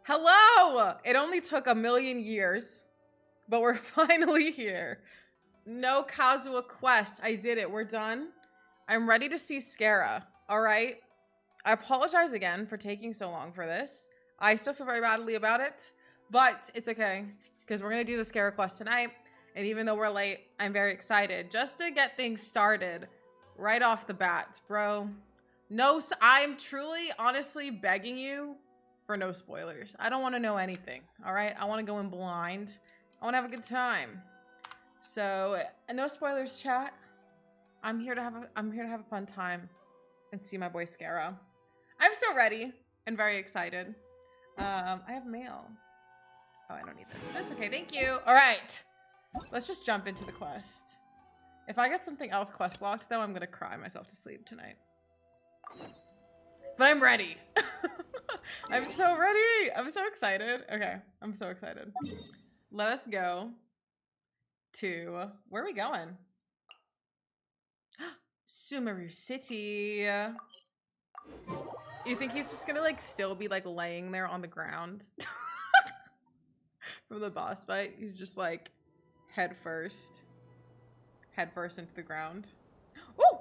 Hello! It only took 1,000,000 years, but we're finally here. No Kazuha quest. I did it. We're done. I'm ready to see Scara. All right. I apologize again for taking so long for this. I still feel very badly about it, but it's okay because we're going to do the Scara quest tonight. And even though we're late, I'm very excited just to get things started right off the bat, bro. No, I'm truly, honestly begging you for no spoilers. I don't want to know anything. All right. I want to go in blind. I want to have a good time. So no spoilers, chat. I'm here to have a fun time and see my boy Scara. I'm so ready and very excited. I have mail. Oh, I don't need this. That's okay. Thank you. All right. Let's just jump into the quest. If I get something else quest locked, though, I'm going to cry myself to sleep tonight. But I'm ready. I'm so ready. I'm so excited. Okay. I'm so excited. Let us go to... Where are we going? Sumeru City. You think he's just gonna like still be like laying there on the ground from the boss fight? He's just like head first into the ground. Ooh!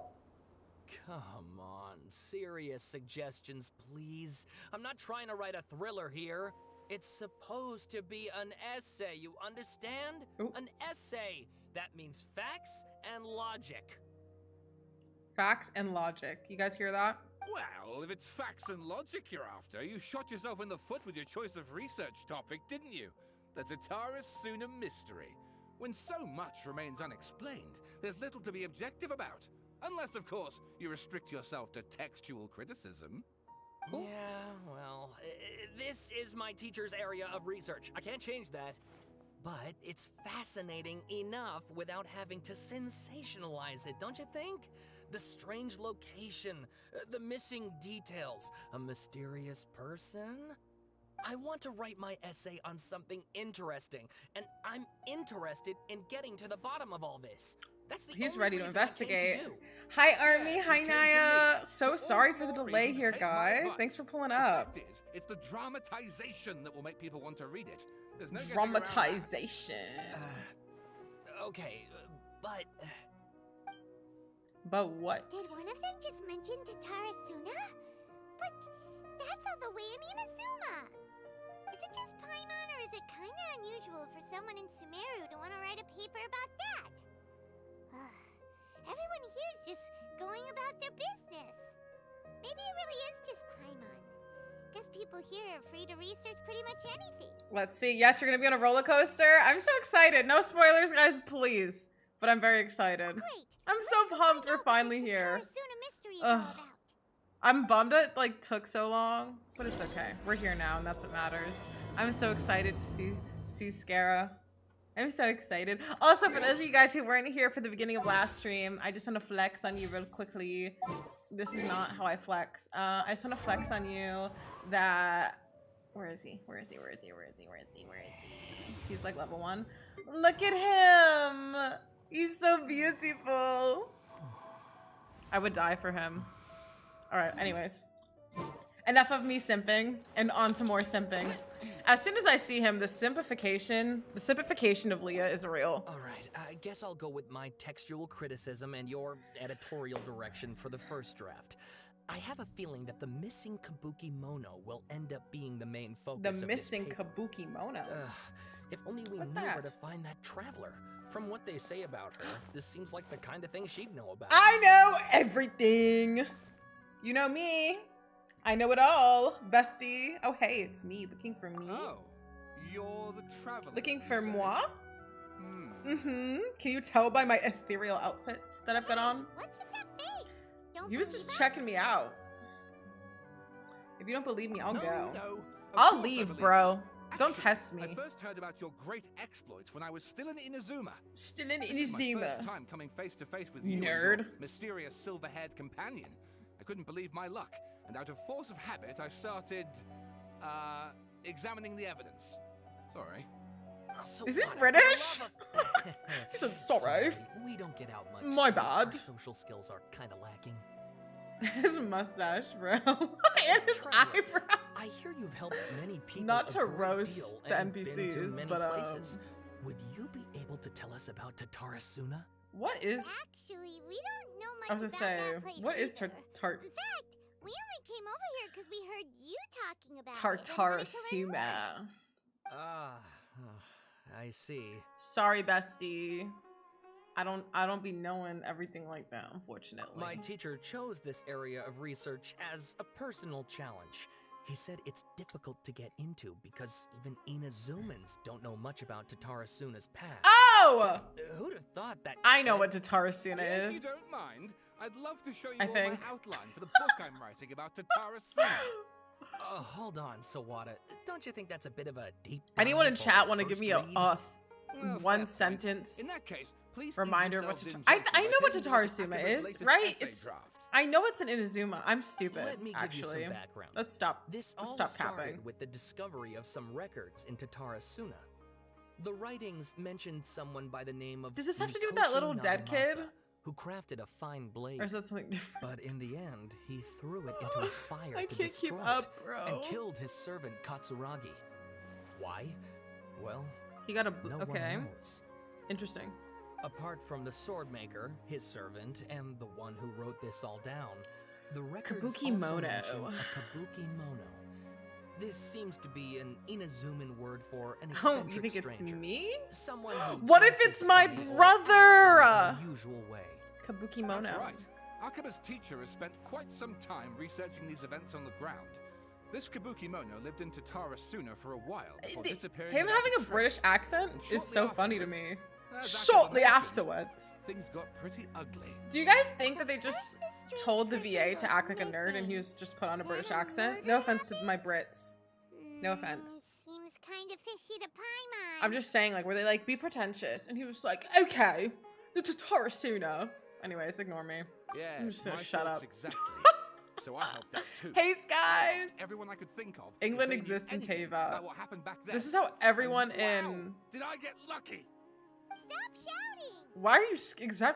Come on, serious suggestions, please. I'm not trying to write a thriller here. It's supposed to be an essay, you understand? Ooh. An essay. That means facts and logic. Facts and logic. You guys hear that? Well, if it's facts and logic you're after, you shot yourself in the foot with your choice of research topic, didn't you? The Dottore Suna mystery. When so much remains unexplained, there's little to be objective about. Unless, of course, you restrict yourself to textual criticism. Ooh. Yeah, well, this is my teacher's area of research. I can't change that. But it's fascinating enough without having to sensationalize it, don't you think? The strange location, the missing details, a mysterious person. I want to write my essay on something interesting, and I'm interested in getting to the bottom of all this. That's the He's only ready to reason I came investigate. you. Hi, Army. Yes, Hi, you came to Naya. me. So all sorry the for the more delay reason to here, take my guys. advice. Thanks for pulling The up. fact is, it's the dramatization that will make people want to read it. There's no getting around that. Dramatization. Okay, but... But what? Did one of them just mention Dottore Suna? But that's all the way in Inazuma. Is it just Paimon, or is it kinda unusual for someone in Sumeru to want to write a paper about that? Everyone here is just going about their business. Maybe it really is just Paimon. Guess people here are free to research pretty much anything. Let's see. Yes, you're gonna be on a roller coaster. I'm so excited. No spoilers, guys, please. But I'm very excited. Great. I'm so pumped we're finally here. Dottore mystery is all about. I'm bummed it like took so long, but it's okay. We're here now, and that's what matters. I'm so excited to see Scara. I'm so excited. Also, for those of you guys who weren't here for the beginning of last stream, I just want to flex on you real quickly. This is not how I flex. I just want to flex on you that... Where is he? Where is he? Where is he? Where is he? Where is he? Where is he? He's like level 1. Look at him! He's so beautiful. I would die for him. All right, anyways. Enough of me simping and on to more simping. As soon as I see him, the simplification of Leah is real. All right, I guess I'll go with my textual criticism and your editorial direction for the first draft. I have a feeling that the missing Kabuki Mono will end up being the main focus The of missing this paper. Kabuki Mono. If only we What's knew that? where to find that traveler. From what they say about her, this seems like the kind of thing she'd know about. I know everything. You know me. I know it all, bestie. Oh, hey, it's me. Looking for me? Oh, you're the traveler. Looking you for say? moi? Hmm. Can you tell by my ethereal outfits that I've got on? What's with that face? Don't He was believe just us? checking me out. If you don't believe me, I'll No, go. no, of I'll course I leave, believe bro. you. Don't Actually, test me. I first heard about your great exploits when I was still in Inazuma. Still in This is my Inazuma. first time coming face to face with you, Nerd. and your mysterious silver-haired companion. I couldn't believe my luck, and out of force of habit, I started, examining the evidence. Sorry. Oh, so Is it what? For the British? love of- He said, sorry. We don't get out much. My so bad. Our social skills are kind of lacking. His mustache, bro. And his Traveler, eyebrow. I I hear you've helped many people. Not to a great roast deal the and been to NPCs, many but places. Would you be able to tell us about Tatarasuna? what is? Actually, we don't know much I was gonna about say, that place what is either. tart In fact, we only came over here because we heard you talking about it and wanted to learn more. Tartarasuma? Ah, I see. Sorry, bestie. I don't be knowing everything like that, unfortunately. My teacher chose this area of research as a personal challenge. He said it's difficult to get into because even Inazumans don't know much about Tatarasuna's past. Oh! Who'd have thought that? I know what Tatarasuna If you is. don't mind, I'd love to show you I all think. my outline for the book I'm writing about Tatarasuna. Hold on, Sawada. Don't you think that's a bit of a deep? Anyone in dive chat or want to give first me a read? Well, fair one point. sentence In that case, please reminder ease of what yourselves I into I by know what taking a look at Tatarasuma Akiba's is, latest right? essay It's draft. I know it's an Inazuma. I'm stupid, Let me give actually. you some background. Let's stop. This Let's all stop started capping. with the discovery of some records in Tatarasuna. The writings mentioned someone by the name of Does this have to do with that Mikoshi little dead kid? Nagamasa, who crafted a fine blade. Or is that something different? But in the end, he threw it into a fire I to can't destroy keep it up, bro. and killed his servant Katsuragi. Why? Well, He got a no okay. one knows. Interesting. Apart from the sword maker, his servant, and the one who wrote this all down, the records also Kabukimono. mention a kabukimono. This seems to be an Inazuman word for an Oh, eccentric you think stranger. it's me? Someone who What if dresses it's my funny or brother? acts in an unusual way. Kabukimono. That's right. Akiba's teacher has spent quite some time researching these events on the ground. This Kabukimono lived in Tatarasuna for a while before disappearing. Him without having a trace. British accent And is shortly so funny to afterwards- me. As Akiba Shortly mentioned, afterwards. things got pretty ugly. Do you guys think that they So just first the strange told the person VA goes to act like a nerd and missing. he was just put on a Then British a accent? murder No offense to happens? my Brits. No offense. Seems kind of fishy to Paimon. I'm just saying, like, were they like, be pretentious? And he was like, okay, the Tatarasuna. Anyways, ignore me. Yeah, I'm just gonna my shut thoughts up. Exactly. So I helped out too. Hey, I guys! asked everyone I could think of. England if they knew exists in anything Teva. about what happened back then. This is how everyone And wow, in... Did I get lucky? Stop shouting. Why are you...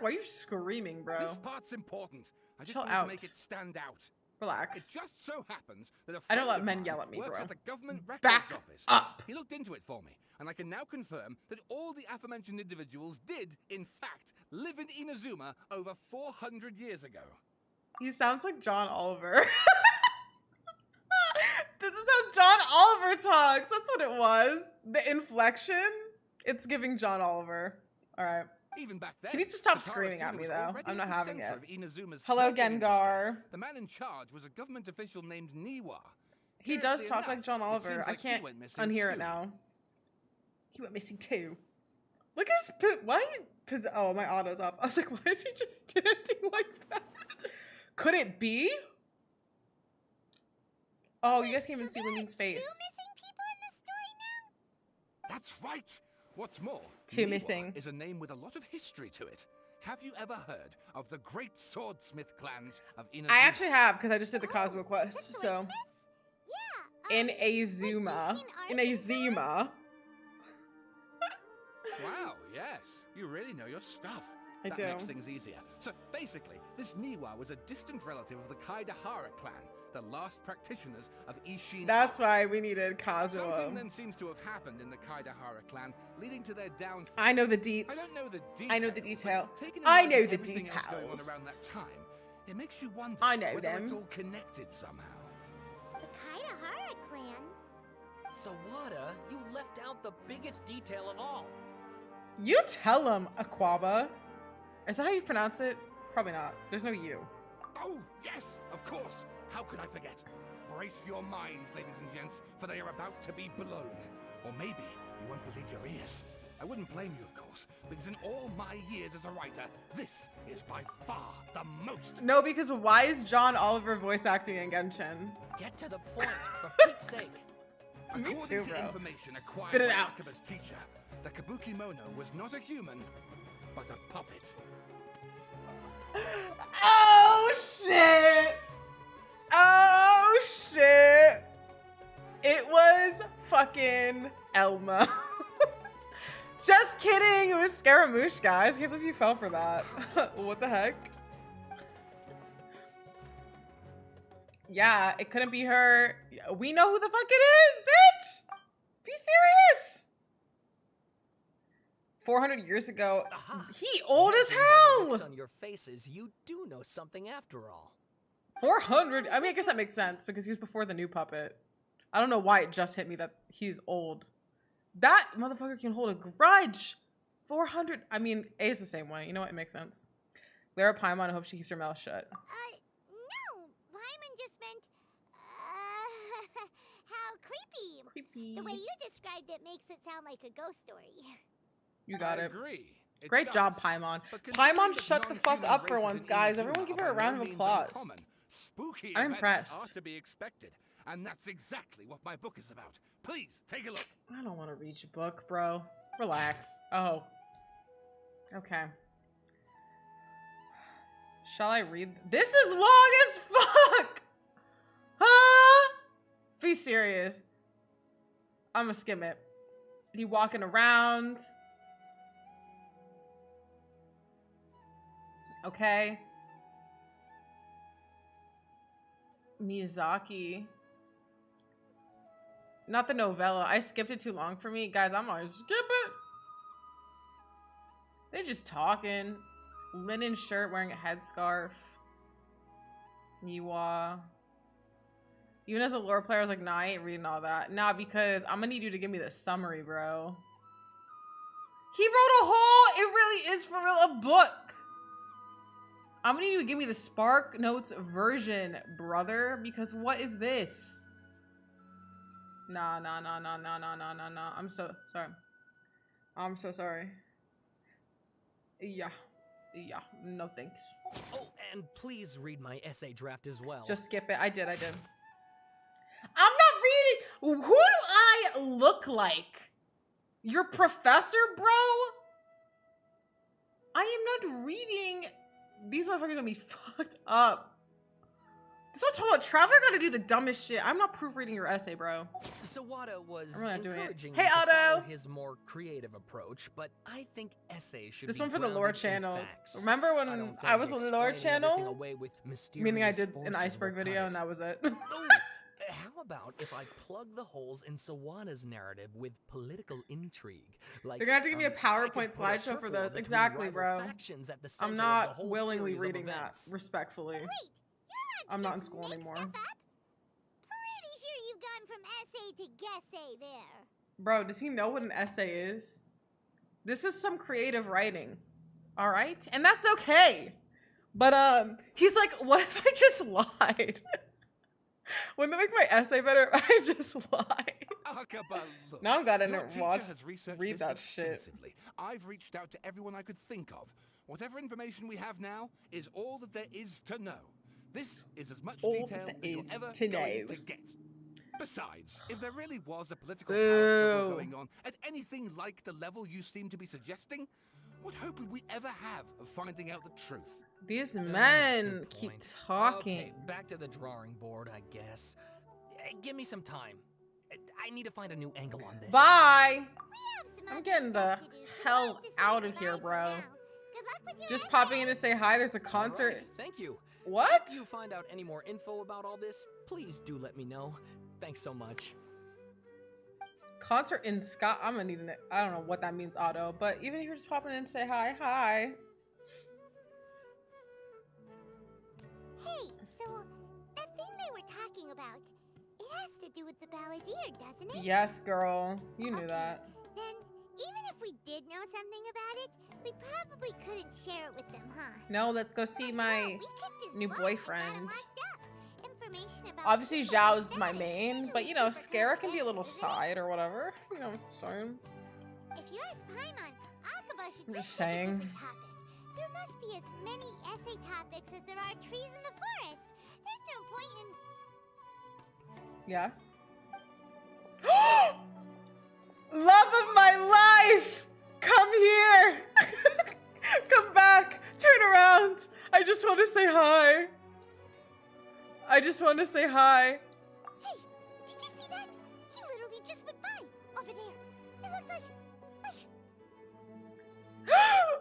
Why are you screaming, bro? This part's important. I just Chill need out. to make it stand out. It Relax. just so happens that a I don't friend let of men mine yell at me, works bro. at the government records Back office. up. He looked into it for me, and I can now confirm that all the aforementioned individuals did, in fact, live in Inazuma over 400 years ago. He sounds like John Oliver. This is how John Oliver talks. That's what it was. The inflection. It's giving John Oliver. All right. Even back then, He needs to stop Tatarasuna screaming at me, was though. already I'm not at the having center it. of Inazuma's Hello, smuggling industry. Gengar. The man in charge was a government official named Niwa. He does Curiously talk enough, like John it Oliver. seems I like he can't went missing unhear it too. now. He went missing too. Look at his... Why? Because... Oh, my auto's up. I was like, why is he just standing like that? Could it be? Oh, you guys can't even see Lumine's face. Two missing people in the story now? That's right. What's more, Two Niwa missing. is a name with a lot of history to it. Have you ever heard of the great swordsmith clans of Inazuma? I actually have, because I just did the Cosmo The quest, so... swordsmiths? Yeah. In Azuma. In Azuma. Wow, yes. You really know your stuff. I That do. makes things easier. So basically, this Niwa was a distant relative of the Kaidahara clan, the last practitioners of Ishin. That's art. why we needed Something Kazuo. then seems to have happened in the Kaidahara clan, leading to their downfall. I know the I deets. don't know the details. I know the detail. but taking in I mind know the everything else going on details. around that time, it makes you wonder I know whether them. it's all connected somehow. The Kaidahara clan. Sawada, you left out the biggest detail of all. You tell him, Aquaba. Is that how you pronounce it? Probably not. There's no U. Oh, yes, of course. How could I forget? Brace your minds, ladies and gents, for they are about to be blown. Or maybe you won't believe your ears. I wouldn't blame you, of course, because in all my years as a writer, this is by far the most. No, because why is John Oliver voice acting in Genshin? Get to the point, for Pete's sake. Me According too, to bro. information acquired Spit it by out. Akiba's teacher, the Kabukimono was not a human, but a puppet. Oh shit! Oh shit! It was fucking Elma. Just kidding! It was Scaramouche, guys. I can't believe you fell for that. What the heck? Yeah, it couldn't be her. We know who the fuck it is, bitch! Be serious! 400 years ago. Aha. He old as Judging by the looks hell! on your faces, you do know something after all. 400? I mean, I guess that makes sense because he was before the new puppet. I don't know why it just hit me that he's old. That motherfucker can hold a grudge. 400. I mean, A's the same way. You know what? It makes sense. Glare at Paimon and hope she keeps her mouth shut. No. Paimon just meant, how creepy. Creepy. The way you described it makes it sound like a ghost story. You got I it. agree. It Great job, does. Paimon. But considering Paimon, that shut the fuck non-human up for races once, in guys. Inazuma Everyone give are her a by round no of means applause. uncommon. Spooky I'm events impressed. are to be expected, and that's exactly what my book is about. Please take a look. I don't want to read your book, bro. Relax. Oh. Okay. Shall I read? This is long as fuck! Huh? Be serious. I'm gonna skim it. He walking around. Okay. Miyazaki. Not the novella. I skipped it too long for me. Guys, I'm gonna skip it. They just talking. Linen shirt, wearing a headscarf. Miwa. Even as a lore player, I was like, nah, I ain't reading all that. Nah, because I'm gonna need you to give me the summary, bro. He wrote a whole, it really is for real, a book. I'm gonna need you to give me the Spark Notes version, brother, because what is this? Nah. I'm so sorry. I'm so sorry. Yeah, no thanks. Oh, and please read my essay draft as well. Just skip it. I did. I'm not reading. Who do I look like? Your professor, bro? I am not reading. These motherfuckers are gonna be fucked up. That's what I'm talking about. Traveler gotta do the dumbest shit. I'm not proofreading your essay, bro. Sawada was I'm not doing it. encouraging Hey, me to Otto! follow his more creative approach, but I think essays should This be one for the lore grounded in channels. facts. Remember when don't I was think on the lore explaining everything channel? away with Meaning I mysterious did an forces iceberg will video cut and it. that was it. Ooh, how about if I plug the holes in Sawada's narrative with political intrigue? Like, They're gonna have to give me a I could PowerPoint put a slideshow turf for war those. between Exactly, rival bro. factions at the center I'm of the not whole willingly series of reading that, events. respectfully. Wait, you're not I'm not in just school make anymore. stuff up? Pretty sure you've gone from essay to guessay there. Bro, does he know what an essay is? This is some creative writing. All right? And that's okay. But he's like, what if I just lied? Wouldn't that make my essay better if I just lied? Akaba, look, Now I'm glad I your didn't teacher has researched read this that shit. extensively. I've reached out to everyone I could think of. Whatever information we have now is all that there is to know. This is as much All detail that as you're is ever to going know. to get. Besides, if there really was a political Boo. power struggle going on at anything like the level you seem to be suggesting, what hope would we ever have of finding out the truth? These men Good keep point. talking. Okay, back to the drawing board, I guess. Give me some time. I need to find a new angle on this. Bye. We have some I'm other getting the stuff to do, so hell we'll have to say out of goodbye here, for bro. now. Good luck with your Just essay. popping in to say hi. There's a All concert. right, thank you. What? If you find out any more info about all this, please do let me know. Thanks so much. Concert in Scott. I'm gonna need an. I don't know what that means, Otto. But even if you're just popping in to say hi, hi. Hey, so that thing they were talking about, it has to do with the balladeer, doesn't it? Yes, girl. You knew Okay. that. Then, even if we did know something about it, we probably couldn't share it with them, huh? No, let's go see After all, my. we kept his new book and got him boyfriend. locked up. Information about Obviously, people like Zhao's my that is main, usually but you know, super Scara can be a little confidential, isn't it? side or whatever. You know what I'm saying? If you ask Paimon, Akaba should I'm just just pick a saying. different topic. There must be as many essay topics as there are trees in the forest. There's no point in... Yes. Love of my life! Come here! Come back! Turn around! I just want to say hi. I just want to say hi. Hey, did you see that? He literally just went by, over there. It looked like...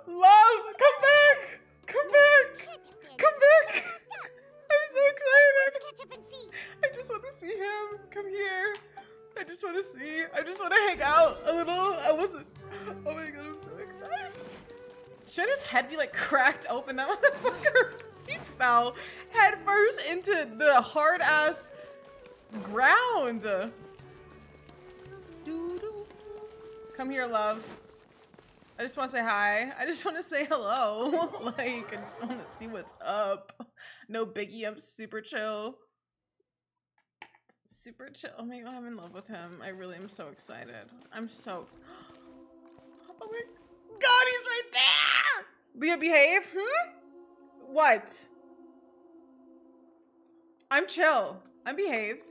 Love! Come back! Come back! Can't have been. Come back! I'm so Let's excited! catch up and see. Come here. I just want to see. I just want to hang out a little. I wasn't. Oh my god, I'm so excited. Should his head be like cracked open? That motherfucker, he fell head first into the hard ass ground. Come here, love. I just want to say hi. I just want to say hello. Like, I just want to see what's up. No biggie. I'm super chill. Super chill. Oh my god, I'm in love with him. I really am so excited. I'm so. Oh my god, he's right there! Leah, behave? What? I'm chill. I'm behaved.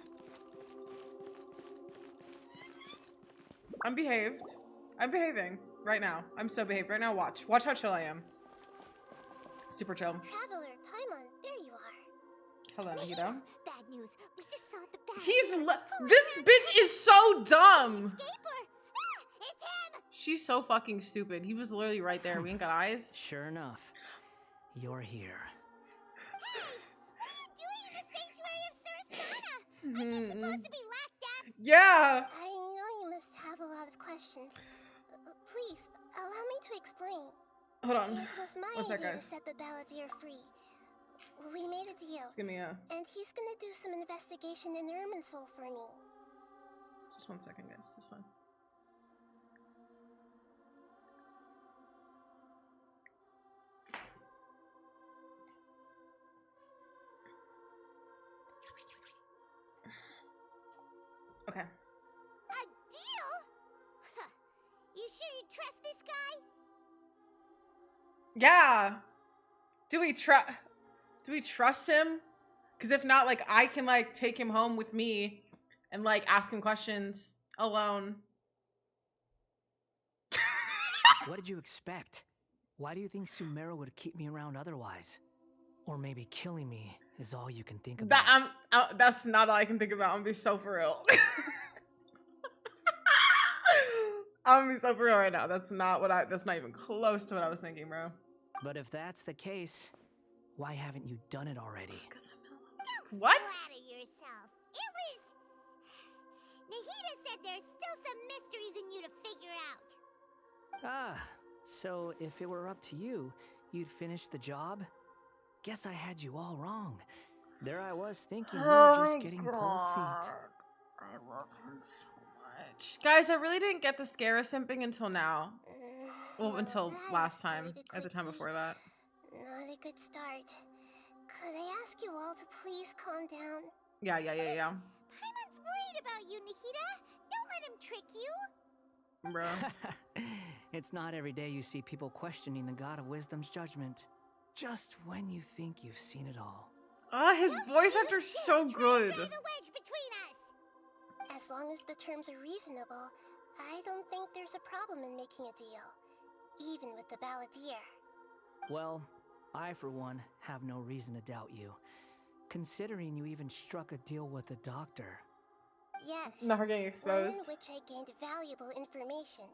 I'm behaved. I'm behaving right now. I'm so behaved right now. Watch. Watch how chill I am. Super chill. Traveler, Paimon, there you are. Hello, Nahida. Bad news. We just saw the bad This bitch is so dumb. Escaper. Ah, it's him. She's so fucking stupid. He was literally right there. We ain't got eyes. Sure enough, you're here. Doing in the sanctuary of Surasana. Aren't you supposed to be lacked up? Yeah. I know you must have a lot of questions. Please, allow me to explain. Hold on. It was my What's that, idea guys? to set the balladeer free. We made a deal. Just give me a. And he's gonna do some investigation in Irminsul for me. Just 1 second, guys. Just one. Okay. A deal? Huh. You sure you trust this guy? Yeah. Do we trust him? Because if not, like, I can like take him home with me and like ask him questions alone. What did you expect? Why do you think Sumeru would keep me around otherwise? Or maybe killing me is all you can think about? That's not all I can think about. I'm gonna be so for real. I'm gonna be so for real right now. That's not even close to what I was thinking, bro. But if that's the case, why haven't you done it already? Because what? Flatter yourself. It was... Nahida said there's still some mysteries in you to figure out. Ah, so if it were up to you, you'd finish the job? Guess I had you all wrong. There I was thinking you were just getting cold feet. I love him so much. Guys, I really didn't get the Scara simping until now. Well, until that last time. escalated At the time quickly. before that. Not a good start. Could I ask you all to please calm down? Yeah. Paimon's worried about you, Nahida. Don't let him trick you. Bro. It's not every day you see people questioning the God of Wisdom's judgment. Just when you think you've seen it all. Ah, his voice actor's so good. Drive a wedge between us. As long as the terms are reasonable, I don't think there's a problem in making a deal. Even with the balladeer. Well, I for one have no reason to doubt you. Considering you even struck a deal with the doctor. Yes. Not her getting One in exposed. which I gained valuable information.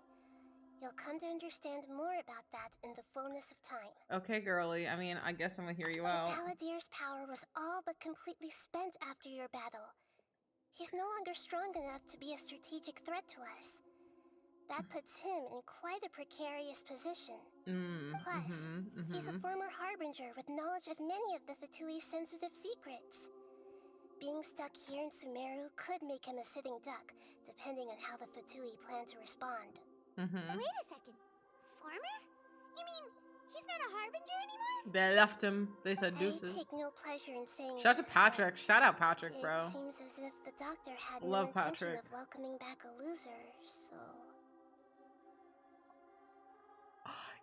You'll come to understand more about that in the fullness of time. Okay, girly. I mean, I guess I'm gonna hear you The out. balladeer's power was all but completely spent after your battle. He's no longer strong enough to be a strategic threat to us. That puts him in quite a precarious position. Plus, he's a former harbinger with knowledge of many of the Fatui's sensitive secrets. Being stuck here in Sumeru could make him a sitting duck, depending on how the Fatui plan to respond. Wait a second. Farmer? You mean he's not a harbinger anymore? They left him. They said I douses. take no pleasure in saying Shout out to this, Patrick. but Shout out Patrick, it bro. seems as if the doctor had Love no intention Patrick. of welcoming back a loser, so...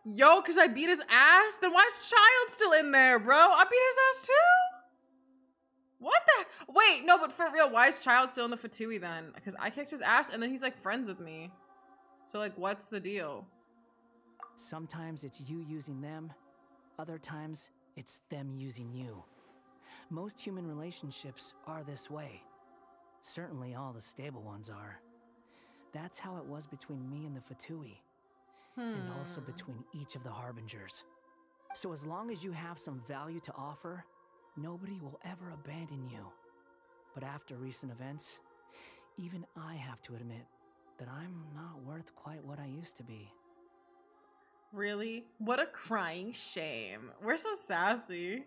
Yo, because I beat his ass? Then why is Child still in there, bro? I beat his ass too? What the? Wait, no, but for real, why is Child still in the Fatui then? Because I kicked his ass and then he's like friends with me. So like, what's the deal? Sometimes it's you using them, other times it's them using you. Most human relationships are this way. Certainly all the stable ones are. That's how it was between me and the Fatui. And also between each of the harbingers. So as long as you have some value to offer, nobody will ever abandon you. But after recent events, Even I have to admit that I'm not worth quite what I used to be. Really? What a crying shame. We're so sassy.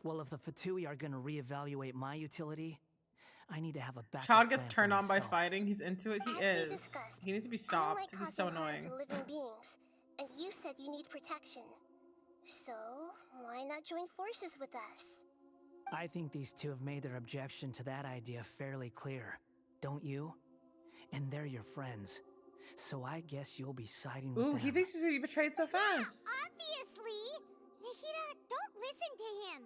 Well, if the Fatui are gonna reevaluate my utility, I need to have a backup Child gets plan for turned on by myself. fighting. He's into it. He As we is. discussed, He needs to be I don't stopped. like He's so causing harm annoying. to living beings, and you said you need protection. So, why not join forces with us? I think these two have made their objection to that idea fairly clear, don't you? And they're your friends, so I guess you'll be siding with Ooh, them. he thinks he's gonna be betrayed so fast. Obviously! Nahida, don't listen to him!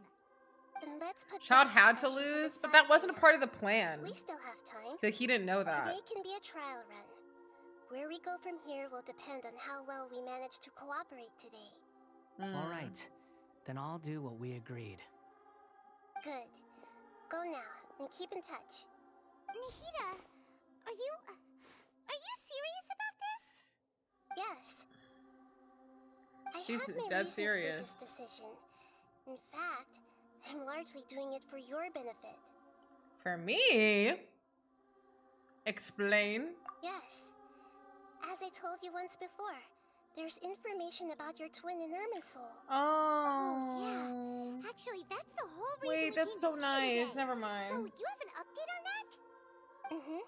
Then let's put Child that had to discussion the lose, but side that for wasn't a now. part of the plan. We still have time. That he didn't know that. Today can be a trial run. Where we go from here will depend on how well we manage to cooperate today. All right, then I'll do what we agreed. Good. Go now, and keep in touch. Nahida, are you serious about this? Yes. I She's have my dead reasons serious. for this decision. In fact, I'm largely doing it for your benefit. For me? Explain. Yes. As I told you once before, there's information about your twin in Irminsul. Oh. yeah. Actually, that's the whole reason Wait, we that's came so to see you nice. today. Never mind. So, you have an update on that? Mm-hmm.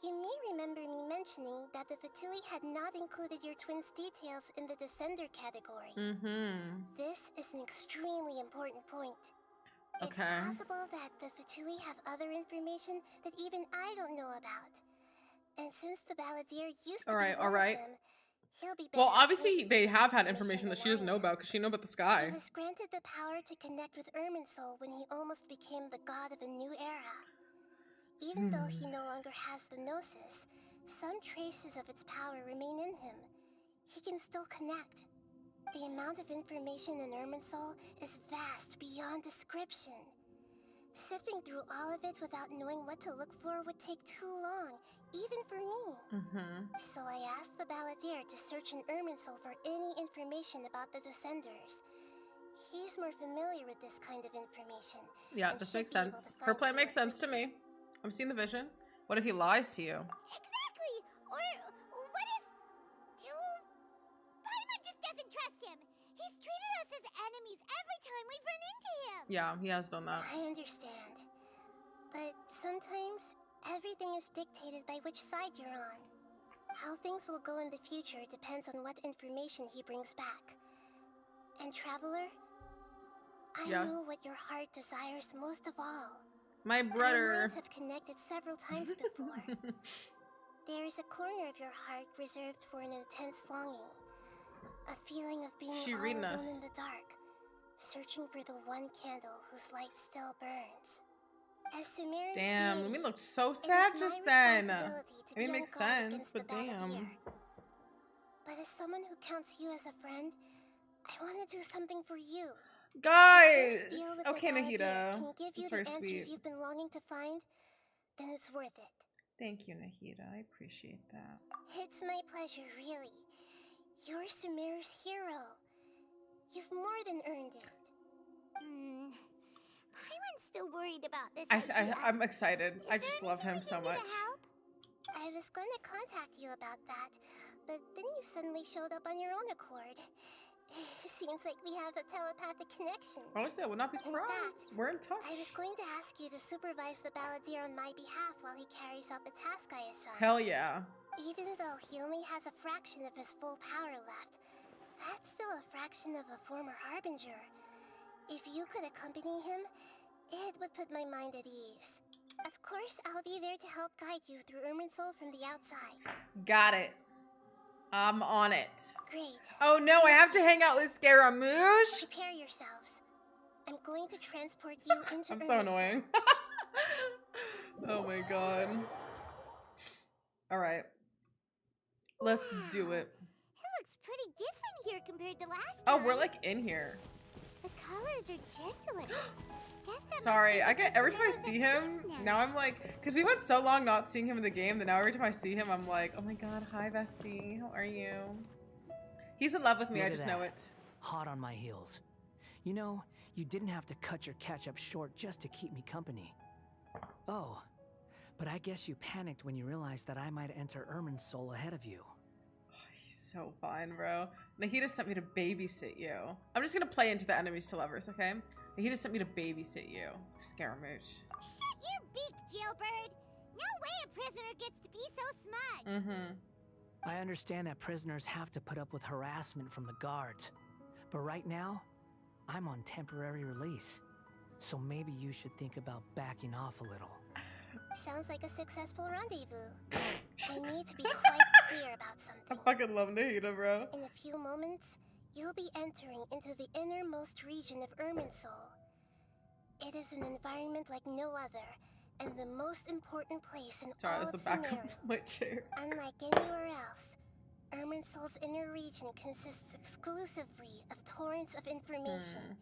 You may remember me mentioning that the Fatui had not included your twin's details in the Descender category. Mm-hmm. This is an extremely important point. It's Okay. possible that the Fatui have other information that even I don't know about. And since the Balladeer used to Alright, be one alright. of them, he'll be Well, better obviously equipped with they this have had information that she doesn't know than I am. about because she knew about the sky. He was granted the power to connect with Irminsul when he almost became the god of a new era. Even though he no longer has the Gnosis, some traces of its power remain in him. He can still connect. The amount of information in Irminsul is vast beyond description. Sifting through all of it without knowing what to look for would take too long, even for me. Mm-hmm. So I asked the Balladeer to search in Irminsul for any information about the Descenders. He's more familiar with this kind of information. Yeah, and this should makes be able sense. to Her find plan it makes more sense to quickly. me. I'm seeing the vision. What if he lies to you? Exactly! Or what if... Paimon just doesn't trust him! He's treated us as enemies every time we've run into him! Yeah, he has done that. I understand. But sometimes, everything is dictated by which side you're on. How things will go in the future depends on what information he brings back. And Traveler, I know what Yes. your heart desires most of all. My Our brother. minds have connected several times before. There is a corner of your heart reserved for an intense longing. A feeling of being She all reading alone us. in the dark, searching for the one candle whose light still burns. As Sumerian's Damn, deity, Lumi looked so it is sad my just then. responsibility to I mean, be it makes on guard sense, against but the damn. Balladeer. But as someone who counts you as a friend, I want to do something for you. Guys! If this deal with Okay, the Balladeer Nahida. can give you That's the very answers sweet. you've been longing to find, then it's worth it. Thank you, Nahida. I appreciate that. It's my pleasure, really. You're Sumeru's hero. You've more than earned it. Paimon's still worried about this idea. I'm excited. Is I there just love him anything we so can do much. to help? I was going to contact you about that, but then you suddenly showed up on your own accord. Seems like we have a telepathic connection. Honestly, I would not be In surprised. fact, We're in touch. I was going to ask you to supervise the Balladeer on my behalf while he carries out the task I assigned. Hell yeah. Even though he only has a fraction of his full power left, that's still a fraction of a former Harbinger. If you could accompany him, it would put my mind at ease. Of course, I'll be there to help guide you through Irminsul from the outside. Got it. I'm on it. Great. Oh no, I have to hang out with Scaramouche. Prepare yourselves. I'm going to transport you into I'm so Irminsul. annoying. Oh my god. Alright. Let's do it. It looks pretty different here compared to last Oh, time. we're like in here. The colors are gentler. Guess that Sorry, must I be get what every time I Sumeru's see at him, peace now I'm like, because we went so long not seeing him in the game that now every time I see him, I'm like, oh my god, hi bestie, how are you? He's in love with me, Look I at just that. know it. Hot on my heels. You know, you didn't have to cut your catch-up short just to keep me company. Oh, But I guess you panicked when you realized that I might enter Irminsul ahead of you. He's so fine, bro. Nahida sent me to babysit you. I'm just gonna play into the enemies to lovers, okay? Nahida sent me to babysit you, Scaramouche. Shut your beak, jailbird! No way a prisoner gets to be so smug! Mm-hmm. I understand that prisoners have to put up with harassment from the guards. But right now, I'm on temporary release. So maybe you should think about backing off a little. Sounds like a successful rendezvous. I need to be quite clear about I something. fucking love Nahida, bro. In a few moments, you'll be entering into the innermost region of Irminsul. It is an environment like no other, and the most important place in Sorry, all that's of the back of Sumeru. my chair. Unlike anywhere else, Irminsul's inner region consists exclusively of torrents of information.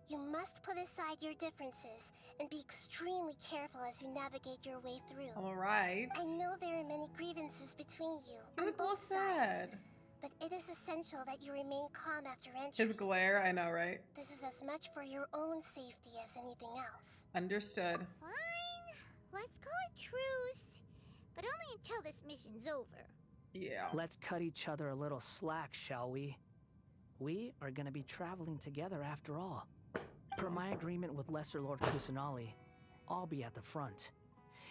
You must put aside your differences and be extremely careful as you navigate your way through. Alright. I know there are many grievances between you You on look all both sides, sad. but it is essential that you remain calm after entry. His glare, I know, right? This is as much for your own safety as anything else. Understood. Fine. Let's call it truce. But only until this mission's over. Yeah. Let's cut each other a little slack, shall we? We are gonna be traveling together after all. Per my agreement with Lesser Lord Kusanali, I'll be at the front.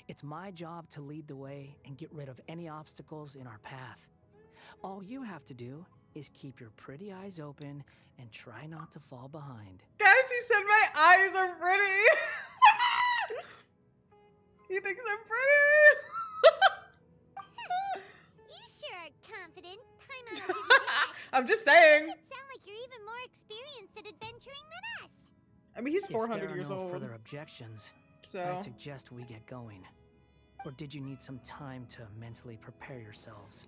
It's my job to lead the way and get rid of any obstacles in our path. All you have to do is keep your pretty eyes open and try not to fall behind. Guys, he said my eyes are pretty. He thinks I'm pretty. You sure are confident. Paimon will give you that. I'm just saying. It sounds like you're even more experienced at adventuring than us. I mean, he's If 400 there are years no old. further objections, I So, suggest we get going. Or did you need some time to mentally prepare yourselves?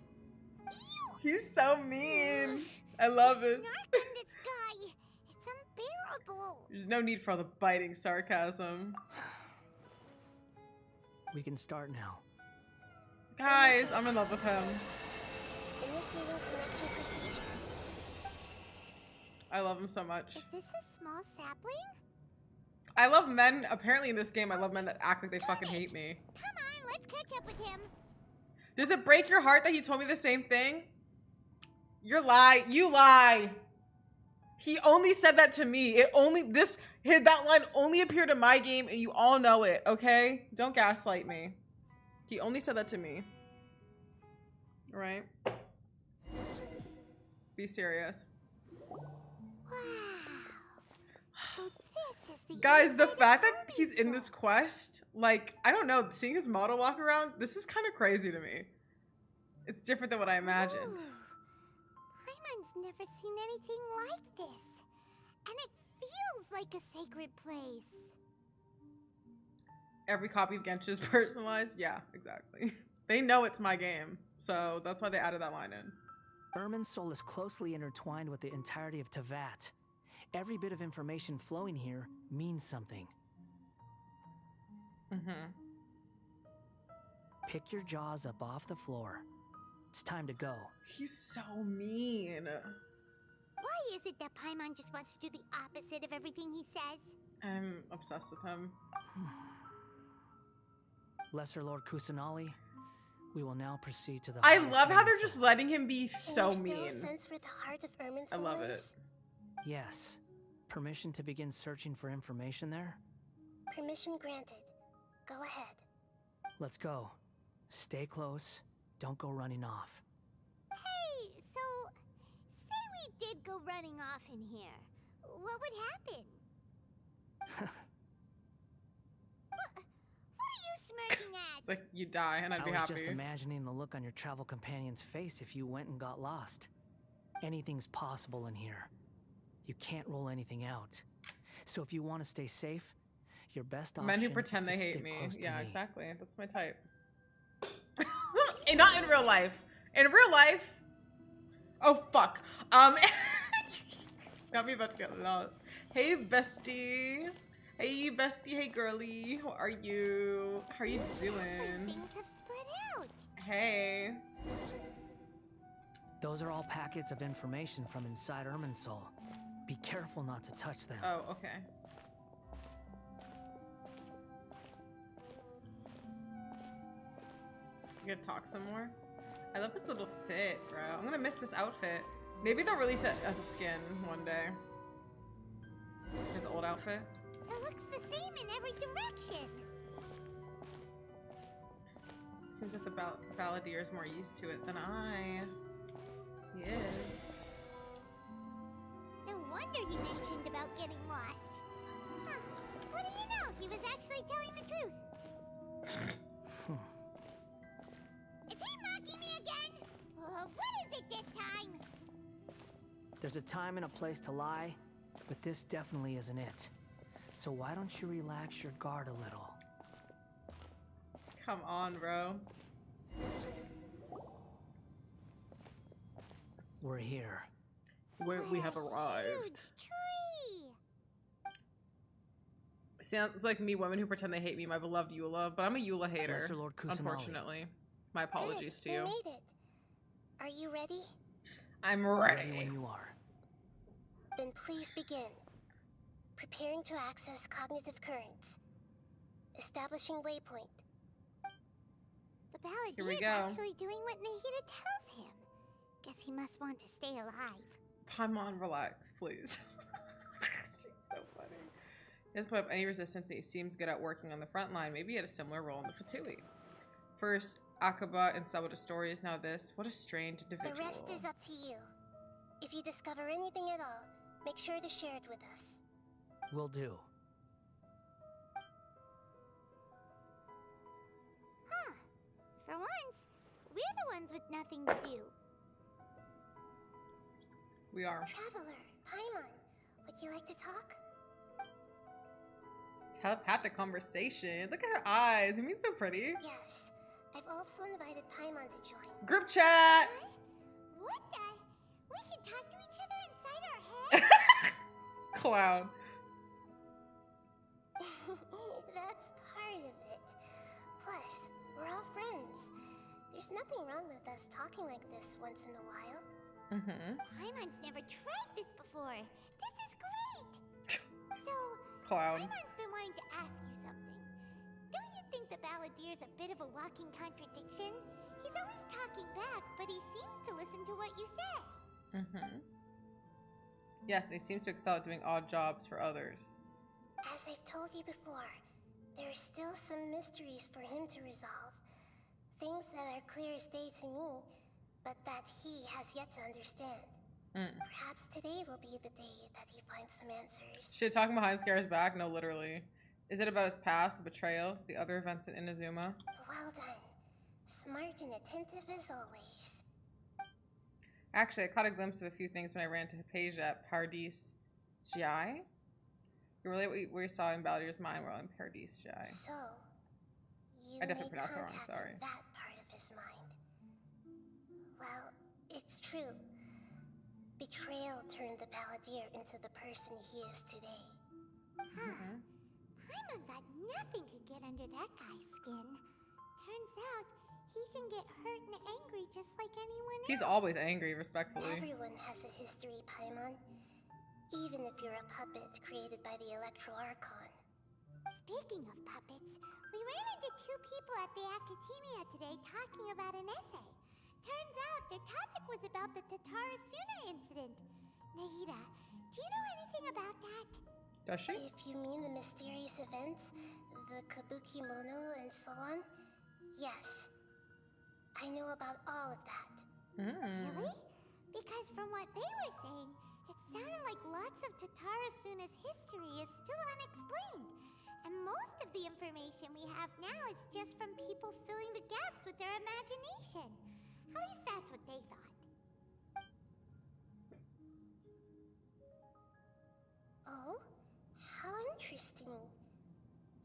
he's so mean. I love it. Snark on this guy. It's unbearable. There's no need for all the biting sarcasm. We can start now. Guys, I'm in love with him. Initiating connection procedure. I love him so much. Is this a small sapling? I love men, apparently in this game, I love men that act like they fucking hate me. Come on, let's catch up with him. Does it break your heart that he told me the same thing? You lie. He only said that to me. That line only appeared in my game and you all know it, okay? Don't gaslight me. He only said that to me. Right? Be serious. Wow. So this is the Guys, the inside of fact that he's in Irminsul. this quest, like, I don't know, seeing his model walk around, this is kind of crazy to me. It's different than what I imagined. Ooh. Paimon's never seen anything like this. And it feels like a sacred place. Every copy of Genshin is personalized? Yeah, exactly. They know it's my game, so that's why they added that line in. Irminsul is closely intertwined with the entirety of Tevat. Every bit of information flowing here means something. Mm-hmm. Pick your jaws up off the floor. It's time to go. He's so mean. Why is it that Paimon just wants to do the opposite of everything he says? I'm obsessed with him. Lesser Lord Kusanali, we will now proceed to the I heart of love how they're Irminsul. just letting him be Can so you still mean. sense where the heart of Irminsul I love it. is? Yes. Permission to begin searching for information there? Permission granted. Go ahead. Let's go. Stay close. Don't go running off. Hey, so say we did go running off in here. What would happen? What are you smirking at? It's like, you die and I'd I be was happy. just imagining the look on your travel companion's face if you went and got lost. Anything's possible in here. You can't rule anything out. So if you want to stay safe, your best option Men who is pretend to they hate stick me. close to Yeah, me. exactly. That's my type. And not in real life. In real life. Oh fuck. Got me about to get lost. Hey bestie. Hey bestie. Hey girly. How are you? How are you doing? Things have spread out. Hey. Those are all packets of information from inside Irminsul. Be careful not to touch them. Oh, okay. You gotta talk some more. I love this little fit, bro. I'm gonna miss this outfit. Maybe they'll release it as a skin one day. His old outfit. It looks the same in every direction. Seems like the balladeer is more used to it than I. Yes. No wonder he mentioned about getting lost. Huh. What do you know? He was actually telling the truth. Is he mocking me again? What is it this time? There's a time and a place to lie, but this definitely isn't it. So why don't you relax your guard a little? Come on, bro. We're here. We have What a arrived. Huge tree. Sounds like me, women who pretend they hate me, my beloved Eula, but I'm a Eula hater. Lesser Lord Kusanali. Unfortunately. My apologies Good, to you. We made it. Are you ready? I'm Ready ready. when you are. Then please begin. Preparing to access cognitive currents. Establishing waypoint. The Here we balladeer's go. actually doing what Nahida tells him. Guess he must want to stay alive. Paimon, relax, please. She's so funny. He doesn't put up any resistance and he seems good at working on the front line. Maybe he had a similar role in the Fatui. First, Akaba and Sabota's stories, now this. What a strange individual. The rest is up to you. If you discover anything at all, make sure to share it with us. Will do. Huh. For once, we're the ones with nothing to do. We are. Traveler, Paimon, would you like to talk? Telepathic conversation. Look at her eyes. You mean so pretty. Yes. I've also invited Paimon to join. Group chat. What the? We can talk to each other inside our heads? Clown. That's part of it. Plus, we're all friends. There's nothing wrong with us talking like this once in a while. Mm-hmm. Paimon's never tried this before. This is great. So, Clown. Paimon's been wanting to ask you something. Don't you think the balladeer's a bit of a walking contradiction? He's always talking back, but he seems to listen to what you say. Mm-hmm. Yes, and he seems to excel at doing odd jobs for others. As I've told you before, there are still some mysteries for him to resolve. Things that are clear as day to me, but that he has yet to understand. Perhaps today will be the day that he finds some answers. Shit, talking behind Scare's back? No, literally. Is it about his past, the betrayals, the other events in Inazuma? Well done. Smart and attentive as always. Actually, I caught a glimpse of a few things when I ran to Hypatia at Paradis Jai. You relate what we saw in Balladeer's mind while in Paradis Jai. So, you I definitely made pronounced it wrong, contact sorry. with that part of his mind. Well, it's true. Betrayal turned the balladeer into the person he is today. Huh. Paimon thought nothing could get under that guy's skin. Turns out, he can get hurt and angry just like anyone else. He's always angry, respectfully. Everyone has a history, Paimon. Even if you're a puppet created by the ARCHON. Speaking of puppets, we ran into two people at the Academia today talking about an essay. Turns out their topic was about the Tatarasuna incident. Nahida, do you know anything about that? Does she? If you mean the mysterious events, the Kabukimono and so on, yes. I know about all of that. Really? Because from what they were saying, it sounded like lots of Tatarasuna's history is still unexplained. And most of the information we have now is just from people filling the gaps with their imagination. At least that's what they thought. Oh? How interesting.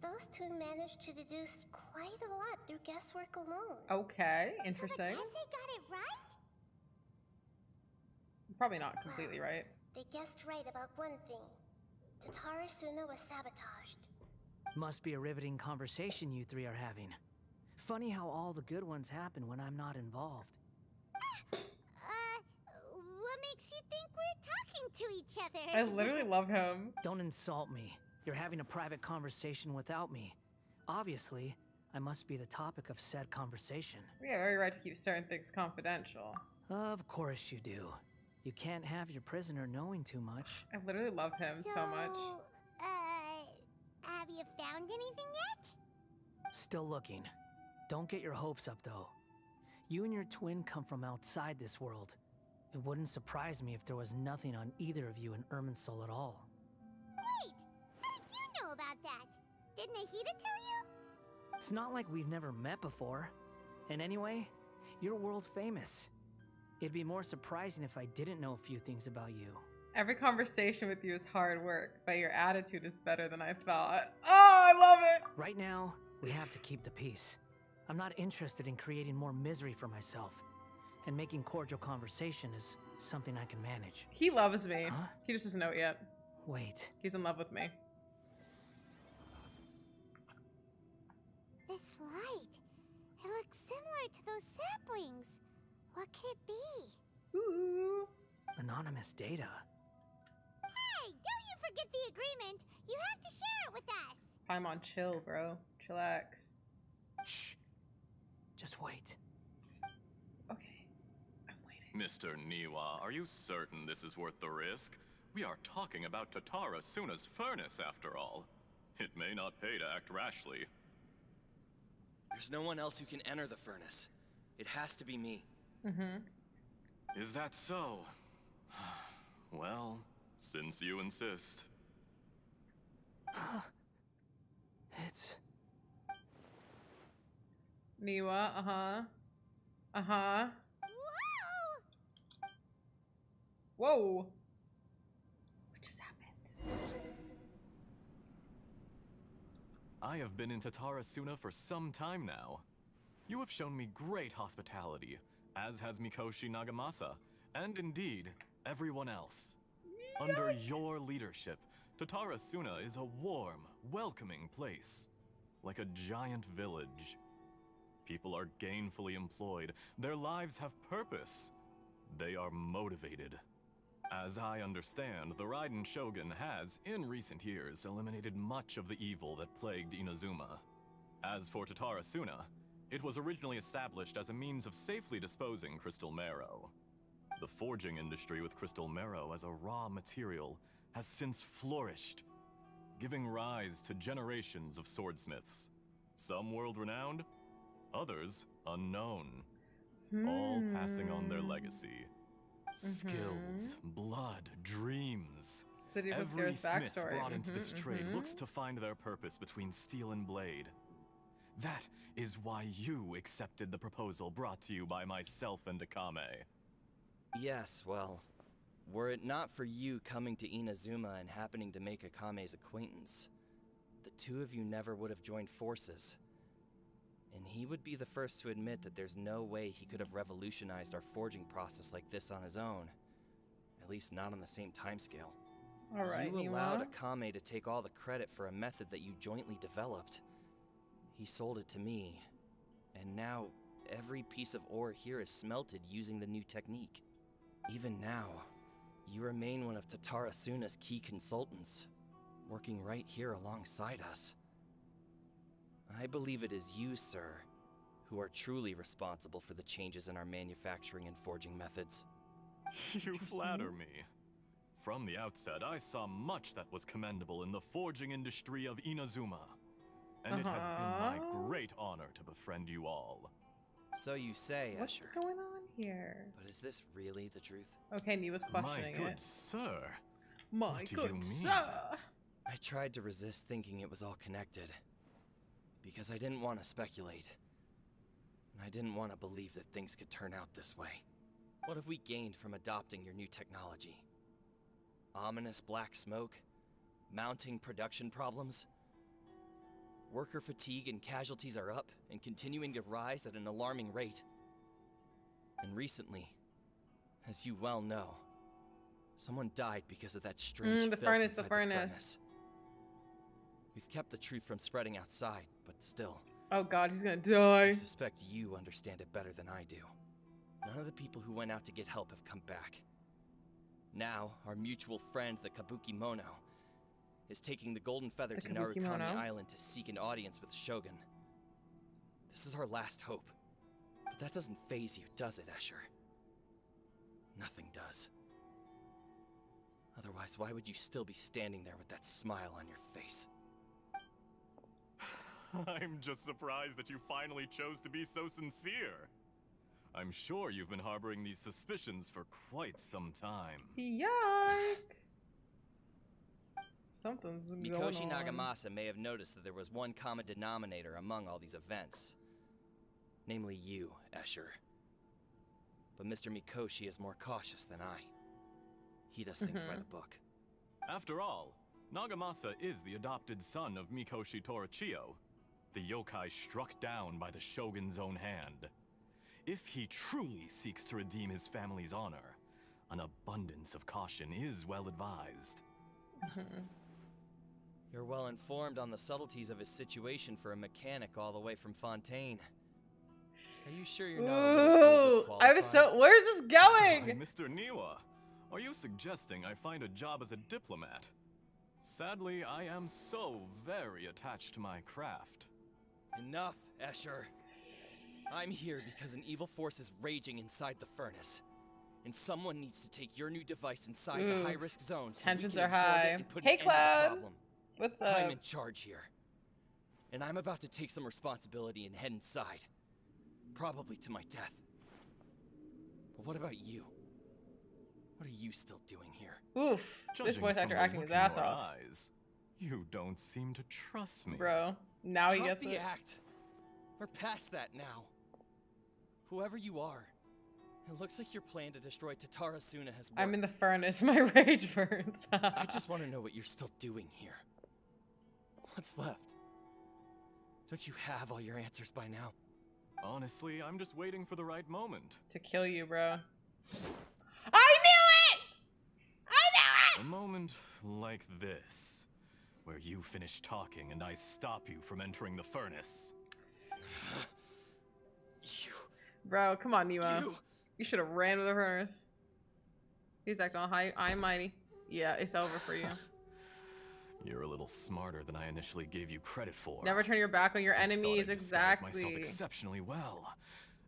Those two managed to deduce quite a lot through guesswork alone. Okay, So interesting. the they got it right? Probably not completely right. They guessed right about one thing. Tatarasuna was sabotaged. Must be a riveting conversation you three are having. Funny how all the good ones happen when I'm not involved. What makes you think we're talking to each other? I literally love him. Don't insult me. You're having a private conversation without me. Obviously, I must be the topic of said conversation. We have every right to keep certain things confidential. Of course you do. You can't have your prisoner knowing too much. I literally love him so much. Have you found anything yet? Still looking. Don't get your hopes up, though. You and your twin come from outside this world. It wouldn't surprise me if there was nothing on either of you in Irminsul at all. Wait, how did you know about that? Did Nahida tell you? It's not like we've never met before. And anyway, you're world famous. It'd be more surprising if I didn't know a few things about you. Every conversation with you is hard work, but your attitude is better than I thought. Oh, I love it! Right now, we have to keep the peace. I'm not interested in creating more misery for myself. And making cordial conversation is something I can manage. He loves me. Huh? He just doesn't know it yet. Wait. He's in love with me. This light. It looks similar to those saplings. What could it be? Ooh. Anonymous data. Hey, don't you forget the agreement. You have to share it with us. I'm on chill, bro. Chillax. Shh. Just wait. Okay. I'm waiting. Mr. Niwa, are you certain this is worth the risk? We are talking about Tatara Suna's furnace, after all. It may not pay to act rashly. There's no one else who can enter the furnace. It has to be me. Mm-hmm. Is that so? Well, since you insist. It's... Niwa, uh-huh. Uh-huh. Whoa! Whoa! What just happened? I have been in Tatara Suna for some time now. You have shown me great hospitality, as has Mikoshi Nagamasa, and indeed, everyone else. Under your leadership, Tatara Suna is a warm, welcoming place. Like a giant village. People are gainfully employed. Their lives have purpose. They are motivated. As I understand, the Raiden Shogun has, in recent years, eliminated much of the evil that plagued Inazuma. As for Tatara Suna, it was originally established as a means of safely disposing crystal marrow. The forging industry with crystal marrow as a raw material has since flourished, giving rise to generations of swordsmiths. Some world-renowned, others unknown, all passing on their legacy. Skills, blood, dreams. City of Every Obscure's smith backstory. brought into this trade looks to find their purpose between steel and blade. That is why you accepted the proposal brought to you by myself and Akame. Yes, well, were it not for you coming to Inazuma and happening to make Akame's acquaintance, the two of you never would have joined forces. And he would be the first to admit that there's no way he could have revolutionized our forging process like this on his own. At least not on the same timescale. Alright, You allowed Niwa. Akame to take all the credit for a method that you jointly developed. He sold it to me, and now every piece of ore here is smelted using the new technique. Even now, you remain one of Tatara Suna's key consultants, working right here alongside us. I believe it is you, sir, who are truly responsible for the changes in our manufacturing and forging methods. You flatter me. From the outset, I saw much that was commendable in the forging industry of Inazuma. And it has been my great honor to befriend you all. So you say, What's Escher. going on here? But is this really the truth? Okay, Niwa's My questioning good it. sir. My what do you good mean? sir! I tried to resist thinking it was all connected. Because I didn't want to speculate. And I didn't want to believe that things could turn out this way. What have we gained from adopting your new technology? Ominous black smoke? Mounting production problems? Worker fatigue and casualties are up and continuing to rise at an alarming rate. And recently, as you well know, someone died because of that strange the filth furnace, inside the furnace. We've kept the truth from spreading outside, but still, Oh god, he's gonna I die. suspect you understand it better than I do. None of the people who went out to get help have come back. Now, our mutual friend, the Kabuki Mono, is taking the Golden Feather The to Kabuki Narukami Mono? Island to seek an audience with Shogun. This is our last hope. But that doesn't faze you, does it, Escher? Nothing does. Otherwise, why would you still be standing there with that smile on your face? I'm just surprised that you finally chose to be so sincere. I'm sure you've been harboring these suspicions for quite some time. Yuck. Something's going Mikoshi on. Nagamasa may have noticed that there was one common denominator among all these events. Namely you, Escher. But Mr. Mikoshi is more cautious than I. He does things by the book. After all, Nagamasa is the adopted son of Mikoshi Torichio, the yokai struck down by the shogun's own hand. If he truly seeks to redeem his family's honor, an abundance of caution is well advised. You're well informed on the subtleties of his situation for a mechanic all the way from Fontaine. Are you sure you're not Ooh, I was so. Where's this going? Mr. Niwa, are you suggesting I find a job as a diplomat? Sadly, I am so very attached to my craft. Enough, Escher. I'm here because an evil force is raging inside the furnace. And someone needs to take your new device inside the high-risk zone so tensions we can are absorb high. it and put Hey, an end to the Cloud. problem. What's up? I'm in charge here. And I'm about to take some responsibility and head inside. Probably to my death. But what about you? What are you still doing here? Oof. This Judging voice from actor the acting his look in ass your off. eyes, you don't seem to trust me. Bro. Now he Drop gets the it. act. We're past that now. Whoever you are, it looks like your plan to destroy Tatara Suna has worked. I'm in the furnace. My rage burns. I just want to know what you're still doing here. What's left? Don't you have all your answers by now? Honestly, I'm just waiting for the right moment. To kill you, bro. I knew it! I A moment like this, where you finish talking and I stop you from entering the furnace. You. Bro, come on, Niwa. You should have ran with the furnace. He's acting all high. I'm mighty. Yeah, it's over for you. You're a little smarter than I initially gave you credit for. Never turn your back on your I thought enemies. I disguised myself Exactly. exceptionally well,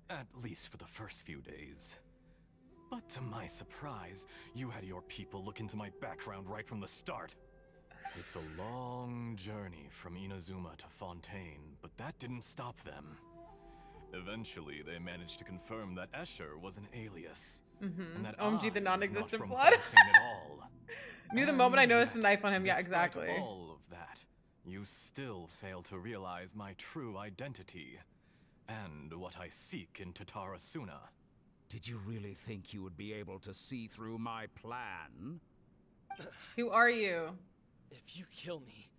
at least for the first few days. But to my surprise, you had your people look into my background right from the start. It's a long journey from Inazuma to Fontaine, but that didn't stop them. Eventually, they managed to confirm that Escher was an alias. And that OMG, the I was not non-existent from blood. Fontaine at all. Knew the moment I And noticed the yet, knife on him. Yeah, despite exactly. all of that, you still fail to realize my true identity and what I seek in Tatara Suna. Did you really think you would be able to see through my plan? Who are you? If you kill me,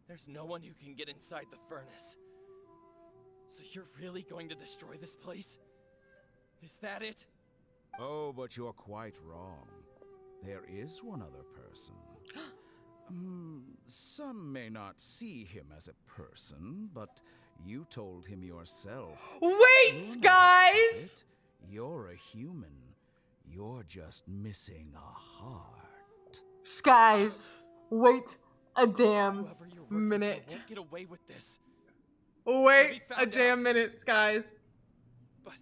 there's no one who can get inside the furnace. So you're really going to destroy this place? Is that it? Oh, but you're quite wrong. There is one other person. Some may not see him as a person, but you told him yourself. Wait, You're not a guys! puppet. You're a human. You're just missing a heart. Guys, wait a damn Whoever you're working minute. for won't get away with this. Wait be a found damn out. minute, guys. But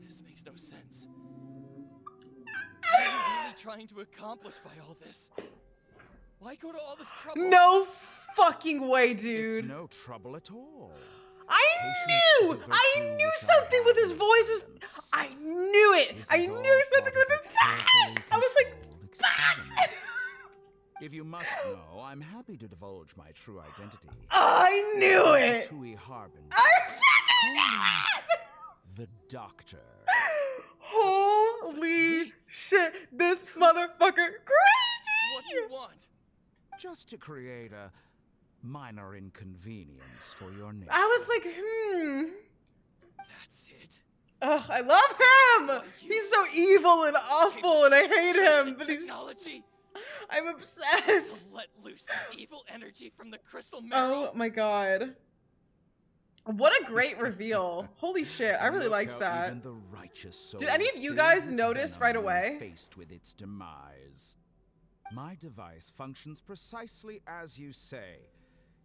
this makes no sense. What are you really trying to accomplish by all this? Why go to all this trouble? No fucking way, It's dude. no trouble at all. I Patience is knew! a I virtue knew which I something with have his in voice was. abundance. I knew it! This I is knew all something part with of his. a carefully I was like, controlled experiment. If you must know, I'm happy to divulge my true identity. I knew it! Tui Harbin. I fucking knew it! The Doctor. Holy shit, this motherfucker crazy! What do you want? Just to create a minor inconvenience for your neighbor. I was like, That's it. Ugh, I love him! He's so evil and awful and I hate him, but he's. Technology I'm obsessed. to let loose the evil energy from the crystal marrow. Oh my god. What a great reveal. Holy shit, I really Look liked how that. even the righteous soul Did any of is you filled guys with notice venom right when away? Faced with its demise. My device functions precisely as you say.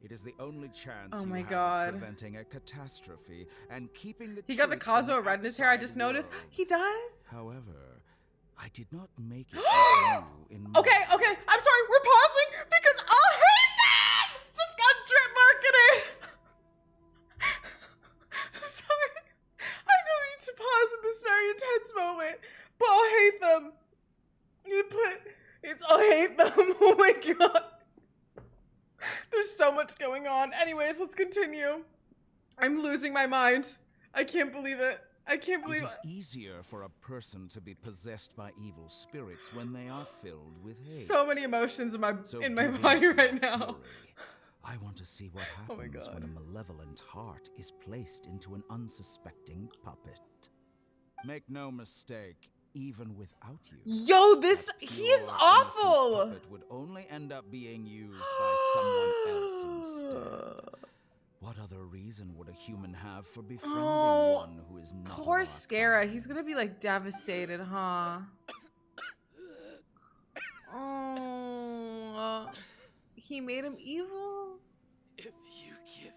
It is the only chance Oh you my have God. of preventing a catastrophe and keeping the He got the truth from Kazuo red in his hair, I just outside noticed. world. He does? However, I did not make it with you in mind. Okay, I'm sorry, we're pausing because I'll hate them! Just got drip marketed! I'm sorry. I don't need to pause in this very intense moment, but I'll hate them. I'll hate them. Oh my god. There's so much going on. Anyways, let's continue. I'm losing my mind. I can't believe it. I can't believe It it. is easier for a person to be possessed by evil spirits when they are filled with hate. So many emotions in my So in my give in body to right your now. fury. I want to see what Oh my happens God. when a malevolent heart is placed into an unsuspecting puppet. Make no mistake, even without you. Yo, this that he's pure, innocent awful. puppet would only end up being used by someone else instead. What other reason would a human have for befriending Oh, one who is not Poor of our Scara. kind? He's gonna be like devastated, huh? Oh, he made him evil. If you give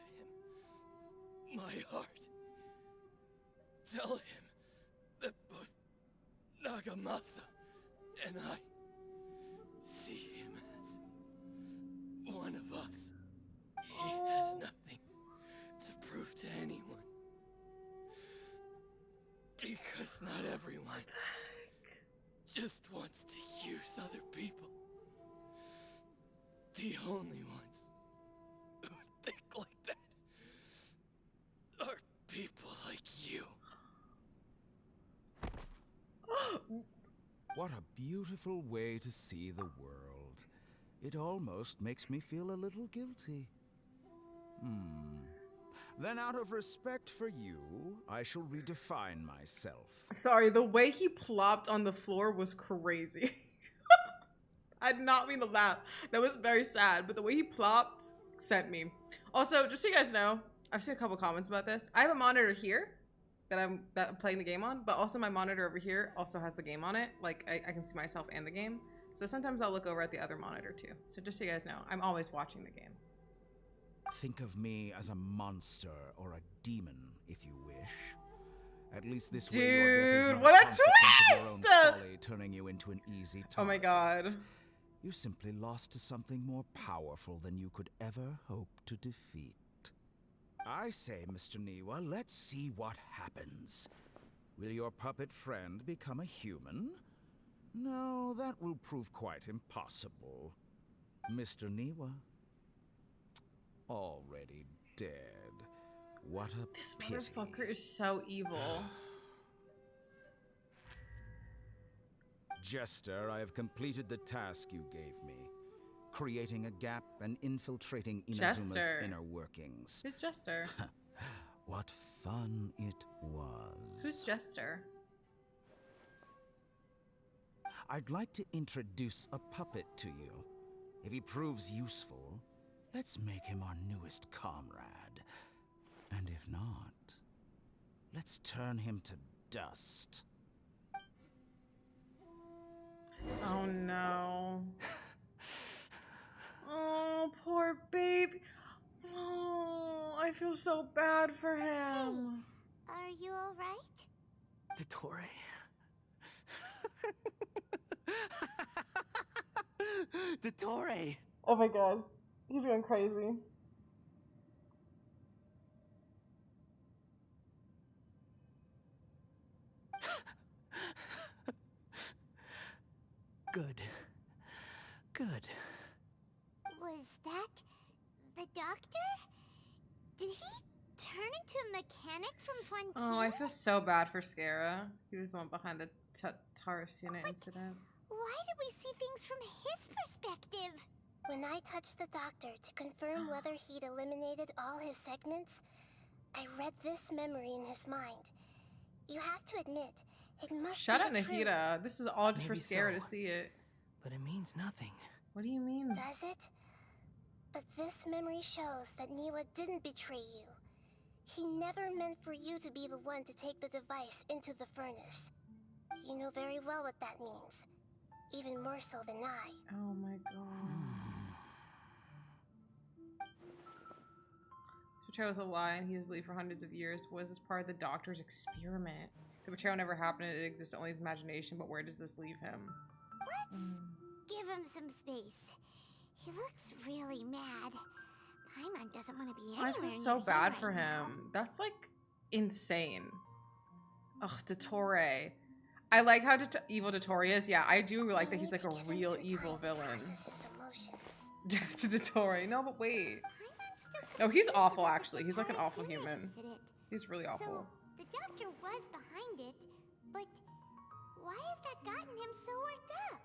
him my heart, tell him that both Nagamasa and I see him as one of us. He has nothing to prove to anyone. Because not everyone just wants to use other people. The only ones who think like that are people like you. What a beautiful way to see the world. It almost makes me feel a little guilty. Then out of respect for you, I shall redefine myself. Sorry, the way he plopped on the floor was crazy. I did not mean to laugh. That was very sad, but the way he plopped sent me. Also, just so you guys know, I've seen a couple comments about this. I have a monitor here that I'm playing the game on, but also my monitor over here also has the game on it. Like, I can see myself and the game. So sometimes I'll look over at the other monitor too. So just so you guys know, I'm always watching the game. Think of me as a monster or a demon, if you wish. At least this way your death is Dude, not what a a consequence of your own twist! folly, turning you into an easy target. Oh my god. You simply lost to something more powerful than you could ever hope to defeat. I say, Mr. Niwa, let's see what happens. Will your puppet friend become a human? No, that will prove quite impossible. Mr. Niwa, already dead. What a This pity. motherfucker is so evil. Jester, I have completed the task you gave me. Creating a gap and infiltrating Inazuma's Jester. inner workings. Who's Jester? What fun it was. Who's Jester? I'd like to introduce a puppet to you. If he proves useful, let's make him our newest comrade. And if not, let's turn him to dust. Oh no. Oh, poor baby. Oh, I feel so bad for him. Are you alright? Dottore? Dottore! Oh my god. He's going crazy. Good. Good. Was that the doctor? Did he turn into a mechanic from Fontaine? Oh, I feel so bad for Scara. He was the one behind the Tarasuna incident. Why did we see things from his perspective? When I touched the doctor to confirm whether he'd eliminated all his segments, I read this memory in his mind. You have to admit, it must Shout be out the truth. Nahida. This is all just for Maybe Scara so. to see it. But it means nothing. What do you mean? Does it? But this memory shows that Niwa didn't betray you. He never meant for you to be the one to take the device into the furnace. You know very well what that means. Even more so than I. Oh my god. betrayal was a lie and he was believed for hundreds of years. Was this part of the Doctor's experiment? The betrayal never happened, it exists only in his imagination, but where does this leave him? Let's give him some space. He looks really mad. Paimon doesn't want to be anywhere I feel near so him bad right for him. now. That's like insane. Ugh, Dottore. I like how evil Dottore is. Yeah, I do like that he's like a real evil villain. To Dottore. No, but wait. No, he's awful actually. He's like an awful human. He's really awful. So, the Doctor was behind it, but why has that gotten him so worked up?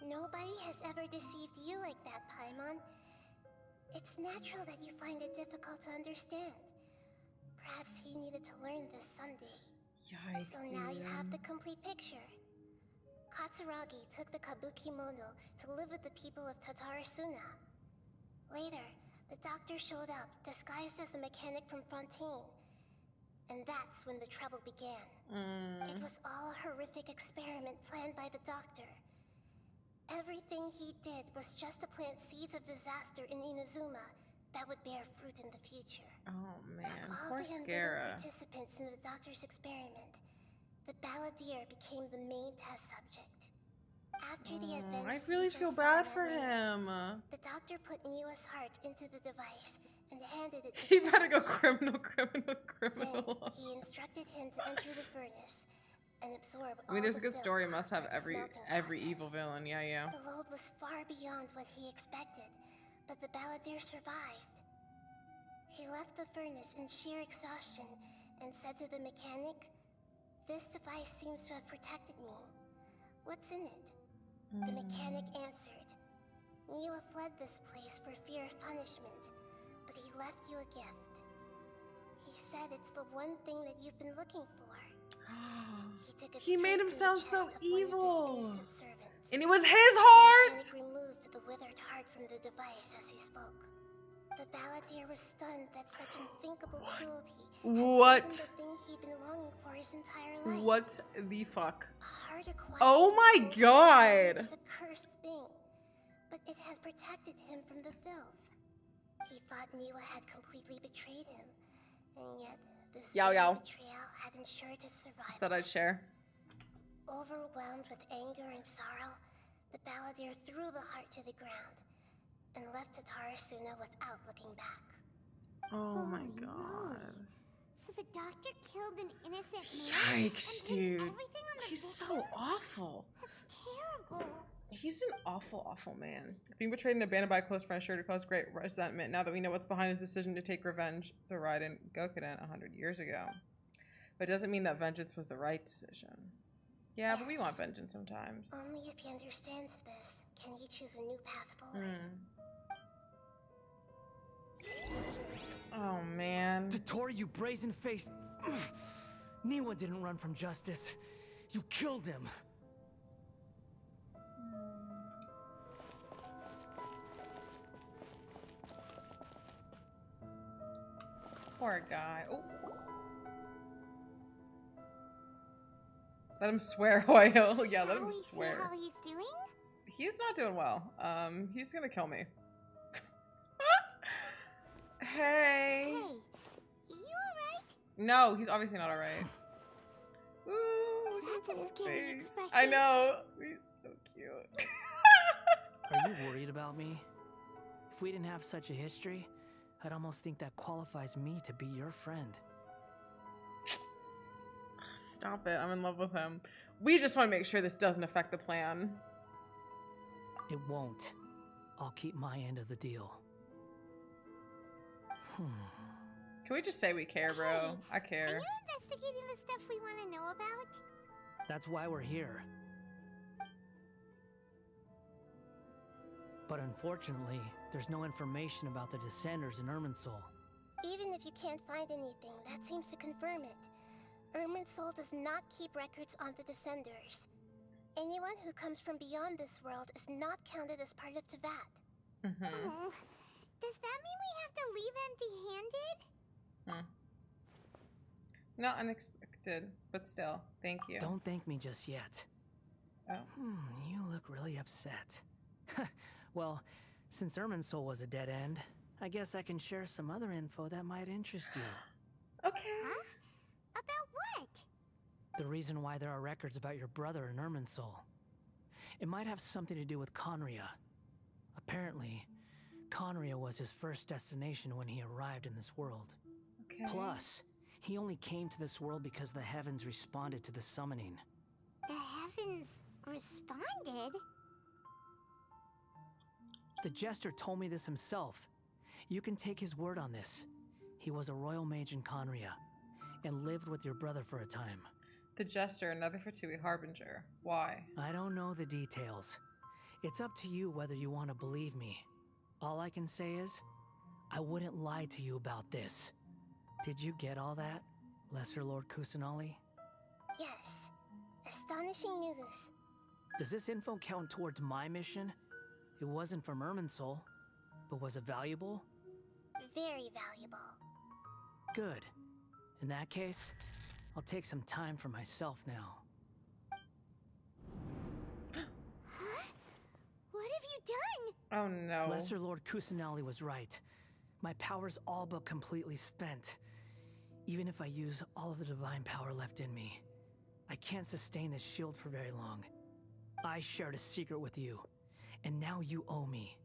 Nobody has ever deceived you like that, Paimon. It's natural that you find it difficult to understand. Perhaps he needed to learn this someday. Yikes, So now you have dude. the complete picture. Katsuragi took the Kabuki Mono to live with the people of Tatarasuna. Later, the Doctor showed up, disguised as a mechanic from Fontaine. And that's when the trouble began. It was all a horrific experiment planned by the Doctor. Everything he did was just to plant seeds of disaster in Inazuma that would bear fruit in the future. Oh man, Of all poor the unwitting Scara. participants in the Doctor's experiment, the Balladeer became the main test subject. After the events I you really just feel saw bad that for night, him. The Doctor put Niwa's heart into the device and handed it to He the better go Balladeer. criminal. Then he instructed him to enter the furnace and absorb I mean, all there's a the good filth story. caused Must have by the every smelting evil process. villain. Yeah. The load was far beyond what he expected, but the Balladeer survived. He left the furnace in sheer exhaustion and said to the mechanic, "This device seems to have protected me. What's in it?" The mechanic answered, "Niwa fled this place for fear of punishment, but he left you a gift. He said it's the one thing that you've been looking for." He took it He made him straight from the sound so chest of one of his evil. innocent servants. And it was his The heart. mechanic removed the withered heart from the device as he spoke. The Balladeer was stunned that such unthinkable cruelty had What? taken the thing he'd been longing for his entire life. What the fuck? A heart acquired Oh my through God. is a cursed thing, but it has protected him from the filth. He thought Niwa had completely betrayed him, and yet this Yow, very yow. betrayal had ensured his survival. Just thought I'd share. Overwhelmed with anger and sorrow, the Balladeer threw the heart to the ground and left Tatarasuna without looking back. Oh my Holy God. moly. So the Doctor killed an innocent man? Yikes, and pinned dude. everything on the He's so victim? awful. That's terrible. He's an awful man. Being betrayed and abandoned by a close friend sure to cause great resentment. Now that we know what's behind his decision to take revenge, the Raiden Gokuden 100 years ago. But it doesn't mean that vengeance was the right decision. Yeah, but we want vengeance sometimes. Only if he understands this can he choose a new path forward. Oh man. Dottore, you brazen-faced... Niwa didn't run from justice. You killed him. Poor guy. Oh. Let him swear. Oh, yeah, let Shall him we see swear. how he's doing? He's not doing well. He's gonna kill me. Hey. Hey, you alright? No, he's obviously not alright. Ooh, look at That's his a little scary face. expression. I know. He's so cute. Are you worried about me? If we didn't have such a history, I'd almost think that qualifies me to be your friend. Stop it. I'm in love with him. We just want to make sure this doesn't affect the plan. It won't. I'll keep my end of the deal. Can we just say we care, bro? Hey, I Are care. you investigating the stuff we want to know about? That's why we're here. But unfortunately, there's no information about the Descenders in Irminsul. Even if you can't find anything, that seems to confirm it. Irminsul does not keep records on the Descenders. Anyone who comes from beyond this world is not counted as part of Tevat. Oh, does that mean we have to leave empty-handed? Not unexpected, but still. Thank you. Don't thank me just yet. Oh. You look really upset. Well, since Irminsul was a dead end, I guess I can share some other info that might interest you. Okay. Huh? About what? The reason why there are records about your brother in Irminsul. It might have something to do with Conria. Apparently, Conria was his first destination when he arrived in this world. Okay. Plus, he only came to this world because the heavens responded to the summoning. The heavens responded? The jester told me this himself. You can take his word on this. He was a royal mage in Conria, and lived with your brother for a time. The Jester, another Fatui Harbinger. Why? I don't know the details. It's up to you whether you want to believe me. All I can say is, I wouldn't lie to you about this. Did you get all that, Lesser Lord Kusanali? Yes. Astonishing news. Does this info count towards my mission? It wasn't from Irminsul, but was it valuable? Very valuable. Good. In that case, I'll take some time for myself now. Huh? What have you done? Oh no. Lesser Lord Kusanali was right. My power's all but completely spent. Even if I use all of the divine power left in me, I can't sustain this shield for very long. I shared a secret with you, and now you owe me.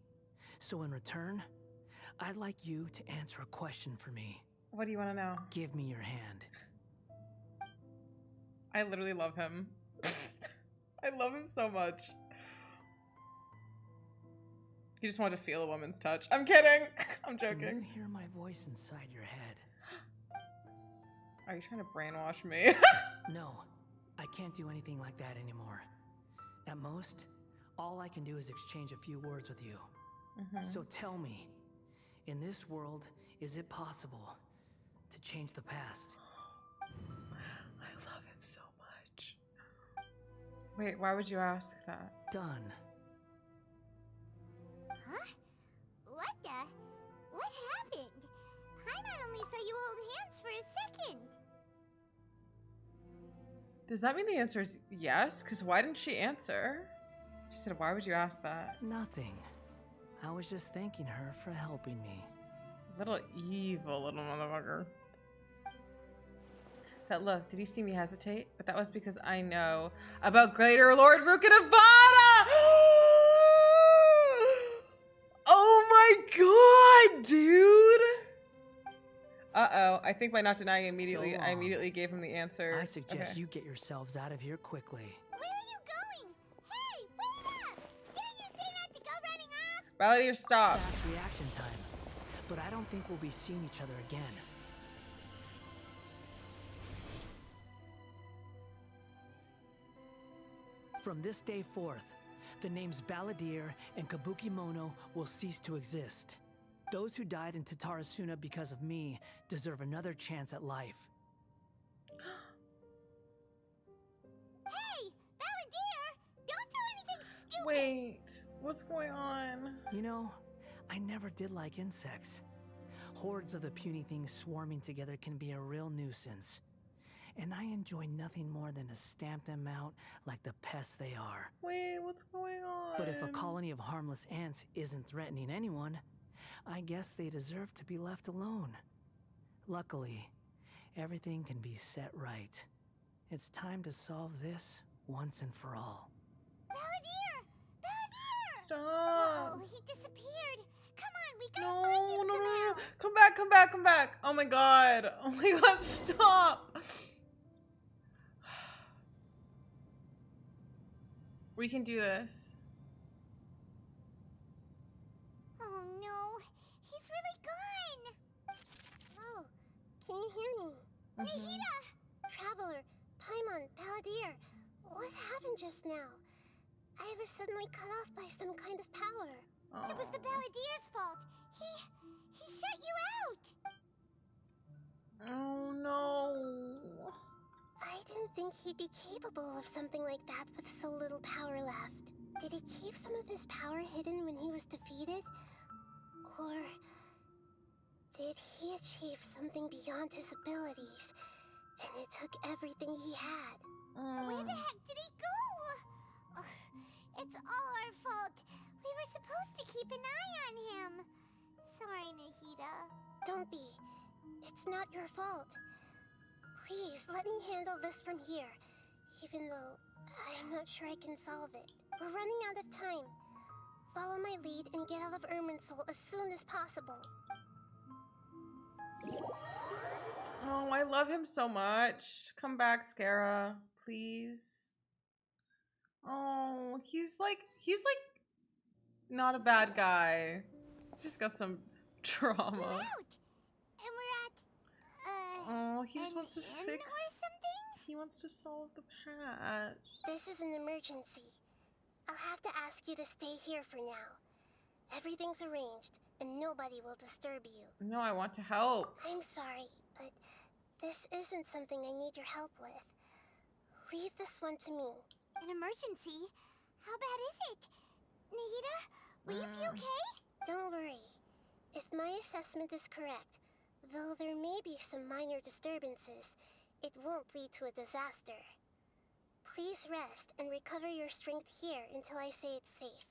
So in return, I'd like you to answer a question for me. What do you want to know? Give me your hand. I literally love him. I love him so much. He just wanted to feel a woman's touch. I'm kidding. I'm Can joking. you hear my voice inside your head? Are you trying to brainwash me? No, I can't do anything like that anymore. At most, all I can do is exchange a few words with you. So tell me, in this world, is it possible to change the past? I love him so much. Wait, why would you ask that? Done. Huh? What the? What happened? Paimon only saw you hold hands for a second. Does that mean the answer is yes? Because why didn't she answer? She said, why would you ask that? Nothing. I was just thanking her for helping me. Little evil little motherfucker. That look, did he see me hesitate? But that was because I know about Greater Lord Rukadavada! Oh my god, dude! Uh-oh, I think by not denying immediately, So I immediately gave him the answer. I suggest Okay. you get yourselves out of here quickly. Where are you going? Hey, wait up! Didn't you say not to go running off? Valadier, stop. Fast reaction time. But I don't think we'll be seeing each other again. From this day forth, the names Valadier and Kabukimono will cease to exist. Those who died in Tatarasuna because of me deserve another chance at life. Hey, Valadier! Don't do anything stupid! Wait, what's going on? You know, I never did like insects. Hordes of the puny things swarming together can be a real nuisance. And I enjoy nothing more than to stamp them out like the pests they are. Wait, what's going on? But if a colony of harmless ants isn't threatening anyone, I guess they deserve to be left alone. Luckily, everything can be set right. It's time to solve this once and for all. Valadier! Valadier! Stop. Oh, he disappeared. Come on, we gotta find No, him no, no, no. somehow. Come back, come back, come back. Oh my god. Oh my god, stop. We can do this. Oh no, he's really gone. Oh, can you hear me? Nahida! Traveler, Paimon, Valadier, what happened just now? I was suddenly cut off by some kind of power. It was the Baladier's fault. He shut you out. Oh no. I didn't think he'd be capable of something like that with so little power left. Did he keep some of his power hidden when he was defeated? Or did he achieve something beyond his abilities, and it took everything he had? Where the heck did he go? Ugh, it's all our fault. We were supposed to keep an eye on him. sorry, Nahida. Don't be. It's not your fault. Please, let me handle this from here. Even though I'm not sure I can solve it. We're running out of time. Follow my lead and get out of Irminsul as soon as possible. Oh, I love him so much. Come back, Scara, please. Oh, he's like not a bad guy. He's just got some trauma. We're out, and we're at Oh, he just an wants to inn fix. or something. He wants to solve the patch. This is an emergency. I'll have to ask you to stay here for now. Everything's arranged, and nobody will disturb you. No, I want to help. I'm sorry, but this isn't something I need your help with. Leave this one to me. An emergency? How bad is it? Nahida, will you be okay? Don't worry. If my assessment is correct, though there may be some minor disturbances, it won't lead to a disaster. Please rest and recover your strength here until I say it's safe.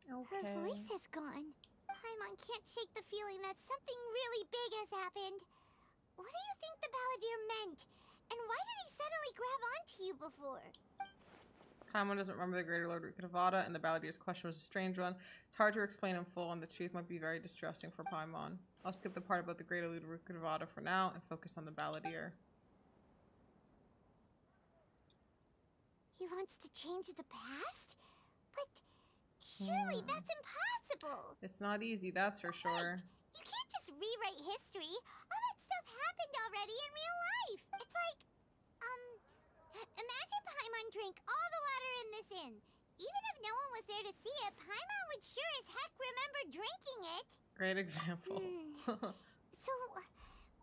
Okay. Her voice has gone. Paimon can't shake the feeling that something really big has happened. What do you think the Balladeer meant? And why did he suddenly grab onto you before? Paimon doesn't remember the Greater Lord Rukkhadevata, and the Balladeer's question was a strange one. It's hard to explain in full, and the truth might be very distressing for Paimon. I'll skip the part about the Greater Lord Rukkhadevata for now and focus on the Balladeer. He wants to change the past? But surely that's impossible. It's not easy, that's for sure. You can't just rewrite history. All that stuff happened already in real life. It's like, imagine Paimon drank all the water in this inn. Even if no one was there to see it, Paimon would sure as heck remember drinking it. Great example. So,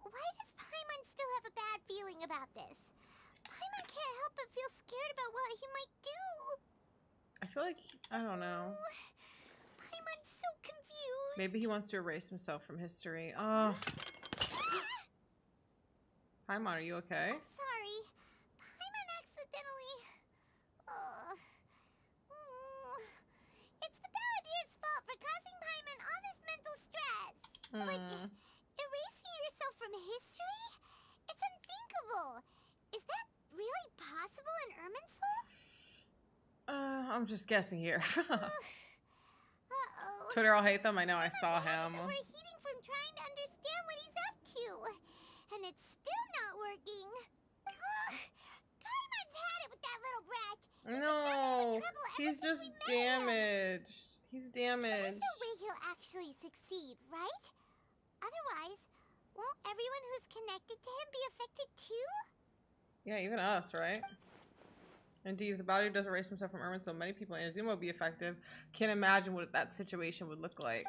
why does Paimon still have a bad feeling about this? Paimon can't help but feel scared about what he might do. I feel like, I don't know. Paimon's so confused. Maybe he wants to erase himself from history. Oh. Paimon, are you okay? Sorry. Paimon accidentally... It's the Balladeer's fault for causing Paimon all this mental stress. But erasing yourself from history? It's unthinkable. Is that really possible in Irminsul? I'm just guessing here. Uh-oh. Twitter, I'll hate them. I know, I saw him. We're heating from trying to understand what he's up to. And it's still not working. Ugh. Paimon's had it with that little brat. No, he's just damaged. He's damaged. There's no way he'll actually succeed, right? Otherwise, won't everyone who's connected to him be affected too? Yeah, even us, right? Indeed, if the Balladeer does erase himself from Irminsul, many people in Inazuma will be effective. Can't imagine what that situation would look like.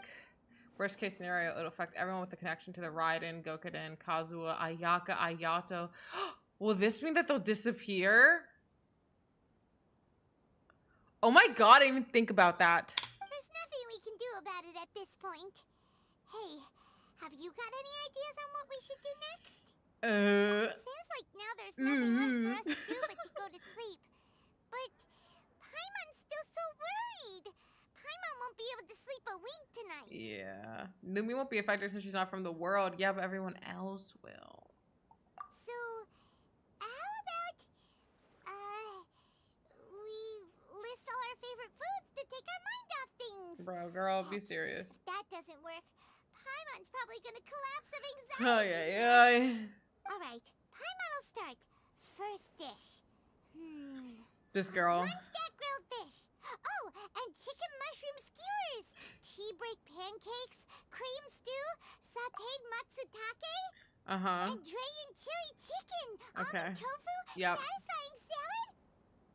Worst case scenario, it'll affect everyone with a connection to the Raiden, Gokuden, Kazuha, Ayaka, Ayato. Will this mean that they'll disappear? Oh my god, I didn't even think about that. There's nothing we can do about it at this point. Hey, have you got any ideas on what we should do next? Seems like now there's nothing left for us to do but to go to sleep. But Paimon's still so worried. Paimon won't be able to sleep a wink tonight. Yeah. Numi won't be affected since she's not from the world. Yeah, but everyone else will. So, how about, we list all our favorite foods to take our mind off things? Bro, girl, be serious. That doesn't work. Paimon's probably gonna collapse of anxiety. Oh, yeah. Alright, Paimon will start. First dish. This girl. Munchak grilled fish. Oh, and chicken mushroom skewers. Tea break pancakes. Cream stew. Sauteed matsutake. Uh-huh. And Dragon chili chicken. Okay. Almond tofu. Yep. Satisfying salad.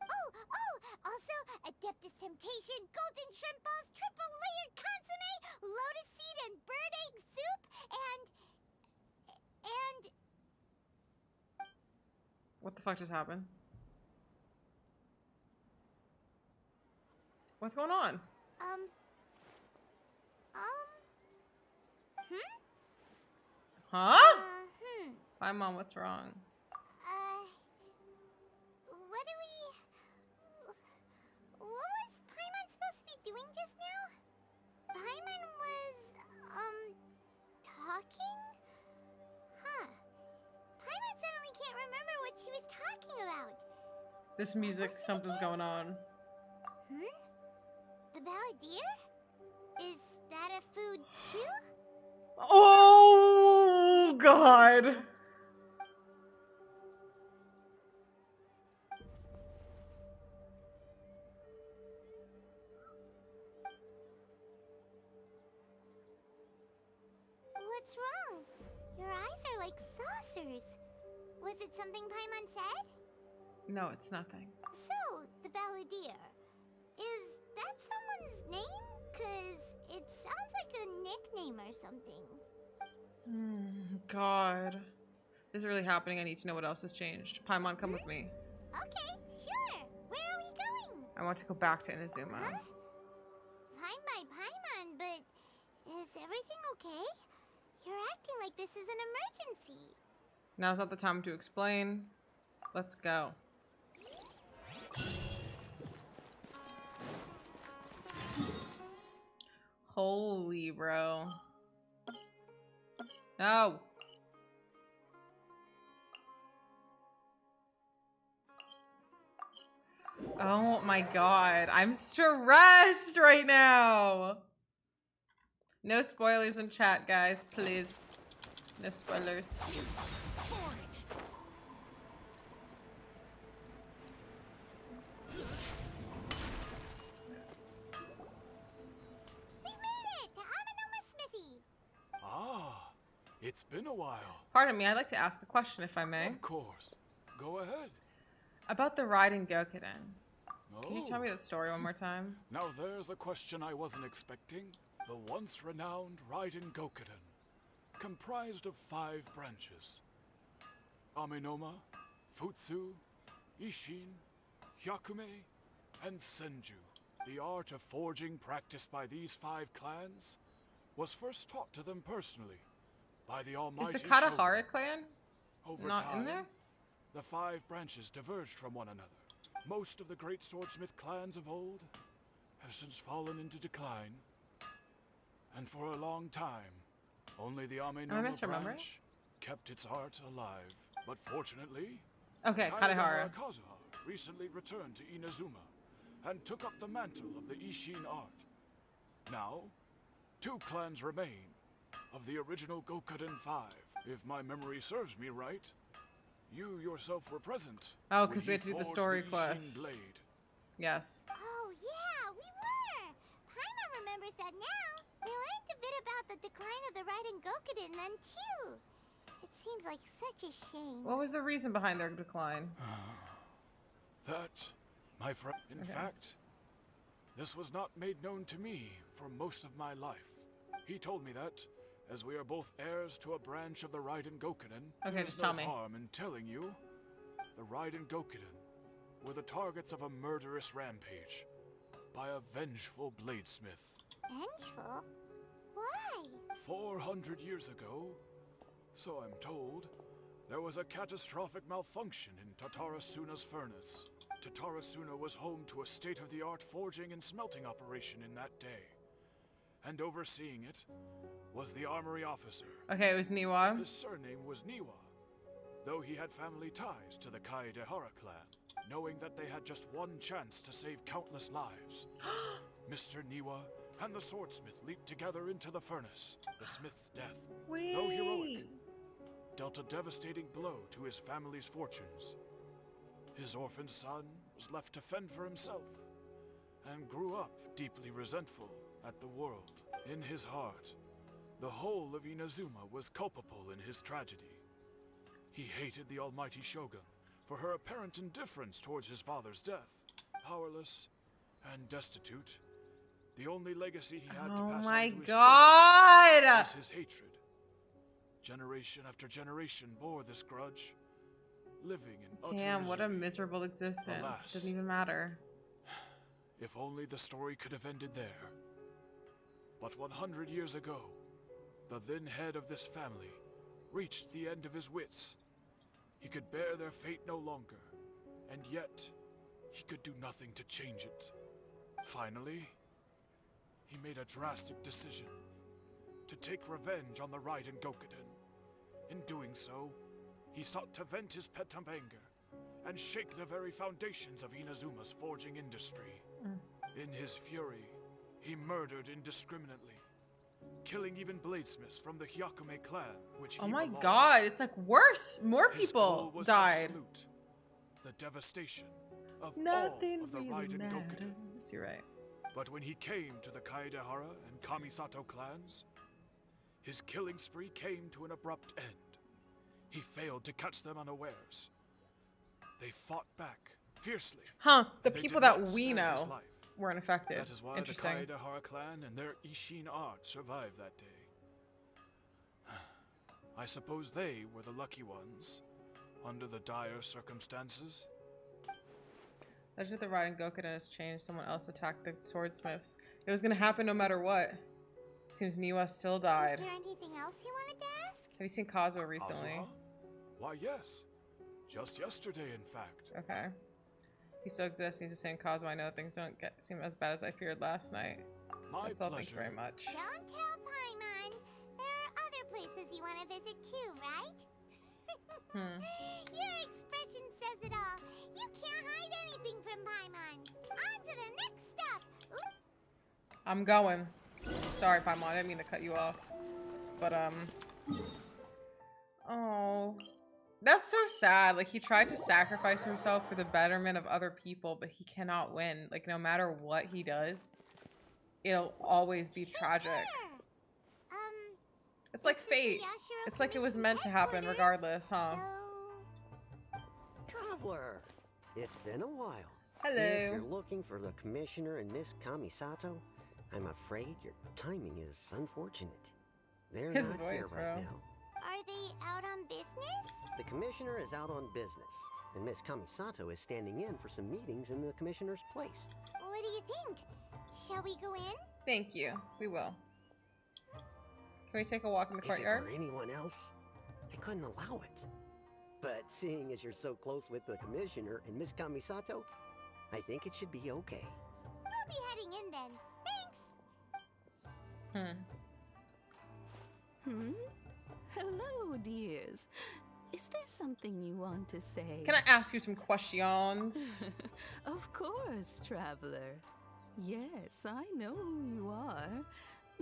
Oh, also Adeptus Temptation, golden shrimp balls, triple layered consomme, lotus seed and bird egg soup, and... What the fuck just happened? What's going on? Huh? Hi, Mom, what's wrong? What was Paimon supposed to be doing just now? Paimon was, This music, something's going on. The balladeer? Is that a food too? Oh God. What's wrong? Your eyes are like saucers. Was it something Paimon said? No, it's nothing. So, the balladeer. Is that someone's name? 'Cause it sounds like a nickname or something. God. This is really happening. I need to know what else has changed. Paimon, come with me. Okay, sure. Where are we going? I want to go back to Inazuma. Huh? Fine by Paimon, but is everything okay? You're acting like this is an emergency. Now's not the time to explain. Let's go. Holy bro. No. Oh my God. I'm stressed right now. No spoilers in chat, guys, please. No spoilers. We made it to Amenoma Smithy. Ah, it's been a while. Pardon me, I'd like to ask a question, if I may. Of course. Go ahead. About the Raiden Gokuden. Can you tell me Oh, that story one more time? now there's a question I wasn't expecting. The once renowned Raiden Gokuden, comprised of 5 branches. Amenoma, Futsu, Ishin, Hyakume, and Senju. The art of forging practiced by these 5 clans was first taught to them personally by the Is almighty the Shogun. Katahara clan Over not time, in there? the 5 branches diverged from one another. Most of the great swordsmith clans of old have since fallen into decline. And for a long time, only the Amenoma misremembering? branch kept its art alive. But fortunately, Okay, Katahara. Kazuha recently returned to Inazuma and took up the mantle of the Ishin art. Now, 2 clans remain of the original Gokuden 5. If my memory serves me right, you yourself were present. Oh, when 'cause we he had to do the forged story Ishin quest. blade. Yes. Oh, yeah, we were. Paimon remembers that now. We learned a bit about the decline of the Raiden Gokuden then, too. It seems like such a shame. What was the reason behind their decline? That, my friend, in Okay. fact, this was not made known to me for most of my life. He told me that, as we are both heirs to a branch of the Raiden Gokuden, Okay, there's just no tell me. harm in telling you the Raiden Gokuden were the targets of a murderous rampage by a vengeful bladesmith. Vengeful? Why? 400 years ago, so I'm told, there was a catastrophic malfunction in Tatarasuna's furnace. Tatarasuna was home to a state-of-the-art forging and smelting operation in that day. And overseeing it was the armory officer. Okay, it was Niwa. His surname was Niwa, though he had family ties to the Kaedehara clan. Knowing that they had just one chance to save countless lives, Mr. Niwa and the swordsmith leaped together into the furnace. The smith's death, though heroic, dealt a devastating blow to his family's fortunes. His orphaned son was left to fend for himself, and grew up deeply resentful at the world. In his heart, the whole of Inazuma was culpable in his tragedy. He hated the almighty Shogun for her apparent indifference towards his father's death. Powerless and destitute, the only legacy he had to Oh pass my on to his God! children was his hatred. Generation after generation bore this grudge, living in utter Damn, what a misery. miserable existence. Alas. Didn't even matter. If only the story could have ended there. But 100 years ago, the then head of this family reached the end of his wits. He could bear their fate no longer, and yet he could do nothing to change it. Finally, he made a drastic decision to take revenge on the Raiden Gokuden. In doing so, he sought to vent his pent-up anger and shake the very foundations of Inazuma's forging industry. In his fury, he murdered indiscriminately, killing even bladesmiths from the Hyakume clan, which Oh he my belonged god, to. it's like worse. More His goal people was died. absolute, the devastation of Nothing all of the really Raiden Gokuden. matters. You're right. But when he came to the Kaedehara and Kamisato clans, his killing spree came to an abrupt end. He failed to catch them unawares. They fought back fiercely. Huh, the and they people did that not we spare his know life. weren't affected. That is why Interesting. the Kaedehara clan and their Ishin art survived that day. I suppose they were the lucky ones, under the dire circumstances. Legend of the Raiden Gokuden has changed. Someone else attacked the swordsmiths. It was gonna happen no matter what. Seems Niwa still died. Is there anything else you wanted to ask? Have you seen Kazuha recently? Kazuha? Why, yes. Just yesterday, in fact. Okay. He still exists. He's the same Kazuha. I know things don't seem as bad as I feared last night. My That's all. Thank you pleasure. very much. Don't tell Paimon. There are other places you want to visit too, right? Your expression says it all. You can't hide anything from Paimon. On to the next step. I'm going. Sorry, Paimon. I didn't mean to cut you off. But, oh. That's so sad. Like, he tried to sacrifice himself for the betterment of other people, but he cannot win. Like, no matter what he does, it'll always be tragic. It's like fate. It's like it was meant to happen regardless, huh? Traveler, it's been a while. Hello. If you're looking for the Commissioner and Miss Kamisato, I'm afraid your timing is unfortunate. They're His not voice, here right bro. now. Are they out on business? The Commissioner is out on business, and Miss Kamisato is standing in for some meetings in the Commissioner's place. What do you think? Shall we go in? Thank you. We will. Can we take a walk in the If courtyard? it were anyone else, I couldn't allow it. But seeing as you're so close with the Commissioner and Miss Kamisato, I think it should be okay. We'll be heading in then. Thanks. Hello, dears. Is there something you want to say? Can I ask you some questions? Of course, traveler. Yes, I know who you are.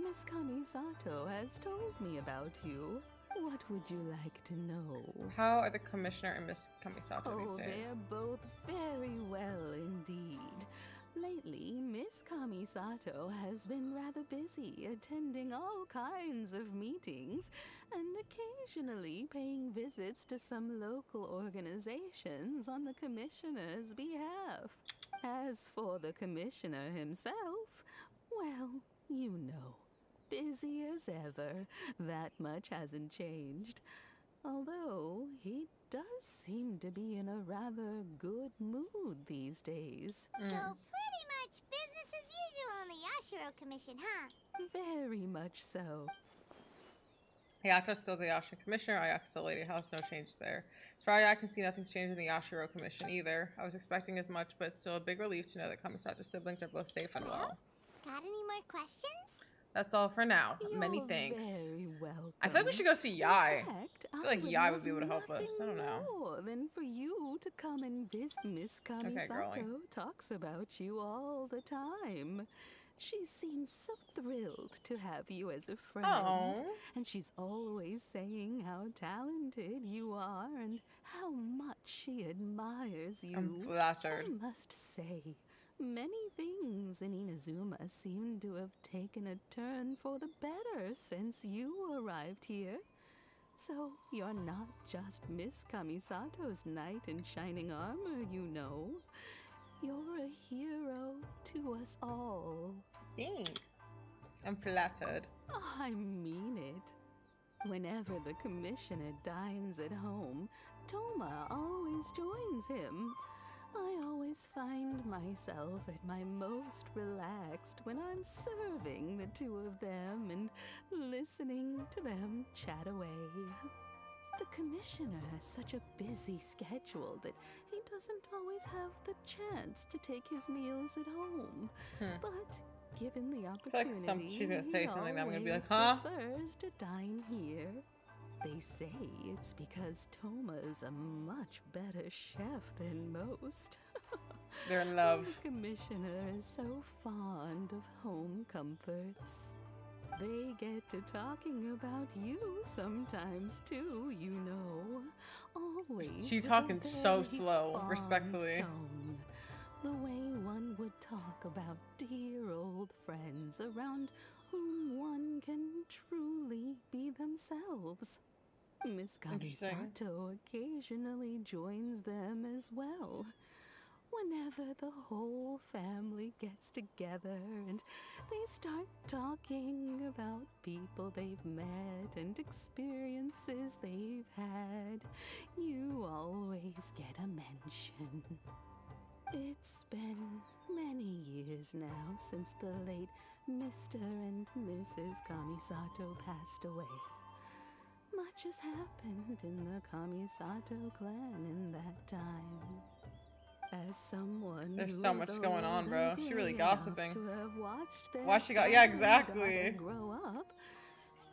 Miss Kamisato has told me about you. What would you like to know? How are the Commissioner and Miss Kamisato these They're days? both very well indeed. Lately, Miss Kamisato has been rather busy attending all kinds of meetings and occasionally paying visits to some local organizations on the Commissioner's behalf. As for the Commissioner himself, well, you know, busy as ever. That much hasn't changed. Although, he does seem to be in a rather good mood these days. So pretty much business as usual on the Yashiro Commission, huh? Very much so. Hayato's still the Yashin Commissioner. Ayaka's still Lady House. No change there. As far as I can see, nothing's changed in the Yashiro Commission either. I was expecting as much, but it's still a big relief to know that Kamisato's siblings are both safe and well. Got any more questions? That's all for now. Many You're thanks. Very welcome. I feel like we should go see Yai. In fact, I feel like Yai would be able to help us. I don't know. nothing more than for you to come and visit Miss Kamisato. girlie. Talks about you all the time. She seems so thrilled to have you as a friend. Oh. And she's always saying how talented you are and how much she admires you. I'm flattered. I must say, many things in Inazuma seem to have taken a turn for the better since you arrived here. So you're not just Miss Kamisato's knight in shining armor, you know. You're a hero to us all. Thanks. I'm flattered. I mean it. Whenever the Commissioner dines at home, Toma always joins him. I always find myself at my most relaxed when I'm serving the two of them and listening to them chat away. The Commissioner has such a busy schedule that he doesn't always have the chance to take his meals at home. But given the feel like opportunity, she's gonna say something that I'm gonna be always like, huh? prefers to dine here. they say it's because Toma's a much better chef than most. They're in love. The commissioner is so fond of home comforts. They get to talking about you sometimes too, you know. Always. She's with a talking so very slow, fond respectfully. tone. The way one would talk about dear old friends around whom one can truly be themselves. Miss Interesting. Kamisato occasionally joins them as well. Whenever the whole family gets together and they start talking about people they've met and experiences they've had, you always get a mention. It's been many years now since the late Mr. and Mrs. Kamisato passed away. Much has happened in the Kamisato clan in that time. As someone There's who so is much going on, old bro. and She really gray enough gossiping. to have watched their Why she got? son Yeah, and exactly. daughter grow up,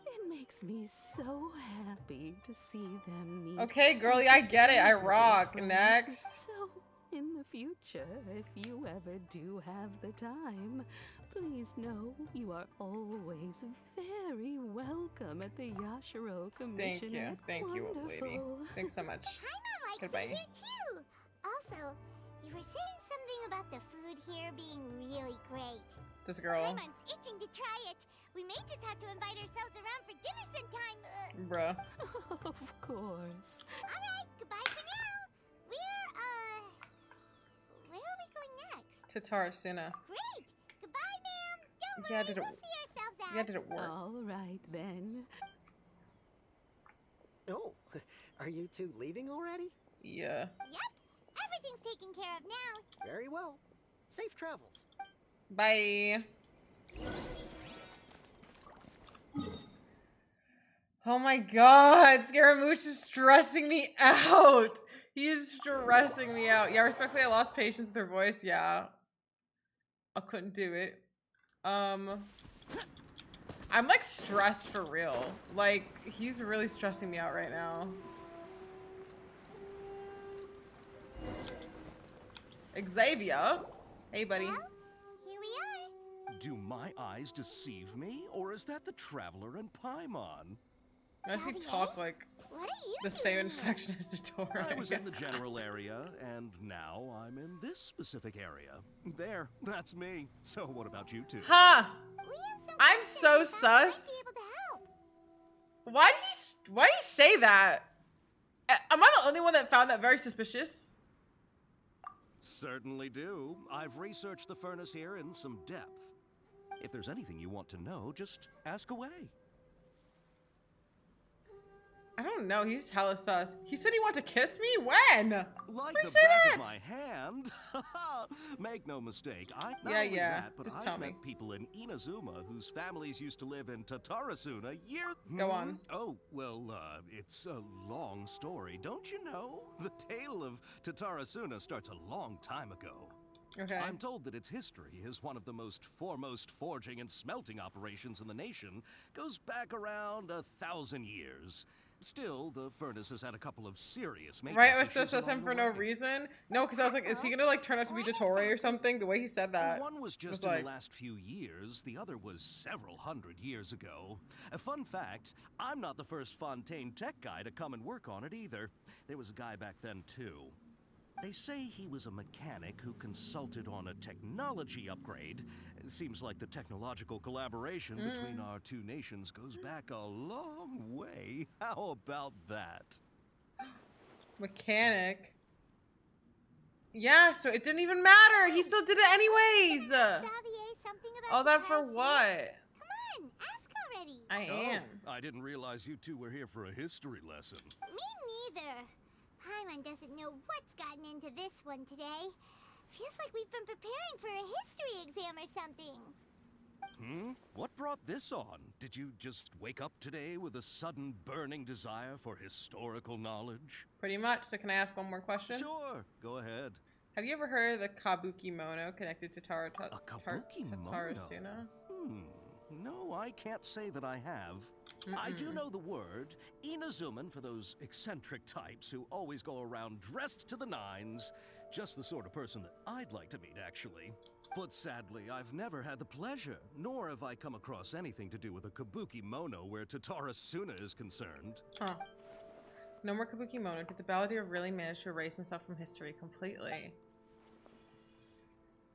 it makes me so happy to see them meet. Okay, girlie, I get it. I rock. friends. Next. So, in the future, if you ever do have the time, please know you are always very welcome at the Yashiro Thank Commission. you. Thank you, old lady. Thanks so much. Paimon likes Goodbye. it here too. Also, you were saying something about the food here being really great. This girl. Paimon's itching to try it. We may just have to invite ourselves around for dinner sometime. Bruh. Of course. All right, goodbye for now. Where are we going next? To Tarasuna. Great. Goodbye, ma'am. Don't Yeah, worry, did it- we'll see ourselves out. Yeah, did it work? All right then. Oh, are you two leaving already? Yeah. Yep. Everything's taken care of now. Very well. Safe travels. Bye. Oh my god, Scaramouche is stressing me out. He is stressing me out. Yeah, respectfully, I lost patience with her voice. Yeah. I couldn't do it. I'm like stressed for real. Like, he's really stressing me out right now. Xavier. Hey, buddy. Well, here we are. Do my eyes deceive me, or is that the Traveler and Paimon? I actually Xavier? talk like What are you the doing same here? infection as Dottore. I was in the general area, and now I'm in this specific area. There, that's me. So what about you two? Huh? We have some I'm questions so we thought you might sus. be able to help. Why did he say that? Am I the only one that found that very suspicious? Certainly do. I've researched the furnace here in some depth. If there's anything you want to know, just ask away. I don't know. He's hella sus. He said he wanted to kiss me? When? Like Where'd the he say back that? of my hand. Make no mistake. Not Yeah, only yeah. that, but Just I've tell met me. people in Inazuma whose families used to live in Tatarasuna years. Go on. Oh, well, it's a long story, don't you know? The tale of Tatarasuna starts a long time ago. Okay. I'm told that its history as one of the most foremost forging and smelting operations in the nation goes back around 1,000 years. Still, the furnace has had a couple of serious maintenance Right, I was so issues sus him along for the no way. reason. No, because I was like, is he gonna like turn out to be Dottore or something? The way he said that. One was just was in like- the last few years, the other was several hundred years ago. A fun fact, I'm not the first Fontaine tech guy to come and work on it either. There was a guy back then too. They say he was a mechanic who consulted on a technology upgrade. It seems like the technological collaboration between our two nations goes back a long way. How about that? Mechanic. Yeah, so it didn't even matter. He still did it anyways. Xavier, something about All that for Tatarasuna? what? Come on, ask already. I am. Oh, I didn't realize you two were here for a history lesson. Me neither. Paimon doesn't know what's gotten into this one today. Feels like we've been preparing for a history exam or something. What brought this on? Did you just wake up today with a sudden burning desire for historical knowledge? Pretty much. So can I ask one more question? Sure, go ahead. Have you ever heard of the Kabuki Mono connected to A kabuki mono? Tatarasuna? No, I can't say that I have. I do know the word. Inazuman for those eccentric types who always go around dressed to the nines. Just the sort of person that I'd like to meet, actually. But sadly, I've never had the pleasure, nor have I come across anything to do with a kabuki mono where Tatara Suna is concerned. Huh. No more kabuki mono. Did the balladeer really manage to erase himself from history completely?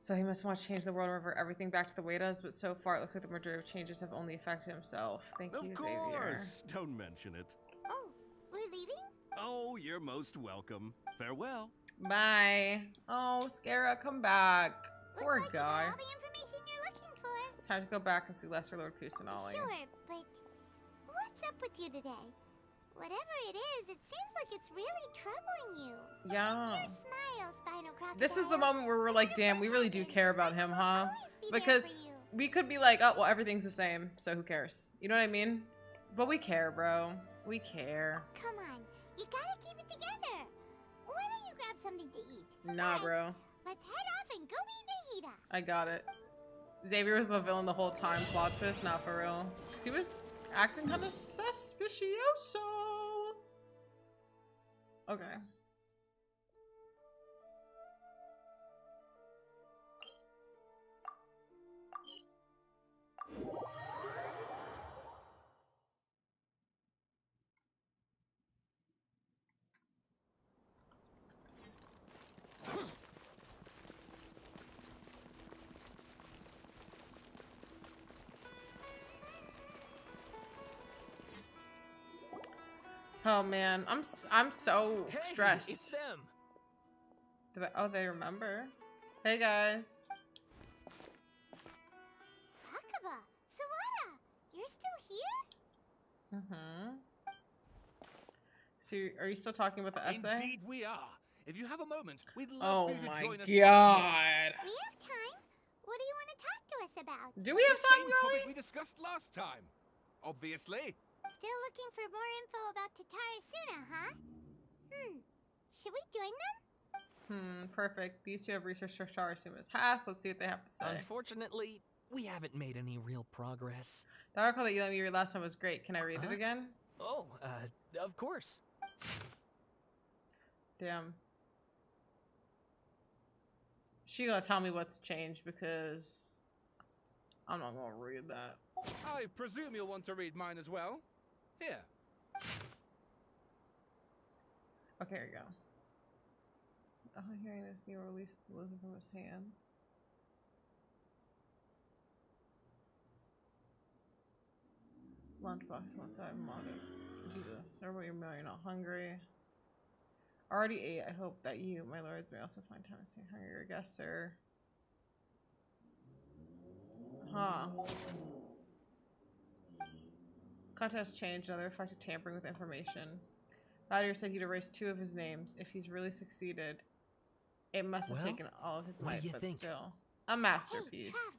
So he must want to change the world, revert everything back to the way it is, but so far it looks like the majority of changes have only affected himself. Thank you, Xavier. Of course! Don't mention it. Oh, we're leaving? Oh, you're most welcome. Farewell. Bye. Oh, Scara, come back. Poor Looks like guy. you got all the information you're looking for. Time to go back and see Lesser Lord Kusanali. Sure, but what's up with you today? Whatever it is, it seems like it's really troubling you. Yeah. Your smile, Spinal Crocodile. This is the moment where we're like, damn, we really do care about him, huh? Be Because there for you. we could be like, oh, well, everything's the same, so who cares? You know what I mean? But we care, bro. We care. Come on, you gotta keep it together. Why don't you grab something to eat? Nah, Alright, bro. Let's head off and go meet Nahida. I got it. Xavier was the villain the whole time, plot twist, not for real. 'Cause he was acting kind of suspicioso. Okay. Oh man, I'm so Hey, stressed. it's them. Oh, they remember. Hey guys. Akaba, Sawada, you're still here? Mm-hmm. So, are you still talking about the essay? Indeed we are. If you have a moment, we'd love Oh for you to my join us. god. We have time. What do you want to talk to us about? Do we have The time, same topic girlie? we discussed last time. Obviously. Still looking for more info about Tatara Suna, huh? Should we join them? Perfect. These two have researched Tatara Suna's past. Let's see what they have to say. Unfortunately, we haven't made any real progress. The article that you let me read last time was great. Can I read it again? Oh, of course. Damn. She gonna tell me what's changed because I'm not gonna read that. I presume you'll want to read mine as well. Here. Okay, here we go. Oh, hearing this new release the lizard from his hands. Lunchbox once I modded. Jesus, everybody, you're not hungry. Already ate. I hope that you, my lords, may also find time to see hungrier guests, sir. Huh. Contest changed. Another effective tampering with information. Balladeer said he'd erase 2 of his names. If he's really succeeded, it must have Well, taken all of his what do might, you but think? still. A masterpiece. Hey,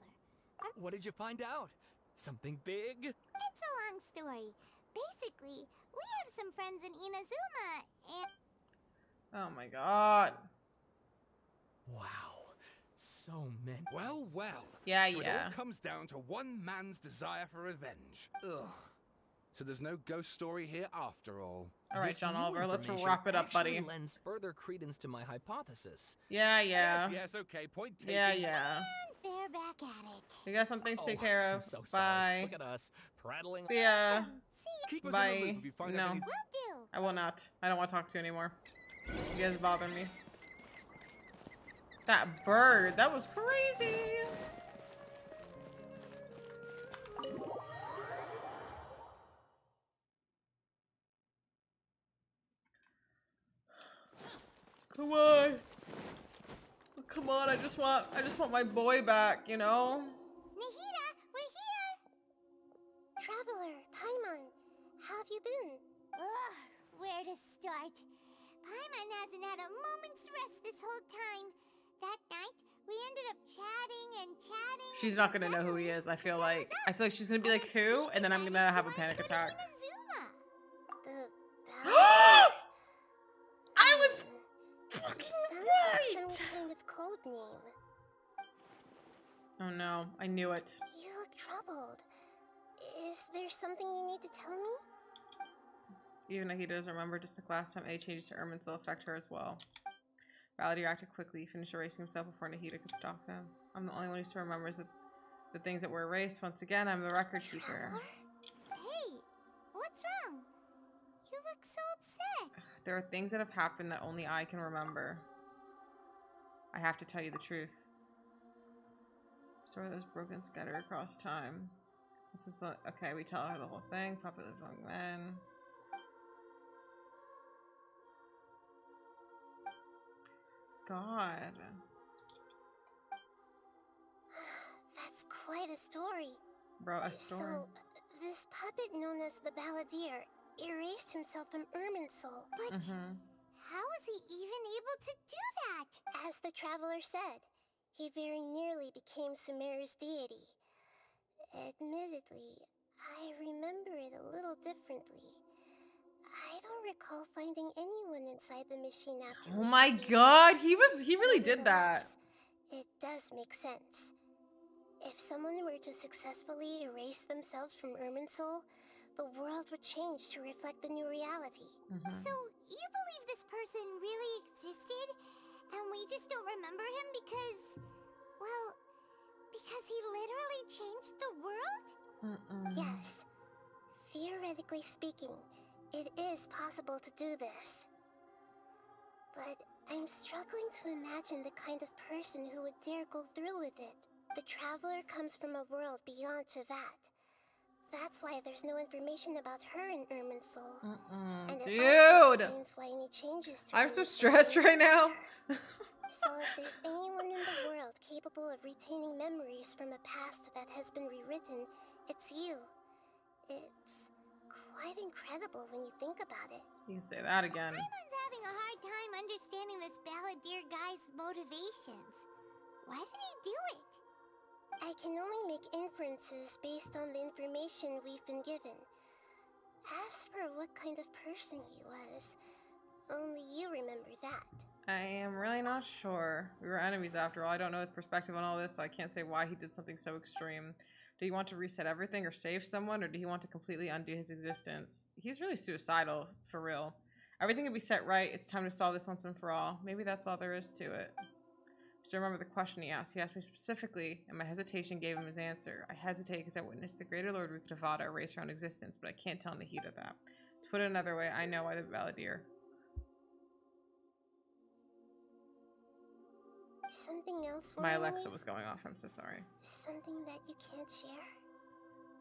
Traveler. What did you find out? Something big? It's a long story. Basically, we have some friends in Inazuma, and... Oh my god. Wow. So many. Well, well. Yeah, so yeah. it all comes down to one man's desire for revenge. Ugh. So there's no ghost story here after all. All right, This John new Oliver, let's information wrap it up, buddy. actually lends further credence to my hypothesis. Yeah, yeah. Yes, okay, point taken. Yeah, yeah. And they're back at it. We got something to take Oh, care I'm of. so sorry. Bye. Look at us, prattling. See ya. Keep us in the Bye. loop if you find No. out any... Will do. I will not. I don't want to talk to you anymore. You guys bother me. That bird, that was crazy. Come on. Come on, I just want my boy back, you know? Nahida, we're here! Traveler, Paimon, how have you been? Ugh, where to start? Paimon hasn't had a moment's rest this whole time. That night, we ended up chatting and chatting. She's not gonna know who he is, I feel like. I feel like she's gonna be like, who? And then I'm gonna have a panic attack. The I was fucking sounds like right! some kind of code name. Oh no, I knew it. You look troubled. Is there something you need to tell me? Even Nahida doesn't remember, just like last time any changes to Irminsul affect her as well. Valadier acted quickly, finished erasing himself before Nahida could stop him. I'm the only one who still remembers the things that were erased. Once again, I'm the record keeper. Hey, what's wrong? You look so upset. There are things that have happened that only I can remember. I have to tell you the truth. Story that was broken, scattered across time. This is the okay. We tell her the whole thing. Popular among men. God. That's quite a story. Bro, a story. So, this puppet known as the Balladeer erased himself from Irminsul. But how was he even able to do that? As the traveler said, he very nearly became Sumeru's deity. Admittedly, I remember it a little differently. I don't recall finding anyone inside the machine after. Oh my god, he really did that. It does make sense. If someone were to successfully erase themselves from Irminsul, the world would change to reflect the new reality. So, you believe this person really existed, and we just don't remember him because, well, because he literally changed the world? Yes. Theoretically speaking, it is possible to do this. But I'm struggling to imagine the kind of person who would dare go through with it. The traveler comes from a world beyond Javat. That's why there's no information about her in Irminsul. And it also explains why any changes to I'm so stressed right now. So if there's anyone in the world capable of retaining memories from a past that has been rewritten, it's you. It's quite incredible when you think about it. You can say that again. Paimon's having a hard time understanding this Balladeer guy's motivations. Why did he do it? I can only make inferences based on the information we've been given. As for what kind of person he was, only you remember that. I am really not sure. We were enemies after all. I don't know his perspective on all this, so I can't say why he did something so extreme. Did he want to reset everything or save someone, or did he want to completely undo his existence? He's really suicidal, for real. Everything can be set right. It's time to solve this once and for all. Maybe that's all there is to it. Just remember the question he asked. He asked me specifically, and my hesitation gave him his answer. I hesitate because I witnessed the greater Lord Ruknavada erase her own existence, but I can't tell Nahida that. To put it another way, I know why the Balladeer. Something else? My Alexa was going off. I'm so sorry. Something that you can't share?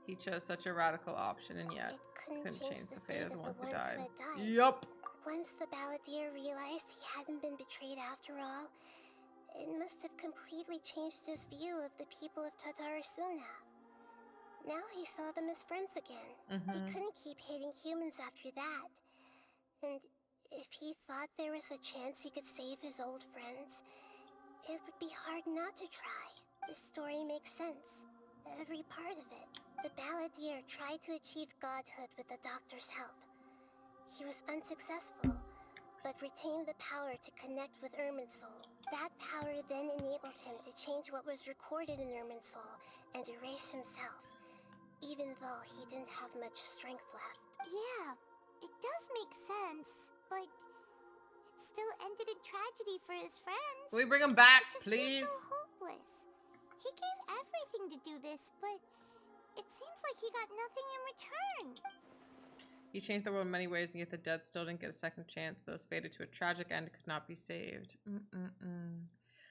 He chose such a radical option, and yet couldn't change the fate of the ones who died. Yup. Once the Balladeer realized he hadn't been betrayed after all, it must have completely changed his view of the people of Tatarasuna. Now he saw them as friends again. He couldn't keep hating humans after that. And if he thought there was a chance he could save his old friends, it would be hard not to try. The story makes sense. Every part of it. The Balladeer tried to achieve godhood with the doctor's help. He was unsuccessful, but retained the power to connect with Irminsul. That power then enabled him to change what was recorded in Irminsul and erase himself, even though he didn't have much strength left. Yeah, it does make sense, but it still ended in tragedy for his friends. Can we bring him back, it just please? Feels so hopeless. He gave everything to do this, but it seems like he got nothing in return. He changed the world in many ways, and yet the dead still didn't get a second chance. Those fated to a tragic end could not be saved.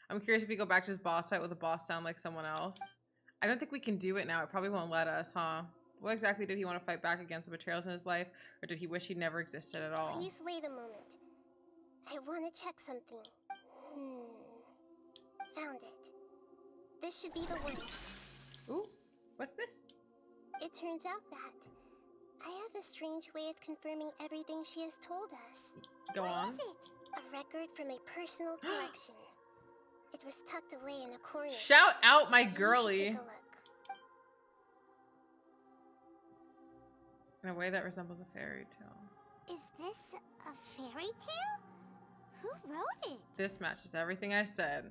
I'm curious if we go back to his boss fight, will the boss sound like someone else? I don't think we can do it now. It probably won't let us, huh? What exactly did he want to fight back against, the betrayals in his life, or did he wish he never existed at all? Please wait a moment. I want to check something. Found it. This should be the one. Ooh, what's this? It turns out that I have a strange way of confirming everything she has told us. Go on. What is it? A record from a personal collection. It was tucked away in a corner. Shout out my girly. Take a look. In a way that resembles a fairy tale. Is this a fairy tale? Who wrote it? This matches everything I said.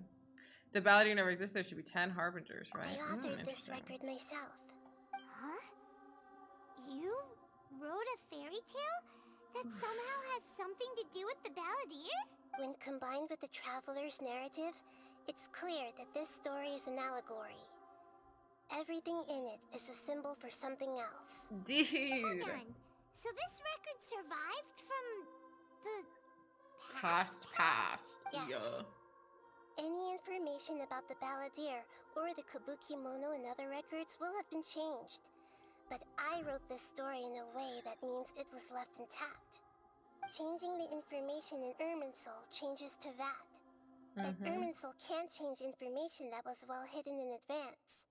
The Balladeer never existed. There should be 10 harbingers, right? I authored this record myself. Huh? You wrote a fairy tale that somehow has something to do with the balladeer? When combined with the traveler's narrative, it's clear that this story is an allegory. Everything in it is a symbol for something else. Dude. Hold on. So this record survived from the Past. Yes. Yeah. Any information about the balladeer or the kabuki mono and other records will have been changed. But I wrote this story in a way that means it was left intact. Changing the information in Irminsul changes to that. But Irminsul can't change information that was well hidden in advance.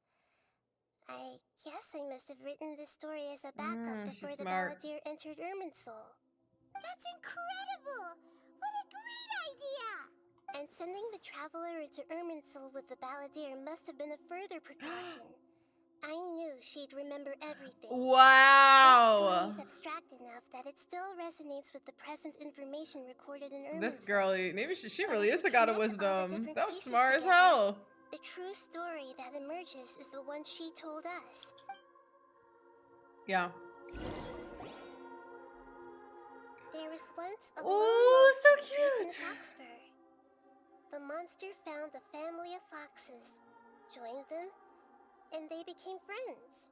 I guess I must have written this story as a backup before the balladeer entered Irminsul. That's incredible! What a great idea! And sending the traveler into Irminsul with the balladeer must have been a further precaution. I knew she'd remember everything. Wow. This story is abstract enough that it still resonates with the present information recorded in Irminsul. This girl, maybe she really is the god of wisdom. That was smart as hell. The true story that emerges is the one she told us. Yeah. There was once a oh, so cute. fox fur. The monster found a family of foxes, joined them, and they became friends.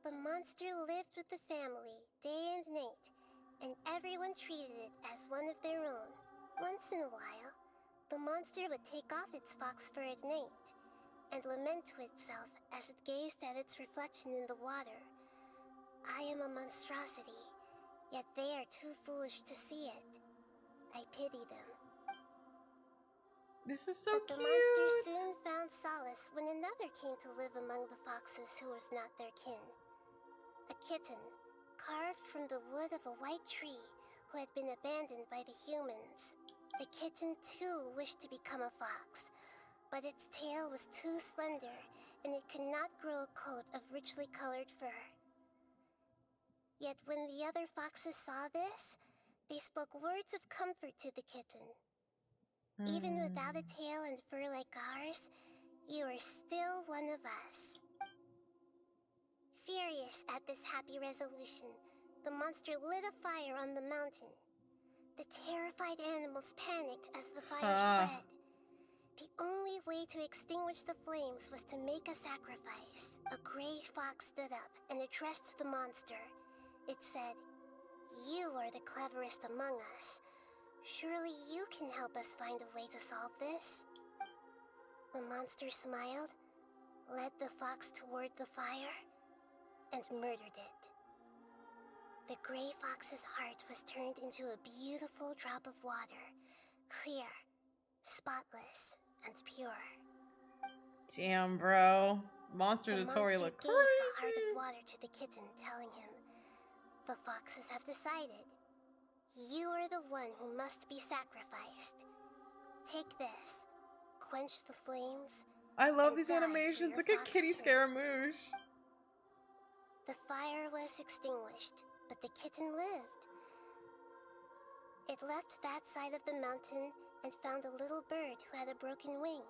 The monster lived with the family day and night, and everyone treated it as one of their own. Once in a while, the monster would take off its fox fur at night and lament to itself as it gazed at its reflection in the water. I am a monstrosity, yet they are too foolish to see it. I pity them. This is so but cute. The monster soon found solace when another came to live among the foxes who was not their kin. A kitten, carved from the wood of a white tree who had been abandoned by the humans. The kitten too wished to become a fox, but its tail was too slender and it could not grow a coat of richly colored fur. Yet when the other foxes saw this, they spoke words of comfort to the kitten. Even without a tail and fur like ours, you are still one of us. Furious at this happy resolution, the monster lit a fire on the mountain. The terrified animals panicked as the fire spread. The only way to extinguish the flames was to make a sacrifice. A gray fox stood up and addressed the monster. It said, "You are the cleverest among us. Surely you can help us find a way to solve this." The monster smiled, led the fox toward the fire, and murdered it. The gray fox's heart was turned into a beautiful drop of water, clear, spotless, and pure. Damn, bro. Monster Dottore look crazy. Gave the heart of water to the kitten, telling him, "The foxes have decided. You are the one who must be sacrificed. Take this, quench the flames." I love these animations. Look at Kitty Scaramouche. The fire was extinguished, but the kitten lived. It left that side of the mountain and found a little bird who had a broken wing.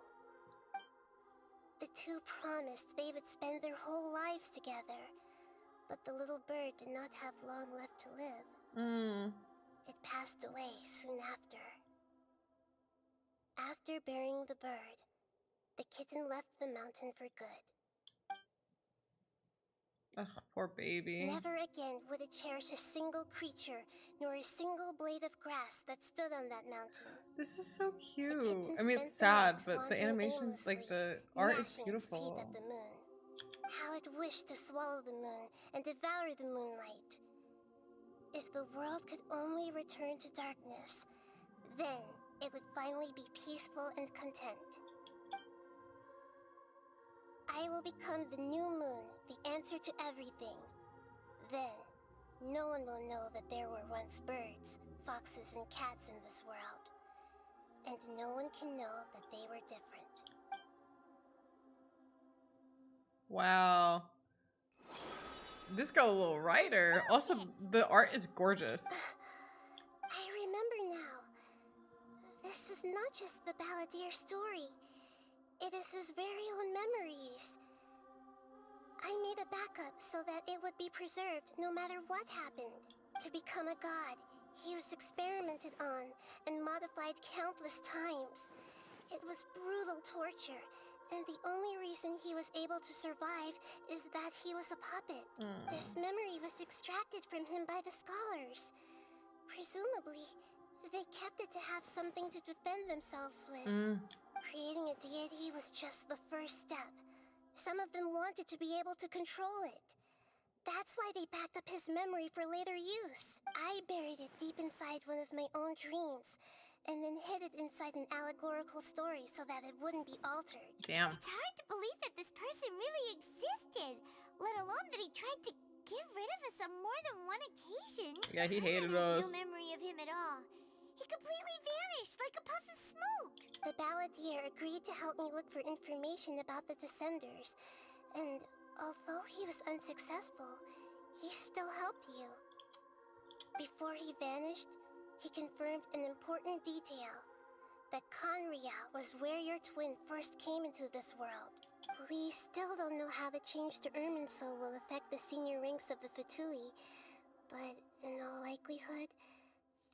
The two promised they would spend their whole lives together, but the little bird did not have long left to live. It passed away soon after. After burying the bird, the kitten left the mountain for good. Ugh, poor baby. Never again would it cherish a single creature, nor a single blade of grass that stood on that mountain. This is so cute. I mean, it's sad, but the animations, like the art is beautiful. At the moon. How it wished to swallow the moon and devour the moonlight. If the world could only return to darkness, then it would finally be peaceful and content. I will become the new moon, the answer to everything. Then, no one will know that there were once birds, foxes, and cats in this world. And no one can know that they were different. Wow. This girl, a little writer. Also, the art is gorgeous. I remember now. This is not just the balladeer story. It is his very own memories. I made a backup so that it would be preserved no matter what happened. To become a god, he was experimented on and modified countless times. It was brutal torture, and the only reason he was able to survive is that he was a puppet. This memory was extracted from him by the scholars. Presumably, they kept it to have something to defend themselves with. Creating a deity was just the first step. Some of them wanted to be able to control it. That's why they backed up his memory for later use. I buried it deep inside one of my own dreams, and then hid it inside an allegorical story so that it wouldn't be altered. Damn. It's hard to believe that this person really existed, let alone that he tried to get rid of us on more than one occasion. Yeah, he hated Paimon us. has no memory of him at all. He completely vanished like a puff of smoke. The balladeer agreed to help me look for information about the Descenders, and although he was unsuccessful, he still helped you. Before he vanished, he confirmed an important detail, that Conria was where your twin first came into this world. We still don't know how the change to Irminsul will affect the senior ranks of the Fatui, but in all likelihood,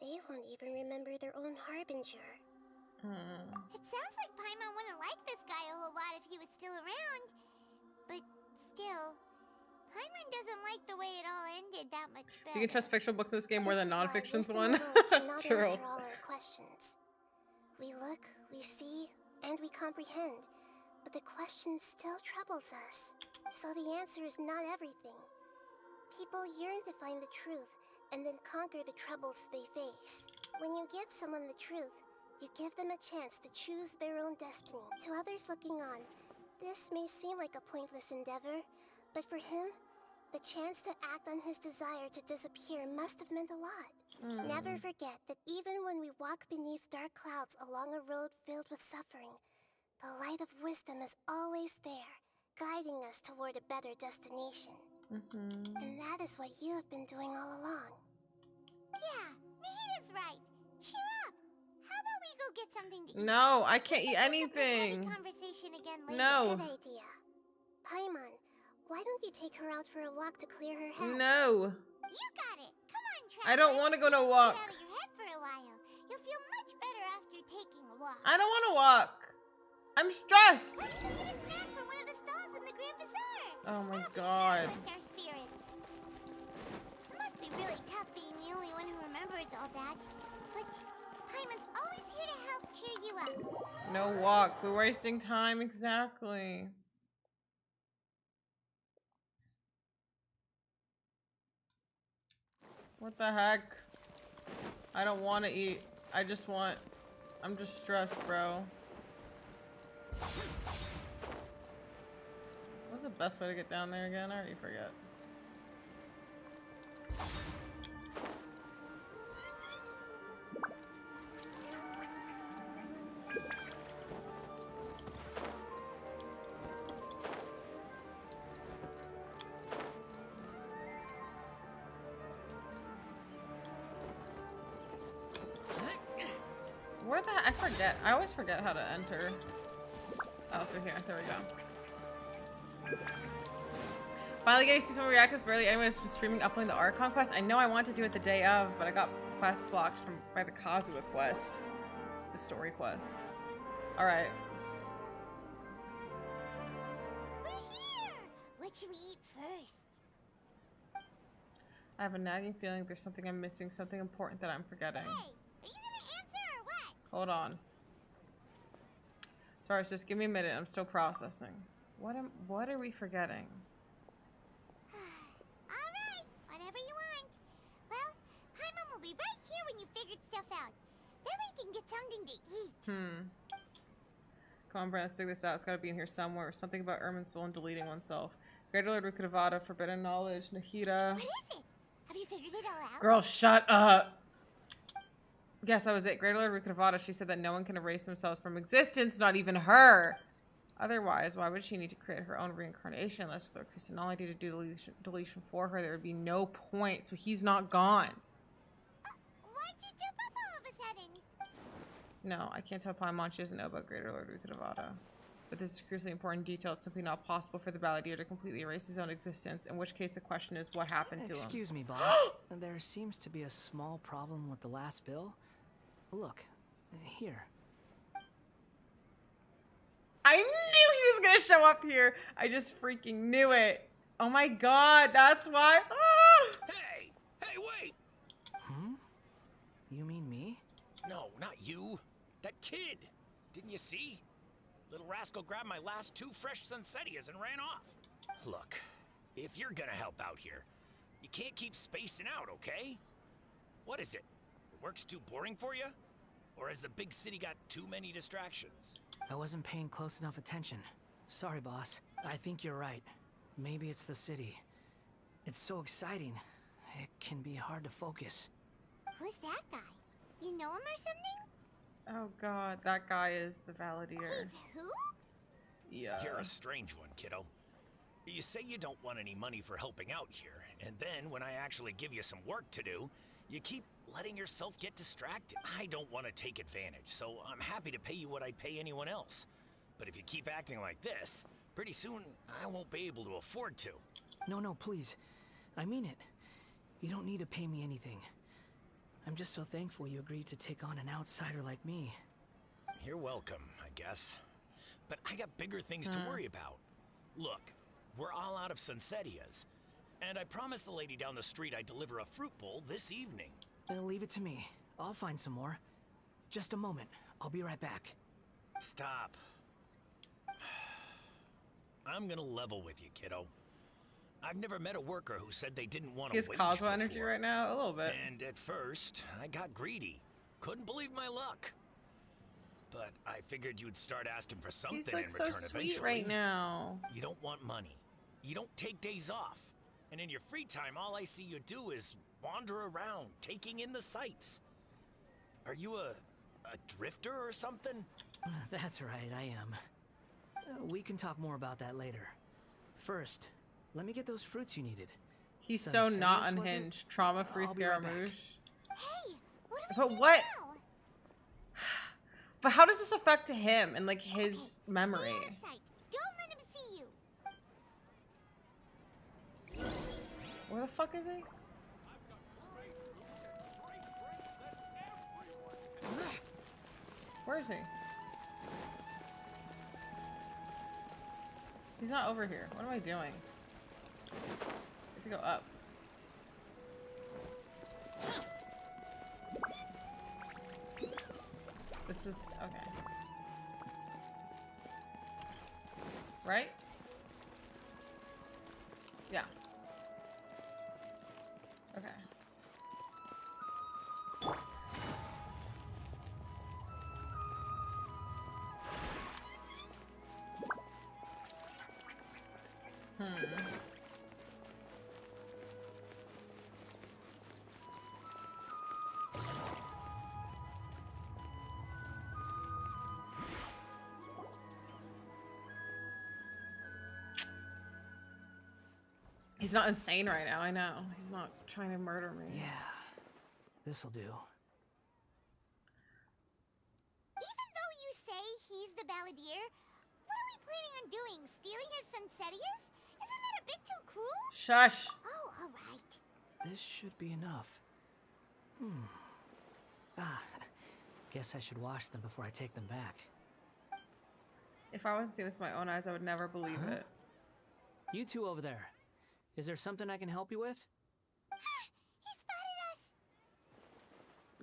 they won't even remember their own Harbinger. It sounds like Paimon wouldn't like this guy a whole lot if he was still around. But still, Paimon doesn't like the way it all ended that much better. You can trust fictional books in this game more than non-fiction's one. Cannot True. answer all our questions. We look, we see, and we comprehend, but the question still troubles us. So the answer is not everything. People yearn to find the truth and then conquer the troubles they face. When you give someone the truth, you give them a chance to choose their own destiny. To others looking on, this may seem like a pointless endeavor, but for him, the chance to act on his desire to disappear must have meant a lot. Never forget that even when we walk beneath dark clouds along a road filled with suffering, the light of wisdom is always there, guiding us toward a better destination. And that is what you have been doing all along. Yeah, Nahida's right. Cheer up. How about we go get something to eat? No, I can't eat Pick up this anything. heavy conversation again later. No. Good idea. Paimon, why don't you take her out for a walk to clear her head? No. You got it. Come on, Traveler. I don't want to go on a Get walk. out of your head for a while. You'll feel much better after taking a walk. I don't want to walk. I'm stressed. Let's go eat a snack from one of the stalls in the Grand Bazaar. Oh my That'll be god. sure to lift our spirits. It must be really tough being the only one who remembers all that. But Paimon's always here to help cheer you up. No walk. We're wasting time. Exactly. What the heck? I don't want to eat. I just want... I'm just stressed, bro. What's the best way to get down there again? I already forget. Where the heck? I forget. I always forget how to enter. Oh, through here. There we go. Finally getting to see someone react to this. Barely anyone has been streaming uploading the ARCHON quest. I know I want to do it the day of, but I got quest blocked by the Kazuha quest. The story quest. Alright. We're here! What should we eat first? I have a nagging feeling there's something I'm missing, something important that I'm forgetting. Hey, are you gonna answer or what? Hold on. Sorry, just give me a minute. I'm still processing. What are we forgetting? Alright, whatever you want. Well, Paimon will be right here when you figured stuff out. Then we can get something to eat. Come on, Brent, let's dig this out. It's gotta be in here somewhere. Something about Irminsul and deleting oneself. Greater Lord Rukkhadevata, forbidden knowledge, Nahida. What is it? Have you figured it all out? Girl, shut up! Yes, that was it. Greater Lord Rukkhadevata, she said that no one can erase themselves from existence, not even her. Otherwise, why would she need to create her own reincarnation unless Lord Kusanali did a deletion for her? There would be no point, so he's not gone. Why'd you jump up all of a sudden? No, I can't tell Paimon. She doesn't know about Greater Lord Rukkhadevata. But this is crucially important detail. It's simply not possible for the Balladeer to completely erase his own existence, in which case the question is what happened to him. Excuse me, boss. There seems to be a small problem with the last bill. Look, here. I knew he was gonna show up here. I just freaking knew it. Oh my god, that's why. Ah! Hey! Hey, wait! Hmm? You mean me? No, not you. That kid. Didn't you see? Little rascal grabbed my last 2 fresh Sunsettias and ran off. Look, if you're gonna help out here, you can't keep spacing out, okay? What is it? Work's too boring for you? Or has the big city got too many distractions? I wasn't paying close enough attention. Sorry, boss. I think you're right. Maybe it's the city. It's so exciting. It can be hard to focus. Who's that guy? You know him or something? Oh god, that guy is the Balladeer. He's who? Yeah. You're a strange one, kiddo. You say you don't want any money for helping out here, and then when I actually give you some work to do, you keep letting yourself get distracted. I don't want to take advantage, so I'm happy to pay you what I'd pay anyone else. But if you keep acting like this, pretty soon I won't be able to afford to. No, please. I mean it. You don't need to pay me anything. I'm just so thankful you agreed to take on an outsider like me. You're welcome, I guess. But I got bigger things to worry about. Look, we're all out of Sunsettias, and I promised the lady down the street I'd deliver a fruit bowl this evening. Leave it to me. I'll find some more. Just a moment. I'll be right back. Stop. I'm gonna level with you, kiddo. I've never met a worker who said they didn't want to wage He has Cosmo before. energy right now, a little bit. And at first, I got greedy. Couldn't believe my luck. But I figured you'd start asking for something He's like in so return sweet eventually. right now. You don't want money. You don't take days off. And in your free time, all I see you do is wander around, taking in the sights. Are you a drifter or something? That's right, I am. We can talk more about that later. First, let me get those fruits you needed. He's so not Sunsettias, was it? unhinged. Trauma-free I'll be right back. Scaramouche. Hey, what do we But do what? now? But how does this affect him and like his Okay, memory? stay out of sight. Don't let him see you. Where the fuck is he? Where is he? He's not over here. What am I doing? I have to go up. This is okay. Right? Yeah. Okay. He's not insane right now, I know. He's not trying to murder me. Yeah, this'll do. Even though you say he's the Balladeer, what are we planning on doing? Stealing his Sunsettias? Isn't that a bit too cruel? Shush. Oh, alright. This should be enough. Guess I should wash them before I take them back. If I wasn't seeing this with my own eyes, I would never believe it. You two over there. Is there something I can help you with? He spotted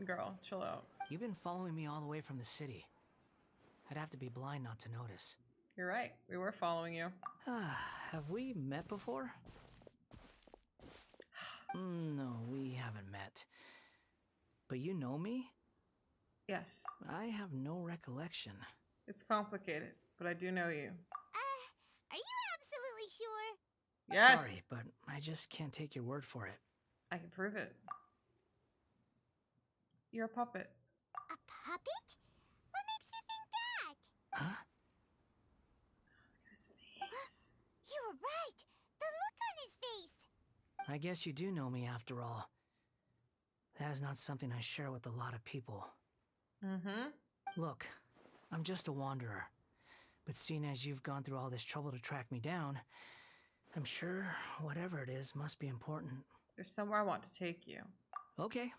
us. Girl, chill out. You've been following me all the way from the city. I'd have to be blind not to notice. You're right. We were following you. Have we met before? No, we haven't met. But you know me? Yes. I have no recollection. It's complicated, but I do know you. Are you absolutely sure? Yes. Sorry, but I just can't take your word for it. I can prove it. You're a puppet. A puppet? What makes you think that? Huh? His face. You were right. The look on his face. I guess you do know me after all. That is not something I share with a lot of people. Mm-hmm. Look, I'm just a wanderer. But seeing as you've gone through all this trouble to track me down, I'm sure whatever it is must be important. There's somewhere I want to take you. Okay,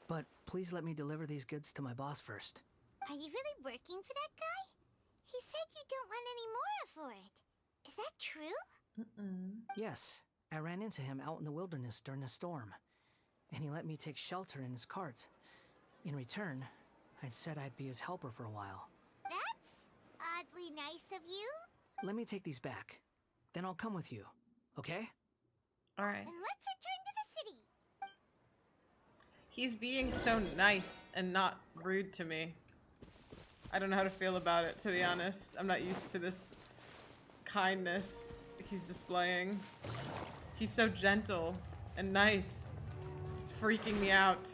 but please let me deliver these goods to my boss first. Are you really working for that guy? He said you don't want any more for it. Is that true? Yes, I ran into him out in the wilderness during a storm, and he let me take shelter in his cart. In return, I said I'd be his helper for a while. That's oddly nice of you. Let me take these back. Then I'll come with you, okay? Alright. And let's return to the city. He's being so nice and not rude to me. I don't know how to feel about it, to be honest. I'm not used to this kindness he's displaying. He's so gentle and nice. It's freaking me out.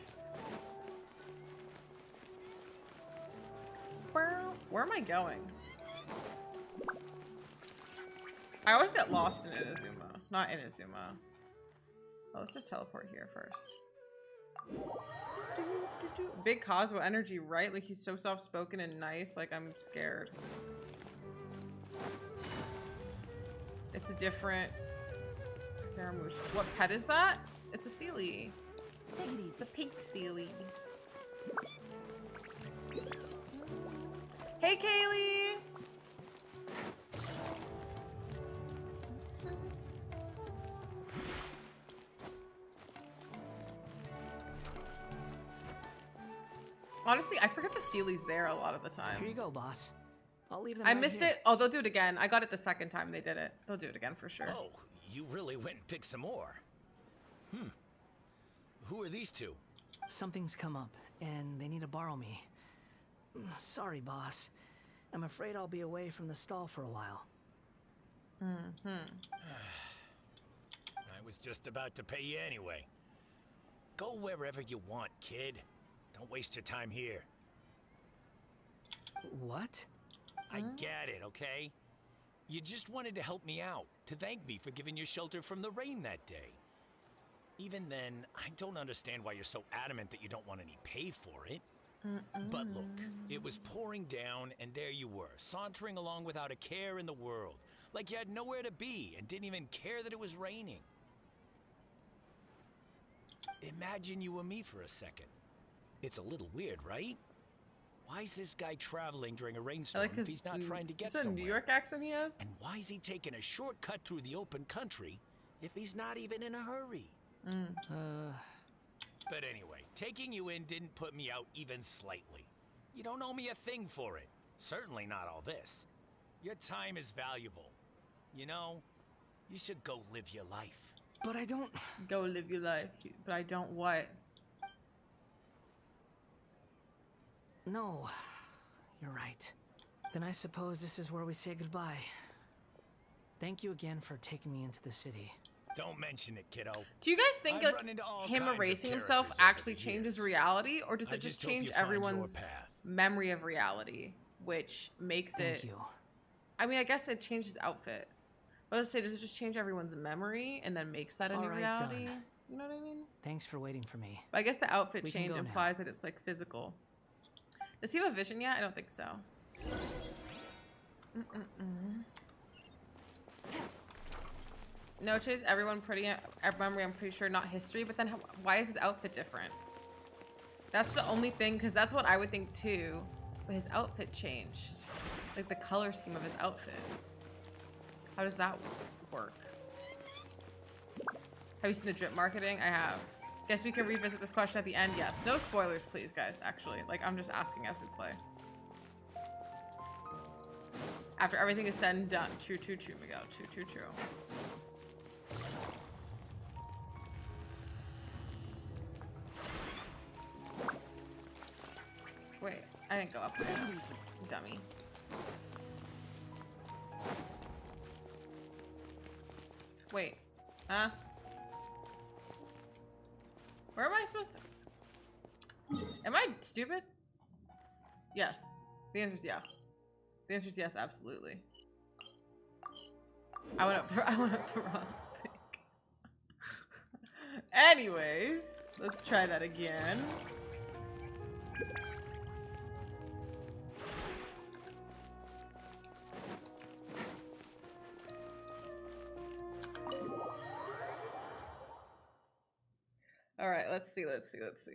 Where am I going? I always get lost in Inazuma. Not Inazuma. Oh, let's just teleport here first. Big Kazuo energy, right? Like he's so soft-spoken and nice. Like I'm scared. It's a different Scaramouche. What pet is that? It's a Sealy. It's a pink Sealy. Hey, Kaylee! Honestly, I forget the Sealy's there a lot of the time. Here you go, boss. I'll leave them I right missed here. it. Oh, they'll do it again. I got it the second time they did it. They'll do it again for sure. Oh, you really went and picked some more. Who are these two? Something's come up, and they need to borrow me. Sorry, boss. I'm afraid I'll be away from the stall for a while. I was just about to pay you anyway. Go wherever you want, kid. Don't waste your time here. What? I get it, okay? You just wanted to help me out, to thank me for giving you shelter from the rain that day. Even then, I don't understand why you're so adamant that you don't want any pay for it. But look, it was pouring down, and there you were, sauntering along without a care in the world. Like you had nowhere to be, and didn't even care that it was raining. Imagine you were me for a second. It's a little weird, right? Why is this guy traveling during a rainstorm if he's not trying to get somewhere? Is that a New York accent he has? And why is he taking a shortcut through the open country if he's not even in a hurry? But anyway, taking you in didn't put me out even slightly. You don't owe me a thing for it. Certainly not all this. Your time is valuable. You know, you should go live your life. But I don't... Go live your life. But I don't what? No. You're right. Then I suppose this is where we say goodbye. Thank you again for taking me into the city. Don't mention it, kiddo. Do you guys think I've like, run into all him kinds of erasing himself characters over actually the changes years. reality? Or does I it just hope change you find your everyone's path. memory of reality? Which makes Thank you. I mean, I guess it changed his outfit. But let's say, does it just change everyone's memory and then makes that a new All right, reality? done. You know what I mean? Thanks for waiting for me. But I guess the outfit We can change go now. implies that it's like physical. Does he have a vision yet? I don't think so. No, it changed everyone memory, I'm pretty sure, not history. But then why is his outfit different? That's the only thing, because that's what I would think too. But his outfit changed. Like the color scheme of his outfit. How does that work? Have you seen the drip marketing? I have. Guess we can revisit this question at the end. Yes. No spoilers, please, guys, actually. Like, I'm just asking as we play. After everything is said and done. True, true, true, Miguel. True, true, true. Wait, I didn't go up there. Dummy. Wait. Huh? Where am I supposed to... Am I stupid? Yes. The answer is yeah. The answer is yes, absolutely. I went up the wrong thing. Anyways, let's try that again. Let's see.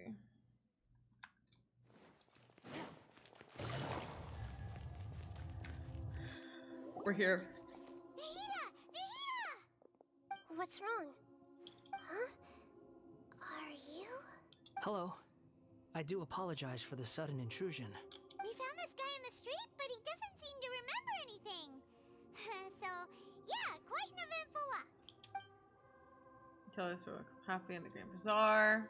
We're here. Nahida! What's wrong? Huh? Are you? Hello. I do apologize for the sudden intrusion. We found this guy in the street, but he doesn't seem to remember anything. So, yeah, quite an eventful walk. Tell us we're happy in the Grand Bazaar.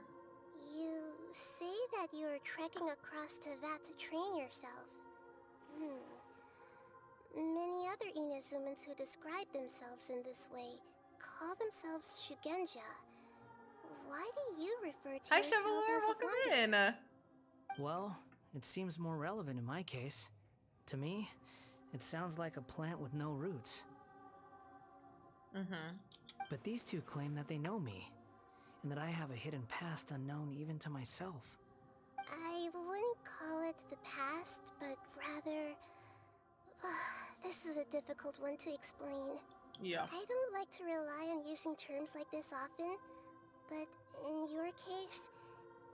You say that you're trekking across to Vat to train yourself. Many other Inazumans who describe themselves in this way call themselves Shugenja. Why do you refer to Hi, yourself Chevalier. as a Welcome wanderer? in. Well, it seems more relevant in my case. To me, it sounds like a plant with no roots. But these two claim that they know me, and that I have a hidden past unknown even to myself. I wouldn't call it the past, but rather... this is a difficult one to explain. Yeah. I don't like to rely on using terms like this often, but in your case,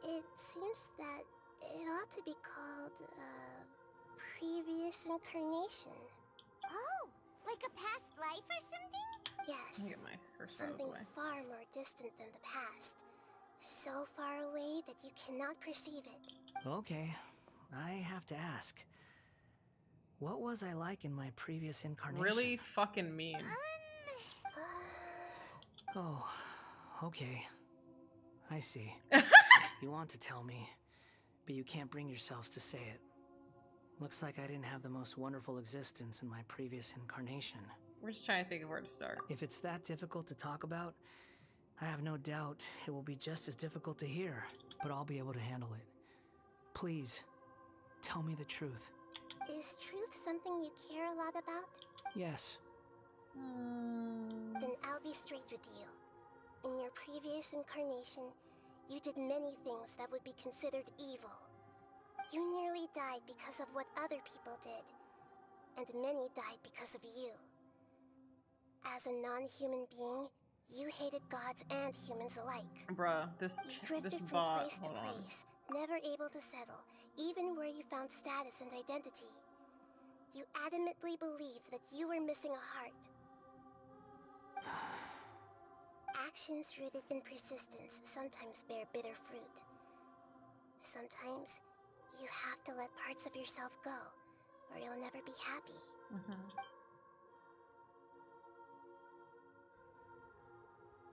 it seems that it ought to be called, previous incarnation. Oh, like a past life or something? Yes. Let me get my cursor out of the Something way. far more distant than the past. So far away that you cannot perceive it. Okay, I have to ask. What was I like in my previous incarnation? Really fucking mean. Oh, okay. I see. You want to tell me, but you can't bring yourselves to say it. Looks like I didn't have the most wonderful existence in my previous incarnation. We're just trying to think of where to start. If it's that difficult to talk about, I have no doubt it will be just as difficult to hear, but I'll be able to handle it. Please, tell me the truth. Is truth something you care a lot about? Yes. Then I'll be straight with you. In your previous incarnation, you did many things that would be considered evil. You nearly died because of what other people did, and many died because of you. As a non-human being, you hated gods and humans alike. Bruh, this drifted this from bot. place to Hold on. place, never able to settle, even where you found status and identity. You adamantly believed that you were missing a heart. Actions rooted in persistence sometimes bear bitter fruit. Sometimes, you have to let parts of yourself go, or you'll never be happy.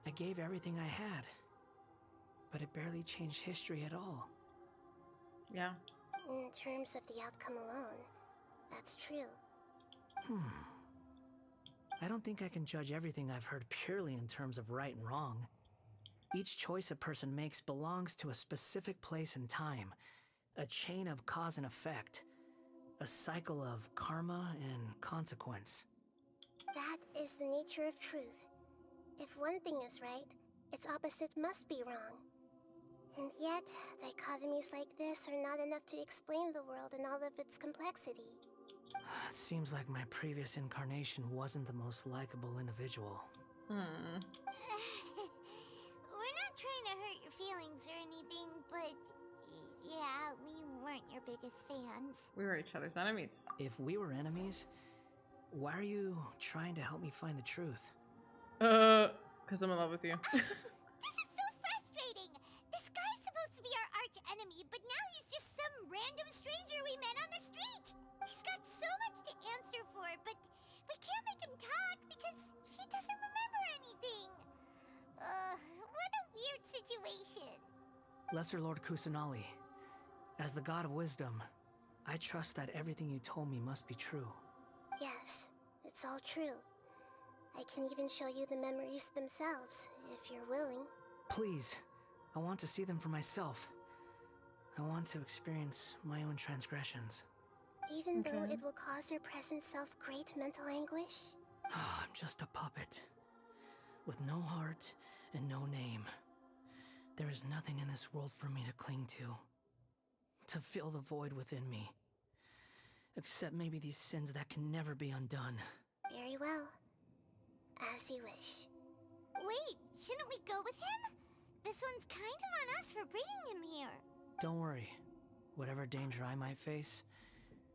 I gave everything I had, but it barely changed history at all. Yeah. In terms of the outcome alone, that's true. I don't think I can judge everything I've heard purely in terms of right and wrong. Each choice a person makes belongs to a specific place and time, a chain of cause and effect, a cycle of karma and consequence. That is the nature of truth. If one thing is right, its opposite must be wrong. And yet, dichotomies like this are not enough to explain the world in all of its complexity. It seems like my previous incarnation wasn't the most likable individual. We're not trying to hurt your feelings or anything, but yeah, we weren't your biggest fans. We were each other's enemies. If we were enemies, why are you trying to help me find the truth? Because I'm in love with you. This is so frustrating! This guy's supposed to be our arch enemy, but now he's just some random stranger we met on the street! He's got so much to answer for, but we can't make him talk because he doesn't remember anything! What a weird situation. Lesser Lord Kusanali, as the god of wisdom, I trust that everything you told me must be true. Yes, it's all true. I can even show you the memories themselves, if you're willing. Please, I want to see them for myself. I want to experience my own transgressions. Even though it will cause your present self great mental anguish? I'm just a puppet, with no heart and no name. There is nothing in this world for me to cling to fill the void within me. Except maybe these sins that can never be undone. Very well. As you wish. Wait, shouldn't we go with him? this one's kind of on us for bringing him here. Don't worry. Whatever danger I might face,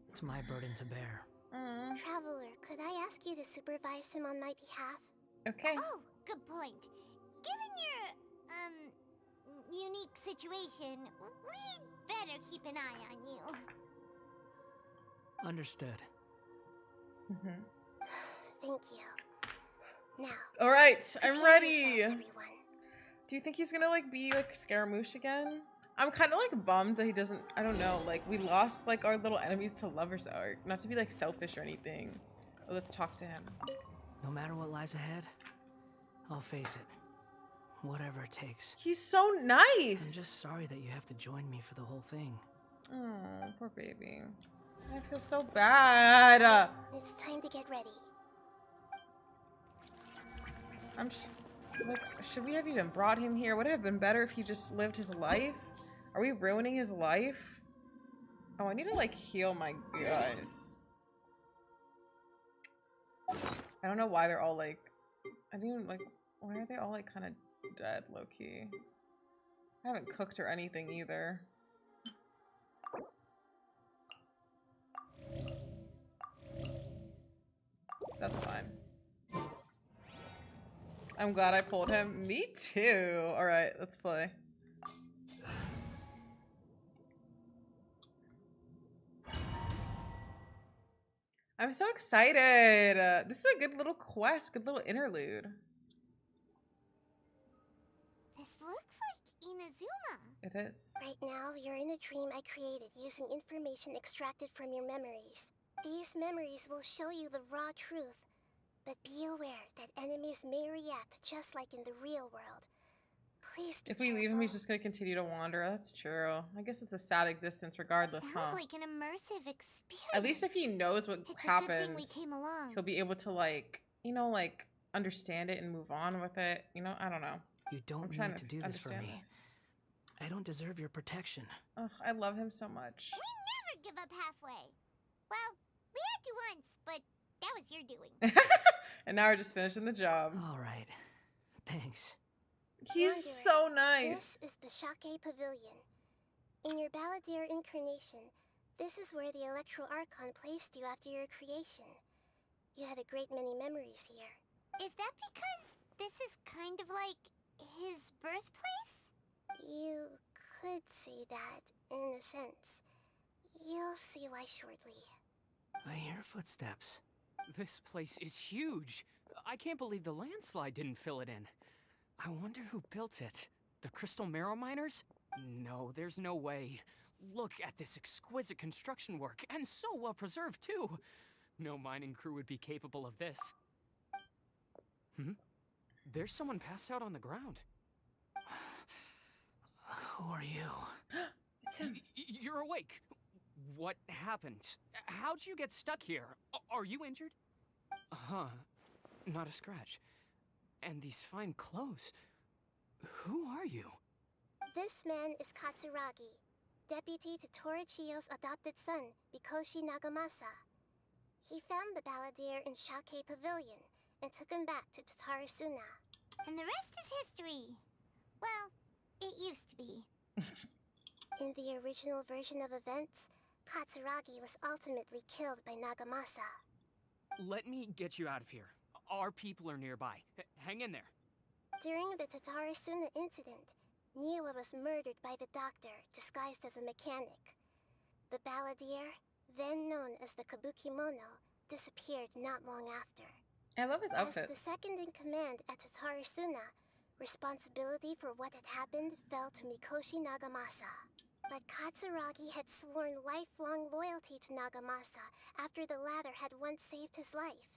it's my burden to bear. Traveler, could I ask you to supervise him on my behalf? Okay. Oh, good point. Given your, unique situation, we'd better keep an eye on you. Understood. Thank you. Now. All right, I'm prepare ready. yourselves, everyone. Do you think he's gonna like be like Scaramouche again? I'm kind of like bummed that he doesn't. I don't know. Like we lost like our little enemies to Lover's Arc. Not to be like selfish or anything. But let's talk to him. No matter what lies ahead, I'll face it. Whatever it takes. He's so nice. I'm just sorry that you have to join me for the whole thing. Oh, poor baby. I feel so bad. It's time to get ready. Like, should we have even brought him here? Would it have been better if he just lived his life? Are we ruining his life? Oh, I need to like heal my guys. I don't know why they're all like, I didn't even like, why are they all like kind of dead low-key? I haven't cooked or anything either. That's fine. I'm glad I pulled him. Me too. All right, let's play. I'm so excited. This is a good little quest, good little interlude. This looks like Inazuma. It is. Right now, you're in a dream I created using information extracted from your memories. These memories will show you the raw truth, but be aware that enemies may react just like in the real world. Please be If we leave him, he's just gonna continue to wander. That's true. I guess it's a sad existence regardless, Sounds like an immersive experience. At least if he knows what It's happened, a good thing we came along. he'll be able to like, you know, like understand it and move on with it. You know, I don't know. You don't I'm trying need to do this for me. understand this. I don't deserve your protection. Ugh, I love him so much. We never give up halfway. Well, we had to once, but that was your doing. And now we're just finishing the job. All right. Thanks. He's so nice. This is the Shake Pavilion. In your Balladeer incarnation, this is where the Electro Archon placed you after your creation. You had a great many memories here. Is that because this is kind of like his birthplace? You could say that, in a sense. You'll see why shortly. I hear footsteps. This place is huge. I can't believe the landslide didn't fill it in. I wonder who built it. The Crystal Marrow Miners? No, there's no way. Look at this exquisite construction work, and so well preserved too. No mining crew would be capable of this. There's someone passed out on the ground. Who are you? It's him. You're awake. What happened? How'd you get stuck here? Are you injured? Huh. Not a scratch. And these fine clothes. Who are you? This man is Katsuragi, deputy to Torichio's adopted son, Mikoshi Nagamasa. He found the Balladeer in Shake Pavilion and took him back to Tatarasuna. And the rest is history. Well, it used to be. In the original version of events, Katsuragi was ultimately killed by Nagamasa. Let me get you out of here. Our people are nearby. Hang in there. During the Tatarasuna incident, Niwa was murdered by the doctor, disguised as a mechanic. The Balladeer, then known as the Kabukimono, disappeared not long after. I love his outfit. As the second in command at Tatarasuna, responsibility for what had happened fell to Mikoshi Nagamasa. But Katsuragi had sworn lifelong loyalty to Nagamasa after the latter had once saved his life.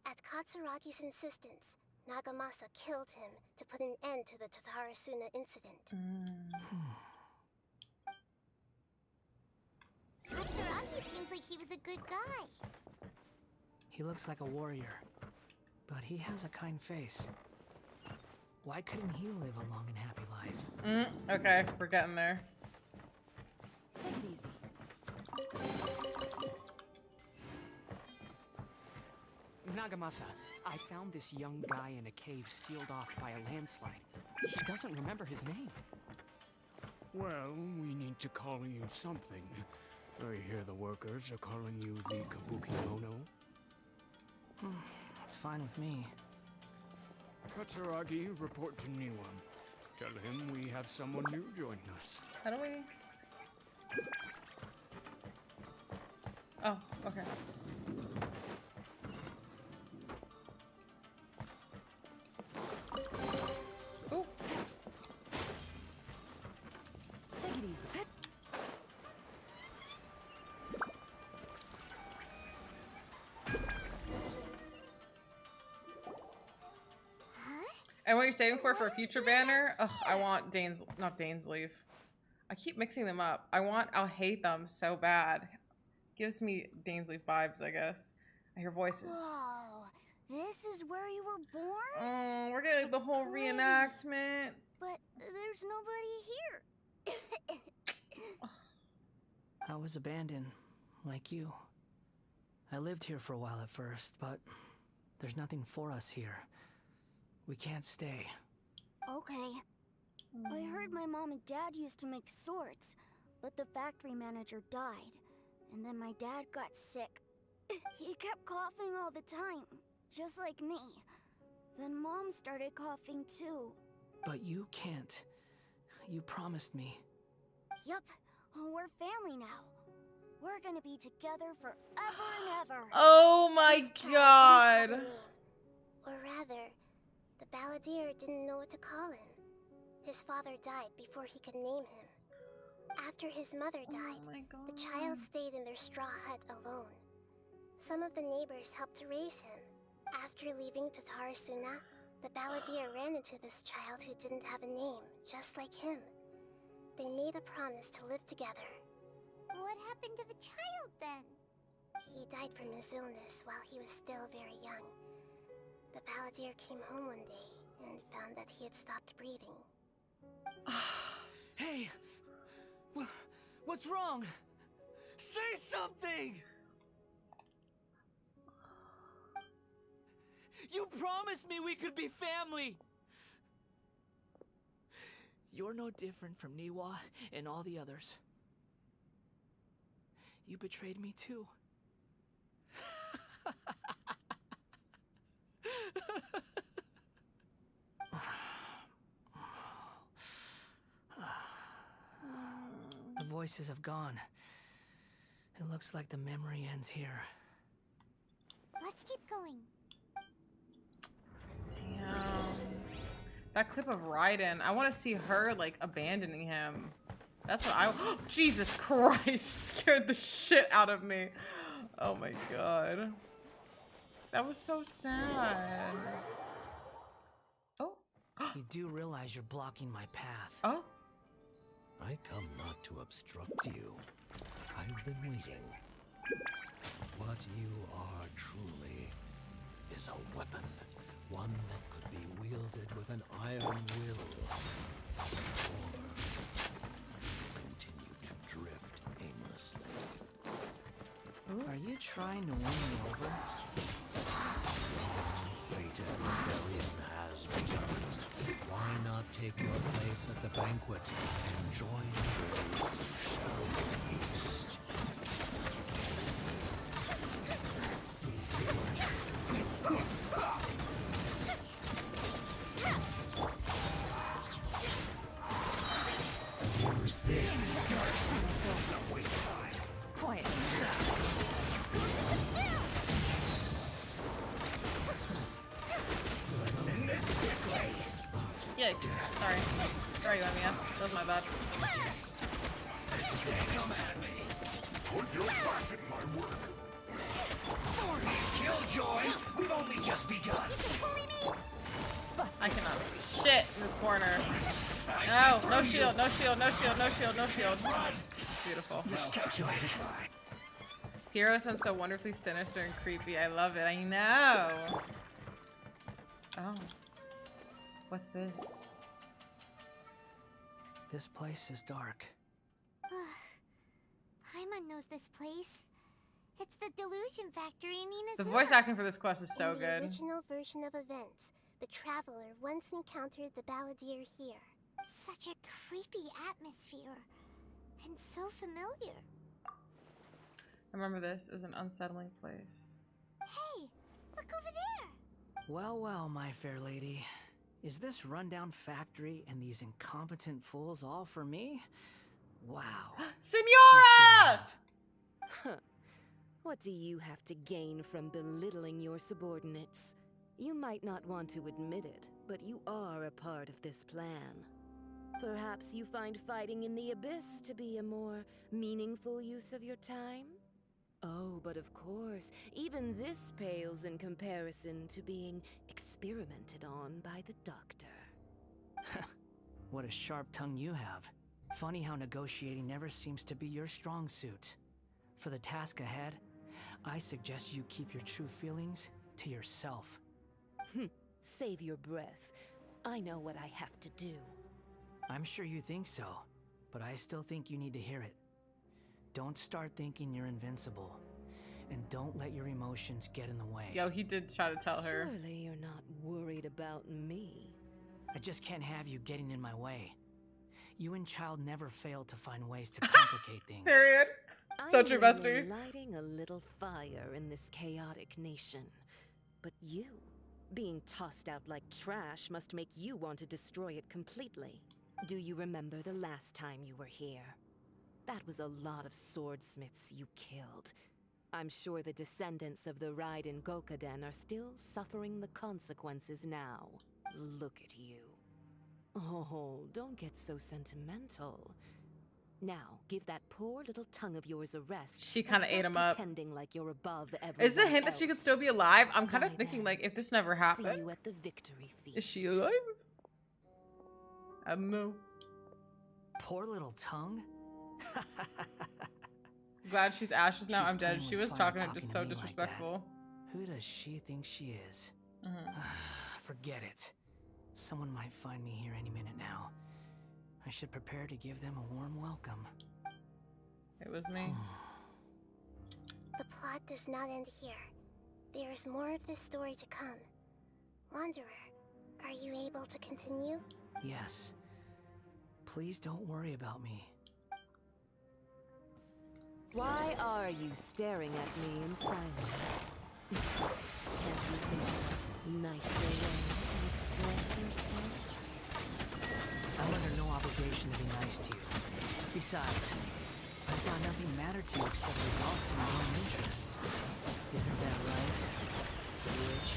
At Katsuragi's insistence, Nagamasa killed him to put an end to the Tatarasuna incident. Katsuragi seems like he was a good guy. He looks like a warrior, but he has a kind face. Why couldn't he live a long and happy life? Okay, we're getting there. Take it easy. Nagamasa, I found this young guy in a cave sealed off by a landslide. He doesn't remember his name. Well, we need to call you something. I hear the workers are calling you the Kabuki no. It's fine with me. Katsuragi, report to Niwa. Tell him we have someone new joining us. How do we? Oh, okay. Ooh. Take it easy. And what you're saving for a future banner? Ugh, I want Dane's, not Dane's leaf. I keep mixing them up. I'll hate them so bad. Gives me Dane's leaf vibes, I guess. I hear voices. Whoa, this is where you were born? Oh, we're getting the whole reenactment. But there's nobody here. I was abandoned, like you. I lived here for a while at first, but there's nothing for us here. We can't stay. Okay. I heard my mom and dad used to make swords, but the factory manager died. And then my dad got sick. He kept coughing all the time, just like me. Then Mom started coughing too. But you can't. You promised me. Yup, we're family now. We're gonna be together forever and ever. Oh my god. Or rather, the balladeer didn't know what to call him. His father died before he could name him. After his mother died, the child stayed in their straw hut alone. Some of the neighbors helped to raise him. After leaving Tatarasuna, the balladeer ran into this child who didn't have a name, just like him. They made a promise to live together. What happened to the child then? He died from his illness while he was still very young. The balladeer came home one day and found that he had stopped breathing. Hey! What's wrong? Say something! You promised me we could be family! You're no different from Niwa and all the others. You betrayed me too. The voices have gone. It looks like the memory ends here. Let's keep going. Damn. That clip of Raiden, I want to see her, like, abandoning him. That's what I... Jesus Christ! Scared the shit out of me. Oh my god. That was so sad. Oh. You do realize you're blocking my path. Oh. I come not to obstruct you. I've been waiting. What you are truly is a weapon. One that could be wielded with an iron will. Or continue to drift aimlessly. Are you trying to win me over? Fated rebellion has begun. Why not take your place at the banquet and join those who shall feast? Who's this? Don't waste time. Quiet. Let's end this quickly. Yeah, sorry. Sorry, Amiya. That was my bad. This is it. Come at me. Put your back in my work. Killjoy, we've only just begun. I cannot see shit in this corner. No, no shield, no shield, no shield, no shield, no shield. Beautiful. Miscalculated. Hero sounds so wonderfully sinister and creepy. I love it. I know. Oh. What's this? This place is dark. Paimon knows this place. It's the Delusion Factory in Inazuma. The voice acting for this quest is so In the good. original version of events, The traveler once encountered the balladeer here. Such a creepy atmosphere. And so familiar. I remember this. It was an unsettling place. Hey, look over there. Well, well, my fair lady. Is this rundown factory and these incompetent fools all for me? Wow. Senora! Huh. What do you have to gain from belittling your subordinates? You might not want to admit it, but you are a part of this plan. Perhaps you find fighting in the abyss to be a more meaningful use of your time? Oh, but of course, even this pales in comparison to being experimented on by the doctor. What a sharp tongue you have. Funny how negotiating never seems to be your strong suit. For the task ahead, I suggest you keep your true feelings to yourself. Save your breath. I know what I have to do. I'm sure you think so, but I still think you need to hear it. Don't start thinking you're invincible, and don't let your emotions get in the way. Yo, he did try to tell her. Surely you're not worried about me. I just can't have you getting in my way. You and Child never fail to find ways to complicate things. Period. Such a I'm bestie. lighting a little fire in this chaotic nation. But you, being tossed out like trash, must make you want to destroy it completely. Do you remember the last time you were here? That was a lot of swordsmiths you killed. I'm sure the descendants of the Raiden Gokaden are still suffering the consequences now. Look at you. Oh, don't get so sentimental. Now, give that poor little tongue of yours a rest. She kind of ate him up. Pretending like you're above everyone Is it a hint that she could still be alive? I'm kind of By thinking, then, like, if this never happened, see you at the victory feast. is she alive? I don't know. Poor little tongue? Glad she's ashes now. She's I'm dead. plain She with was fire talking talking just to so me like that. disrespectful. Who does she think she is? Forget it. Someone might find me here any minute now. I should prepare to give them a warm welcome. It was me. The plot does not end here. There is more of this story to come. Wanderer, are you able to continue? Yes. Please don't worry about me. Why are you staring at me in silence? Can't you think of a nicer way to express yourself? I'm under no obligation to be nice to you. Besides, I thought nothing mattered to you except results in your own interests. Isn't that right, witch?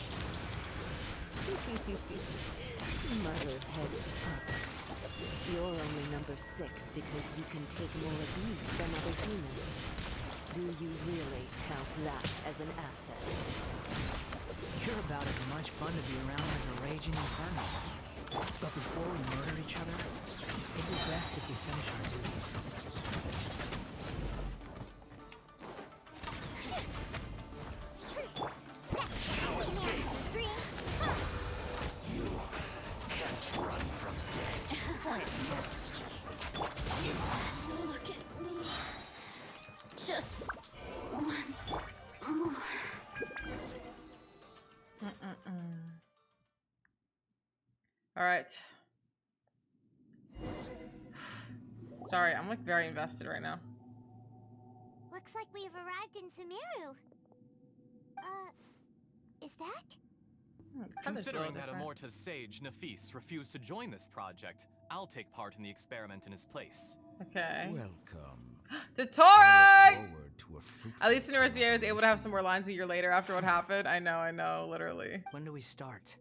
Mother-headed puppet. You're only number 6 because you can take more abuse than other humans. Do you really count that as an asset? You're about as much fun to be around as a raging inferno. But before we murder each other, it'd be best if we finish our duties. You can't run from death. Look at me. Just once more. All right. Sorry, I'm like very invested right now. Looks like we've arrived in Sumeru. Is that? Considering that Amorta's sage, Nafis, refused to join this project, I'll take part in the experiment in his place. Okay. Welcome. Dottore! To a fruitful At least Senora VA was able to have some more lines a year later after what happened. I know, literally. When do we start?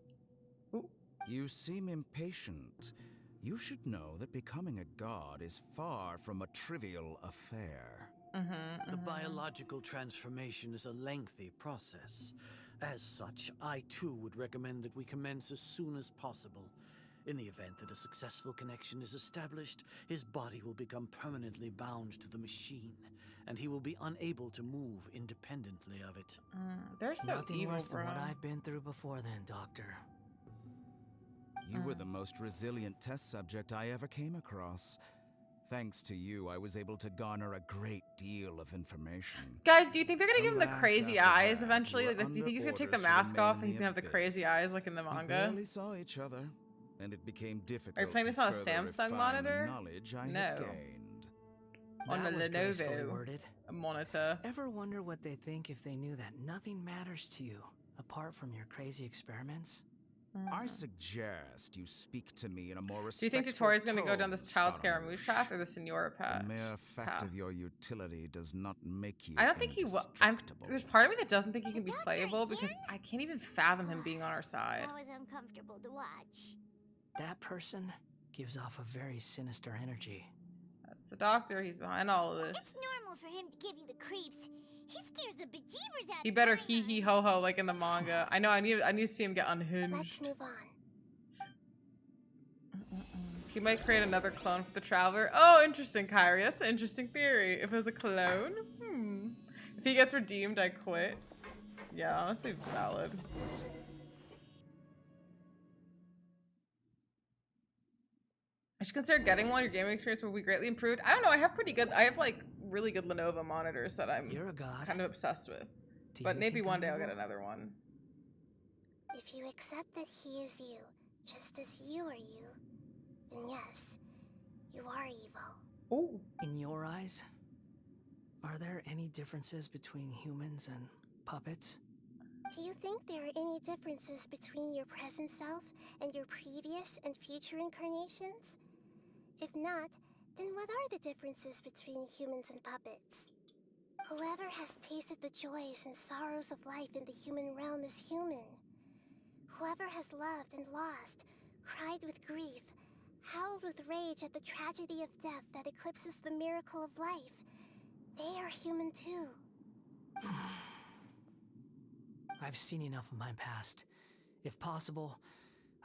You seem impatient. You should know that becoming a god is far from a trivial affair. The biological transformation is a lengthy process. As such, I too would recommend that we commence as soon as possible. In the event that a successful connection is established, his body will become permanently bound to the machine, and he will be unable to move independently of it. They're so Nothing evil, worse than bro. what I've been through before then, Doctor. You were the most resilient test subject I ever came across. Thanks to you, I was able to garner a great deal of information. Guys, do you think they're gonna give him the Alas, crazy after eyes that, eventually? you Like, were do you think he's gonna under take the orders to mask remain off in and he's the gonna have the crazy abyss. eyes like in the We manga? barely saw each other, and it became difficult. Are you playing to this on a further Samsung refine the monitor? knowledge I No. had gained. On That a was gracefully Lenovo worded. a monitor. Ever wonder what they think if they knew that nothing matters to you apart from your crazy experiments? I suggest you speak to me in a more Do you respectful think Dottore is going to go down this tone, child Scaramouche path or the Senora The path? mere fact of your utility does not make you I don't think he will. There's part of me that doesn't think he can be playable because I can't even fathom him being on our side. That was uncomfortable to watch. That person gives off a very sinister energy. That's the doctor. He's behind all of this. It's normal for him to give you the creeps. He scares the bejeebers out He of better me. hee hee ho ho like in the manga. I know. I need to see him get unhinged. Let's move on. He might create another clone for the Traveler. Oh, interesting, Kyrie. That's an interesting theory. If it was a clone, if he gets redeemed, I quit. Yeah, honestly, valid. I should consider getting one. Your gaming experience will be greatly improved. I don't know. I have like really good Lenovo monitors that I'm kind of obsessed with. But maybe one day I'll get another one. If you accept that he is you, just as you are you, then yes, you are evil. Oh. In your eyes, are there any differences between humans and puppets? Do you think there are any differences between your present self and your previous and future incarnations? If not, then what are the differences between humans and puppets? Whoever has tasted the joys and sorrows of life in the human realm is human. Whoever has loved and lost, cried with grief, howled with rage at the tragedy of death that eclipses the miracle of life, they are human too. I've seen enough of my past. If possible,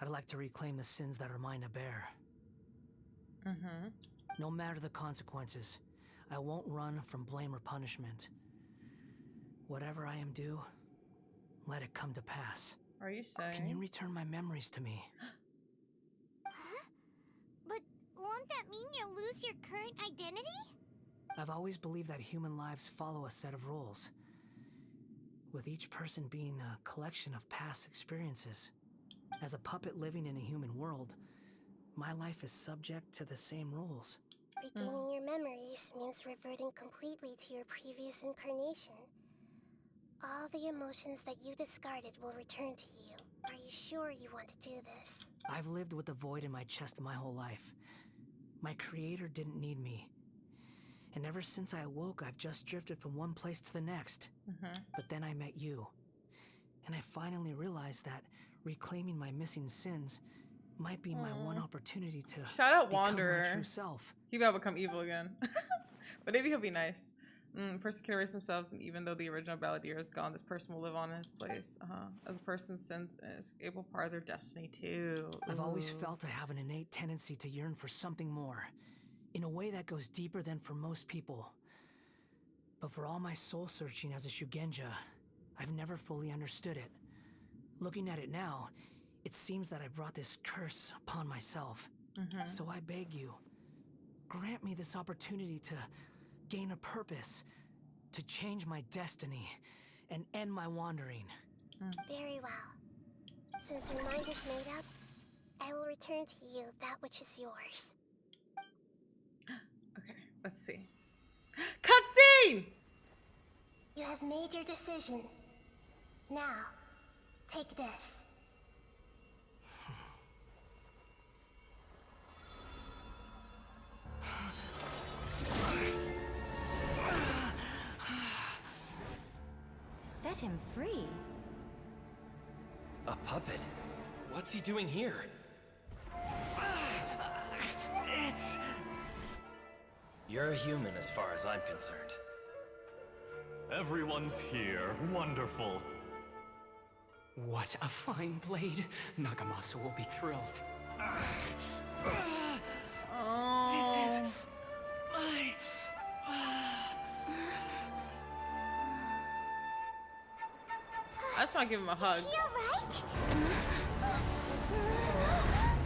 I'd like to reclaim the sins that are mine to bear. No matter the consequences, I won't run from blame or punishment. Whatever I am due, let it come to pass. Are you saying? Can you return my memories to me? Huh? But won't that mean you'll lose your current identity? I've always believed that human lives follow a set of rules, with each person being a collection of past experiences. As a puppet living in a human world, my life is subject to the same rules. Regaining your memories means reverting completely to your previous incarnation. All the emotions that you discarded will return to you. Are you sure you want to do this? I've lived with the void in my chest my whole life. My creator didn't need me. And ever since I awoke, I've just drifted from one place to the next. But then I met you. And I finally realized that reclaiming my missing sins might be my one opportunity to Shout out become Wanderer. my true self. He will become evil again. But maybe he'll be nice. Person can erase themselves, and even though the original balladeer is gone, this person will live on in his place. As a person's sins and escapable part of their destiny too. I've always felt I have an innate tendency to yearn for something more, in a way that goes deeper than for most people. But for all my soul searching as a Shugenja, I've never fully understood it. Looking at it now, it seems that I brought this curse upon myself. So I beg you, grant me this opportunity to gain a purpose, to change my destiny, and end my wandering. Very well. Since your mind is made up, I will return to you that which is yours. Okay, let's see. Cutscene! You have made your decision. Now, take this. Set him free. A puppet? What's he doing here? You're a human as far as I'm concerned. Everyone's here. Wonderful. What a fine blade. Nagamasa will be thrilled. Oh. I just want to give him a hug. Is he alright?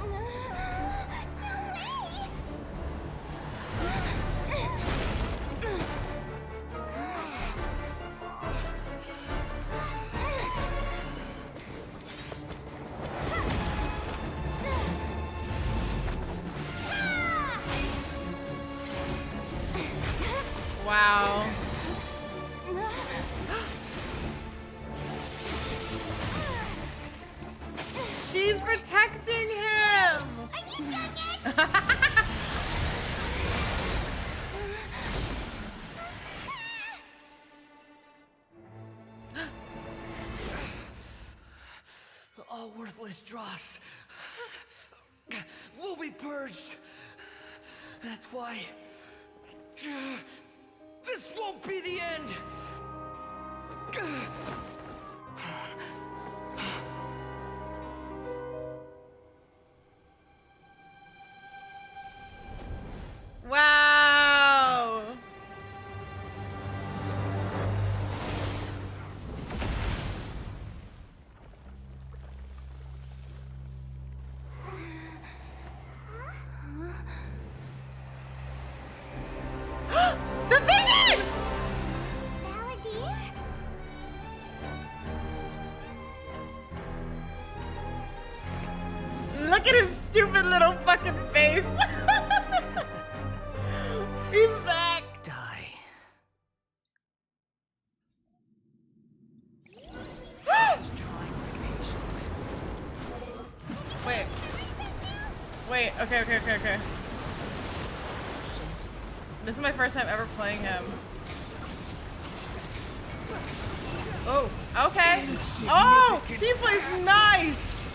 No way! lifeless dross will be purged. That's why this won't be the end. Wow. The vision! Balladeer? Look at his stupid little fucking face. He's back. Die. Wait. Wait, okay. This is my first time ever playing him. Oh, okay. Oh, he plays nice.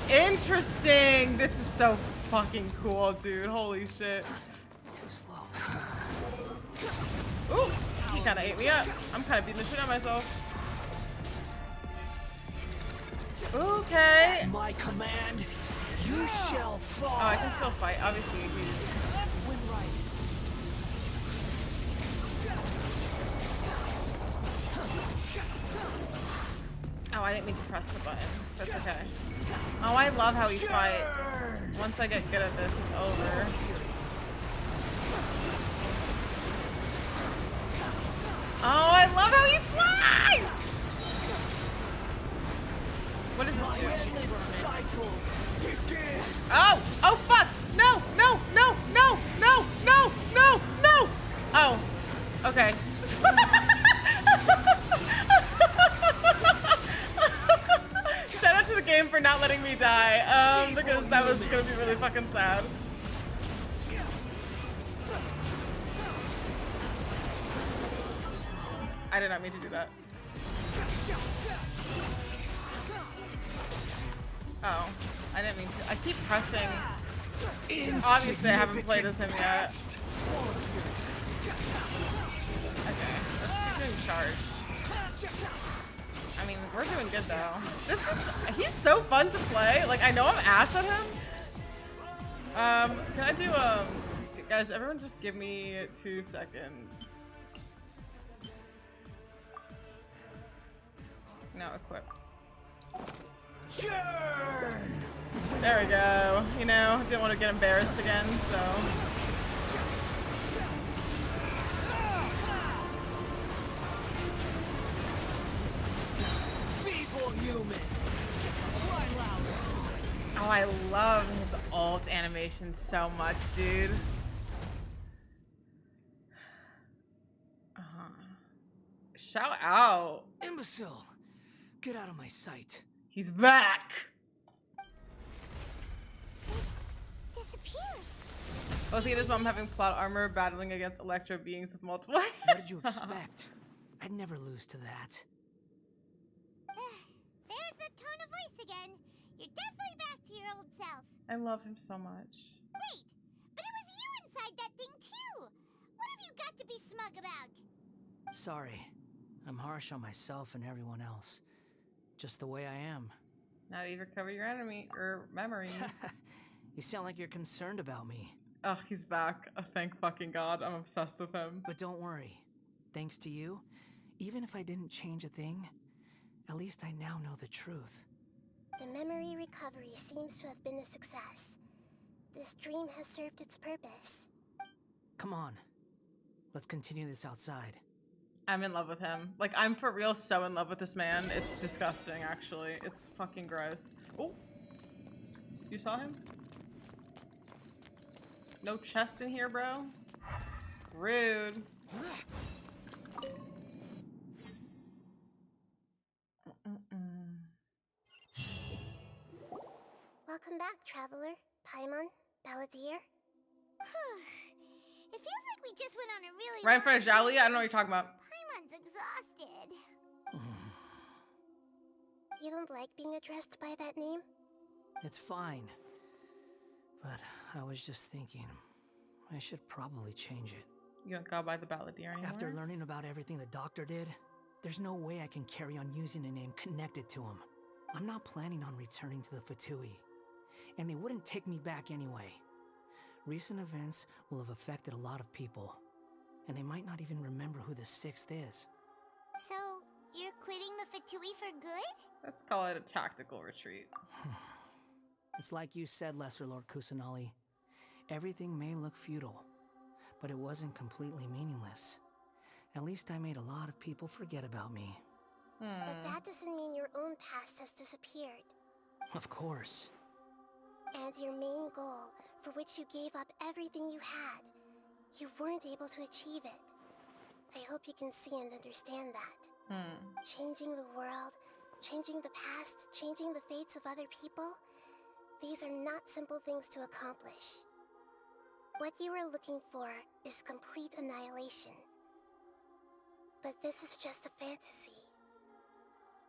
Interesting. This is so fucking cool, dude. Holy shit. Too slow. Ooh, he kind of ate me up. I'm kind of beating the shit out of myself. Okay. At my command, you shall fall. Oh, I can still fight. Obviously, he's... Wind rises. Oh, I didn't mean to press the button. That's okay. Oh, I love how he fights. Once I get good at this, it's over. Oh, I love how he flies! What is this doing? Oh! Oh, fuck! No! No! No! No! No! No! No! No! Oh. Okay. Shout out to the game for not letting me die, because that was gonna be really fucking sad. I did not mean to do that. Oh, I didn't mean to. I keep pressing. Obviously, I haven't played as him yet. Okay, let's keep doing charge. I mean, we're doing good though. He's so fun to play. Like, I know I'm ass at him. Can I do, guys, everyone just give me 2 seconds. Now equip. There we go. You know, didn't want to get embarrassed again, so. Oh, I love his alt animation so much, dude. Shout out. Imbecile! Get out of my sight. He's back. Disappear. Both he and his mom having plot armor, battling against electro beings with multiple. What did you expect? I'd never lose to that. There's the tone of voice again. You're definitely back to your old self. I love him so much. Wait, but it was you inside that thing too. What have you got to be smug about? Sorry. I'm harsh on myself and everyone else. Just the way I am. Now that you've recovered your enemy or memories. You sound like you're concerned about me. Oh, he's back. Oh, thank fucking God. I'm obsessed with him. But don't worry. Thanks to you, even if I didn't change a thing, at least I now know the truth. The memory recovery seems to have been a success. This dream has served its purpose. Come on. Let's continue this outside. I'm in love with him. Like, I'm for real so in love with this man. It's disgusting, actually. It's fucking gross. Oh. You saw him? No chest in here, bro? Rude. Welcome back, traveler. Paimon, Balladeer. It feels like we just went on a really Right in front of Xiaoli? I don't know what you're talking about. Paimon's exhausted. You don't like being addressed by that name? It's fine. But I was just thinking, I should probably change it. You don't go by the Balladeer anymore? After learning about everything the doctor did, there's no way I can carry on using a name connected to him. I'm not planning on returning to the Fatui, and they wouldn't take me back anyway. Recent events will have affected a lot of people, and they might not even remember who the 6th is. So, you're quitting the Fatui for good? Let's call it a tactical retreat. It's like you said, Lesser Lord Kusanali. Everything may look futile, but it wasn't completely meaningless. At least I made a lot of people forget about me. But that doesn't mean your own past has disappeared. Of course. And your main goal, for which you gave up everything you had, you weren't able to achieve it. I hope you can see and understand that. Changing the world, changing the past, changing the fates of other people, these are not simple things to accomplish. What you are looking for is complete annihilation. But this is just a fantasy.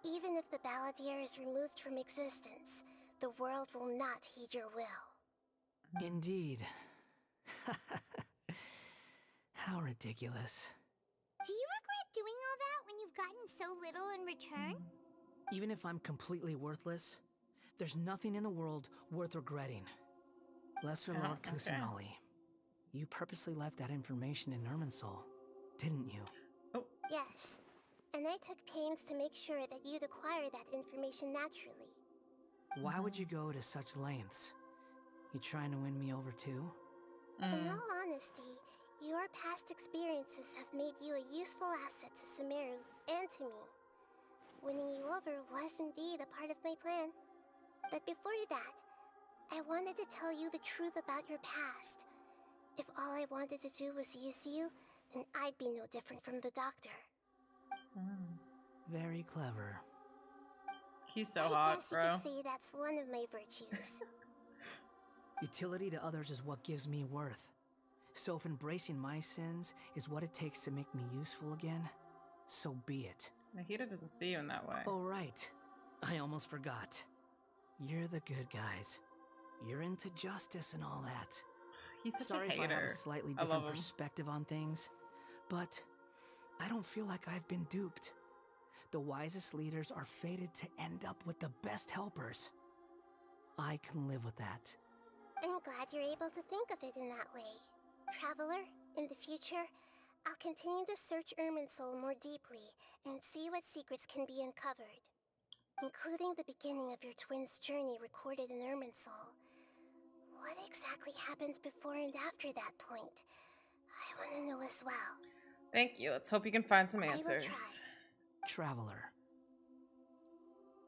Even if the Balladeer is removed from existence, the world will not heed your will. Indeed. How ridiculous. Do you regret doing all that when you've gotten so little in return? Even if I'm completely worthless, there's nothing in the world worth regretting. Lesser Lord Kusanali, you purposely left that information in Irminsul, didn't you? Yes, and I took pains to make sure that you'd acquire that information naturally. Why would you go to such lengths? You trying to win me over too? In all honesty, your past experiences have made you a useful asset to Sumeru and to me. Winning you over was indeed a part of my plan. But before that, I wanted to tell you the truth about your past. If all I wanted to do was use you, then I'd be no different from the doctor. Very clever. He's so I hot, guess bro. you could say that's one of my virtues. Utility to others is what gives me worth. So if embracing my sins is what it takes to make me useful again, so be it. Nahida doesn't see you in that way. Oh, right. I almost forgot. You're the good guys. You're into justice and all that. He's such Sorry a if I have hater. a slightly I love different him. perspective on things, but I don't feel like I've been duped. The wisest leaders are fated to end up with the best helpers. I can live with that. I'm glad you're able to think of it in that way. Traveler, in the future, I'll continue to search Irminsul more deeply and see what secrets can be uncovered, including the beginning of your twins' journey recorded in Irminsul. What exactly happened before and after that point? I want to know as well. Thank you. Let's hope you can find some I will answers. try. Traveler.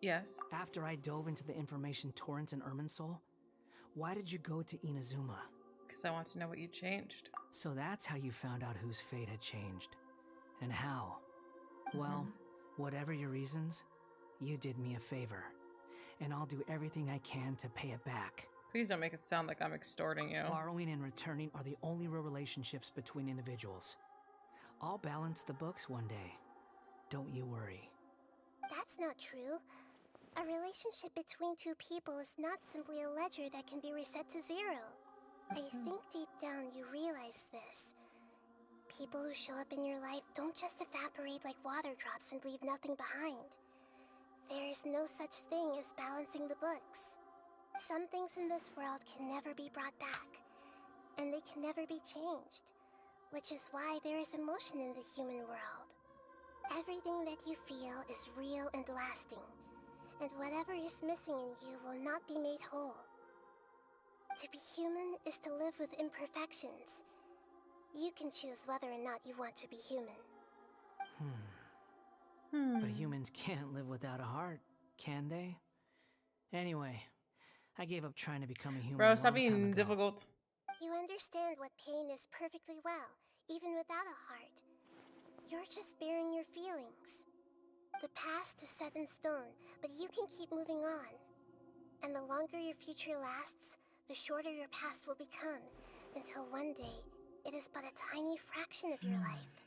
Yes. After I dove into the information torrents in Irminsul, why did you go to Inazuma? Because I want to know what you changed. So that's how you found out whose fate had changed. And how. Well, whatever your reasons, you did me a favor. And I'll do everything I can to pay it back. Please don't make it sound like I'm extorting you. Borrowing and returning are the only real relationships between individuals. I'll balance the books one day. Don't you worry. That's not true. A relationship between two people is not simply a ledger that can be reset to zero. I think deep down you realize this. People who show up in your life don't just evaporate like water drops and leave nothing behind. There is no such thing as balancing the books. Some things in this world can never be brought back, and they can never be changed, which is why there is emotion in the human world. Everything that you feel is real and lasting, and whatever is missing in you will not be made whole. To be human is to live with imperfections. You can choose whether or not you want to be human. But humans can't live without a heart, can they? Anyway, I gave up trying to become a human. Bro, a stop long time being ago. difficult. You understand what pain is perfectly well, even without a heart. You're just bearing your feelings. The past is set in stone, but you can keep moving on. And the longer your future lasts, the shorter your past will become, until one day, it is but a tiny fraction of your life.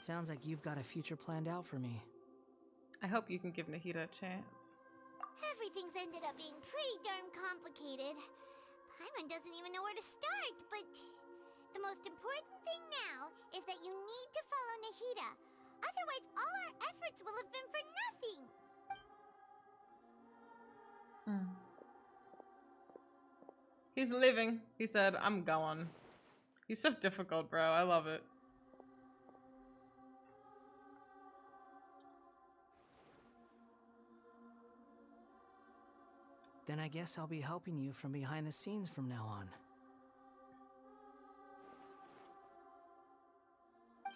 Sounds like you've got a future planned out for me. I hope you can give Nahida a chance. Everything's ended up being pretty darn complicated. Paimon doesn't even know where to start, but the most important thing now is that you need to follow Nahida. Otherwise, all our efforts will have been for nothing. He's leaving. He said, I'm going. He's so difficult, bro. I love it. Then I guess I'll be helping you from behind the scenes from now on.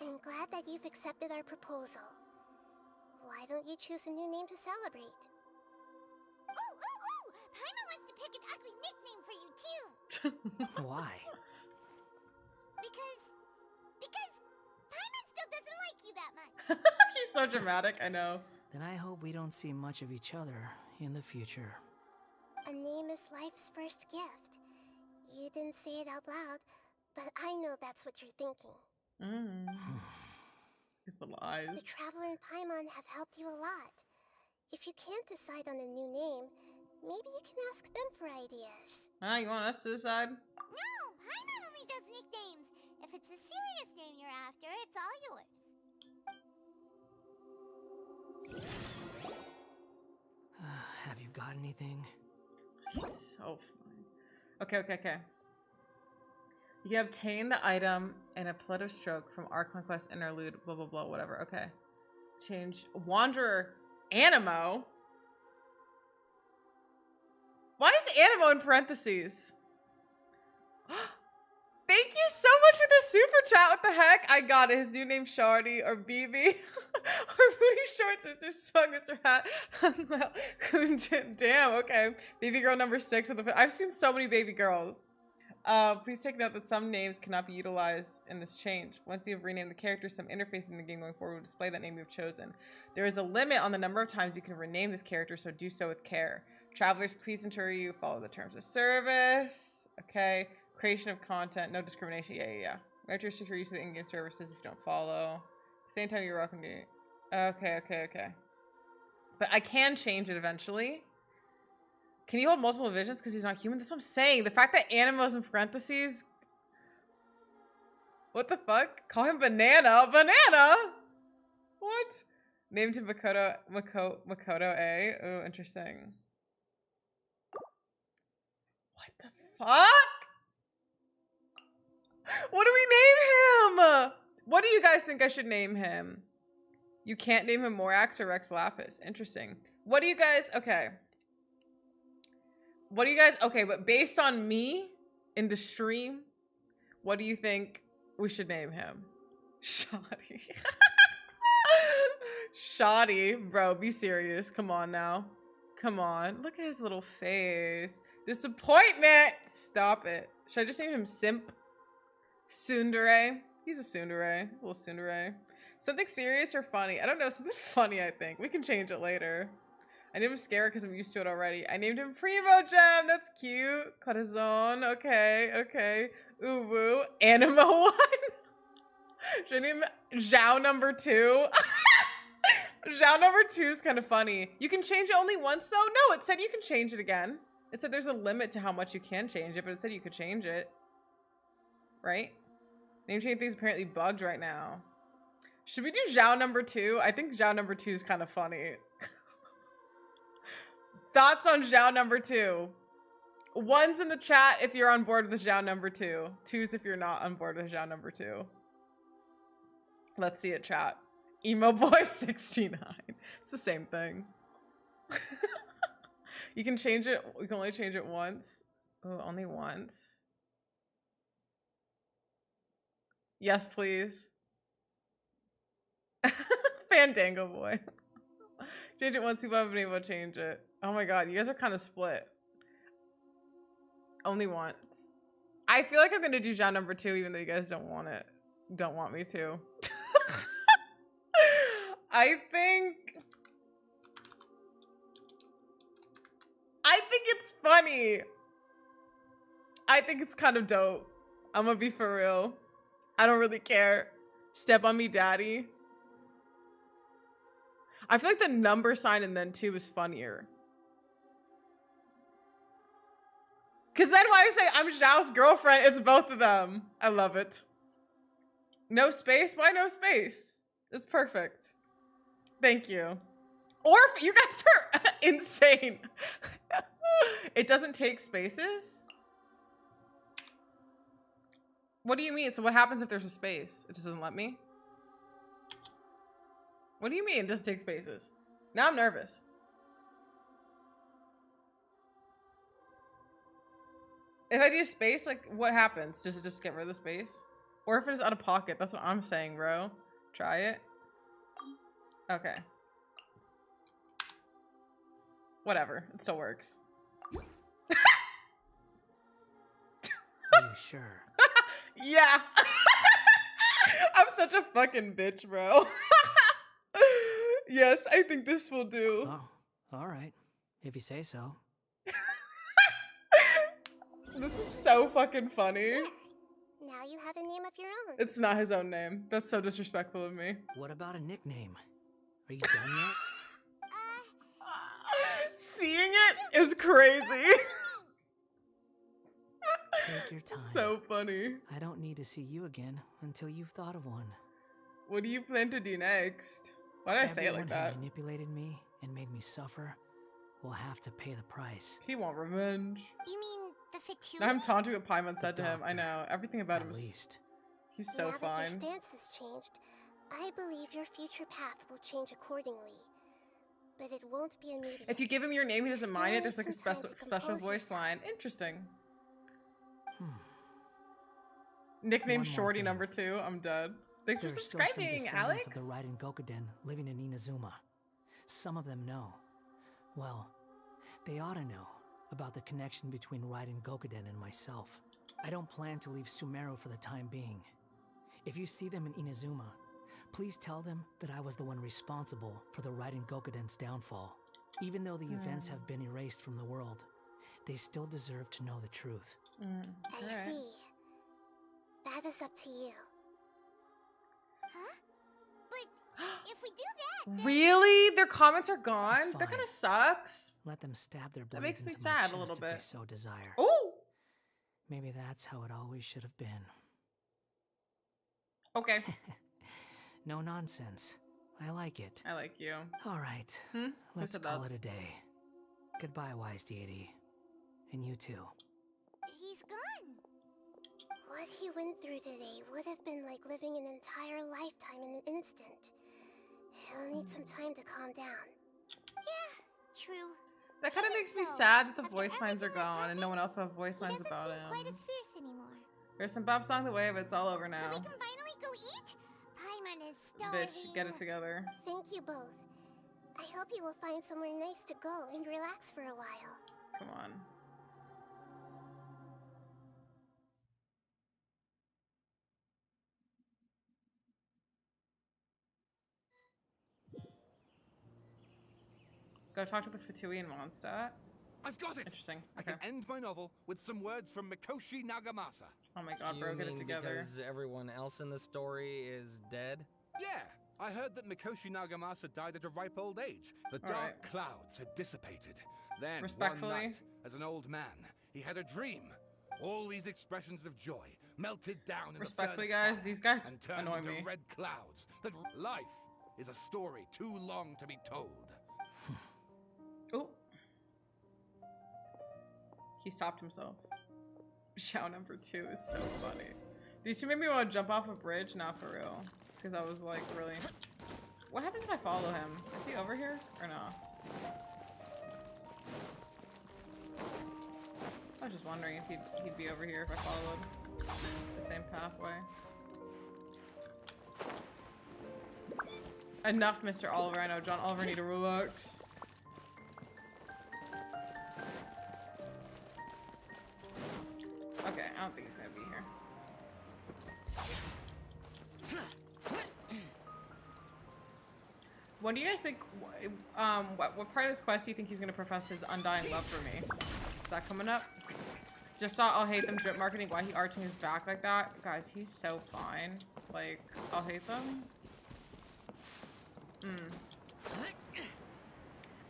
I'm glad that you've accepted our proposal. Why don't you choose a new name to celebrate? Ooh! Paimon wants to pick an ugly nickname for you, too! Why? Because Paimon still doesn't like you that much. He's so dramatic, I know. Then I hope we don't see much of each other in the future. A name is life's first gift. You didn't say it out loud, but I know that's what you're thinking. His little eyes. The Traveler and Paimon have helped you a lot. If you can't decide on a new name, maybe you can ask them for ideas. You want us to decide? No, Paimon only does nicknames. If it's a serious name you're after, it's all yours. Have you got anything? He's so funny. Okay. You can obtain the item in a Pleasure Stroke from our Conquest Interlude, blah, blah, blah, whatever. Okay. Change Wanderer Animo? Why is Animo in parentheses? Thank you so much for the super chat. What the heck? I got it. His new name Shardy or BB or Booty Shorts, Mr. Swung, Mr. Hat. Damn, okay. Baby girl number 6 of the. I've seen so many baby girls. Please take note that some names cannot be utilized in this change. Once you have renamed the character, some interface in the game going forward will display that name you have chosen. There is a limit on the number of times you can rename this character, so do so with care. Travelers, please ensure you follow the terms of service. Okay. Creation of content, no discrimination. Yeah. We have to restrict your use of the in-game services if you don't follow. Same time you're welcome to. Okay. But I can change it eventually. Can you hold multiple visions because he's not human? That's what I'm saying. The fact that Animo's in parentheses. What the fuck? Call him Banana. Banana? What? Named him Makoto A. Oh, interesting. What the fuck? What do we name him? What do you guys think I should name him? You can't name him Morax or Rex Lapis. Interesting. What do you guys... Okay. What do you guys... Okay, but based on me in the stream, what do you think we should name him? Shoddy. Shoddy. Bro, be serious. Come on now. Come on. Look at his little face. Disappointment. Stop it. Should I just name him Simp? Tsundere. He's a tsundere. He's a little tsundere. Something serious or funny? I don't know. Something funny, I think. We can change it later. I named him Scare because I'm used to it already. I named him Primo Gem. That's cute. Corazon. Okay. Uwu. Animo 1. Should I name him Zhao number 2? Zhao number 2 is kind of funny. You can change it only once, though? No, it said you can change it again. It said there's a limit to how much you can change it, but it said you could change it. Right? Name change thing is apparently bugged right now. Should we do Zhao number 2? I think Zhao number 2 is kind of funny. Thoughts on Zhao number 2? 1's in the chat if you're on board with Zhao number 2. 2's if you're not on board with Zhao number 2. Let's see it, chat. Emo boy 69. It's the same thing. You can change it. We can only change it once. Oh, only once. Yes, please. Fandango boy. Change it once. People haven't been able to change it. Oh my god, you guys are kind of split. Only once. I feel like I'm gonna do Zhao number 2, even though you guys don't want it. Don't want me to. I think it's funny. I think it's kind of dope. I'm gonna be for real. I don't really care. Step on me, daddy. I feel like the number sign and then 2 is funnier. Because then when I say I'm Zhao's girlfriend, it's both of them. I love it. No space? Why no space? It's perfect. Thank you. Or if you guys are insane. It doesn't take spaces? What do you mean? So what happens if there's a space? It just doesn't let me? What do you mean it doesn't take spaces? Now I'm nervous. If I do space, like what happens? Does it just get rid of the space? Or if it is out of pocket, that's what I'm saying, bro. Try it. Okay. Whatever, it still works. Are you sure? Yeah. I'm such a fucking bitch, bro. Yes, I think this will do. Oh, all right. If you say so. This is so fucking funny. Now you have a name of your own. It's not his own name. That's so disrespectful of me. What about a nickname? Are you done yet? Seeing it is crazy. Take your time. So funny. I don't need to see you again until you've thought of one. What do you plan to do next? Why did I say it like Everyone that? who manipulated me and made me suffer will have to pay the price. He want revenge. You mean the Fitui? Now I'm taunting what Paimon said to him. I know. Everything about At him is... least. He's so now fine. that your stance has changed, I believe your future path will change accordingly. But it won't be immediate. If you give him your name, he doesn't Still mind it. need There's like a some time to special compose voice yourself. line. Interesting. Nickname One more Shorty thing. number 2. I'm dead. Thanks There for are still some subscribing, descendants Alex. of the Raiden Gokuden living in Inazuma. Some of them know. Well, they ought to know about the connection between Raiden Gokuden and myself. I don't plan to leave Sumeru for the time being. If you see them in Inazuma, please tell them that I was the one responsible for the Raiden Gokuden's downfall. Even though the events have been erased from the world, they still deserve to know the truth. I see. That is up to you. Huh? But if we do that, then... Really? Their comments are gone? It's That fine. kind of sucks. Let them stab their blades That makes me into my sad a chest little if bit. they so desire. Ooh! Maybe that's how it always should have been. Okay. No nonsense. I like it. I like you. All right. Who Let's said call that? it a day. Goodbye, wise deity. And you too. He's gone. What he went through today would have been like living an entire lifetime in an instant. He'll need some time to calm down. Yeah, true. That kind of makes me sad that the voice lines are gone and no one else will have voice lines about Quite him. as fierce anymore. There's some Bob Song the Way, but it's all over So now. we can finally go eat? Paimon is starving. Bitch, get it together. Thank you both. I hope you will find somewhere nice to go and relax for a while. Come on. Go talk to the Fitui and Mondstadt. I've got it! Interesting. I Okay. can end my novel with some words from Mikoshi Nagamasa. Oh my god, You bro, get mean it together. because everyone else in the story is dead? Yeah, I heard that Mikoshi Nagamasa died at a ripe old age. The All dark right. clouds had dissipated. Then, Respectfully. one night, as an old man, he had a dream. All these expressions of joy melted down in Respectfully, the furnace guys, fire these guys and turned annoy into me. red clouds. That life is a story too long to be told. Oh. He stopped himself. Xiao number 2 is so funny. These two made me want to jump off a bridge, not for real. Because I was like, really. What happens if I follow him? Is he over here or no? I was just wondering if he'd be over here if I followed the same pathway. Enough, Mr. Oliver. I know John Oliver need to relax. Okay, I don't think he's gonna be here. What do you guys think? What part of this quest do you think he's gonna profess his undying love for me? Is that coming up? Just saw I'll hate them drip marketing. Why he arching his back like that? Guys, he's so fine. Like, I'll hate them.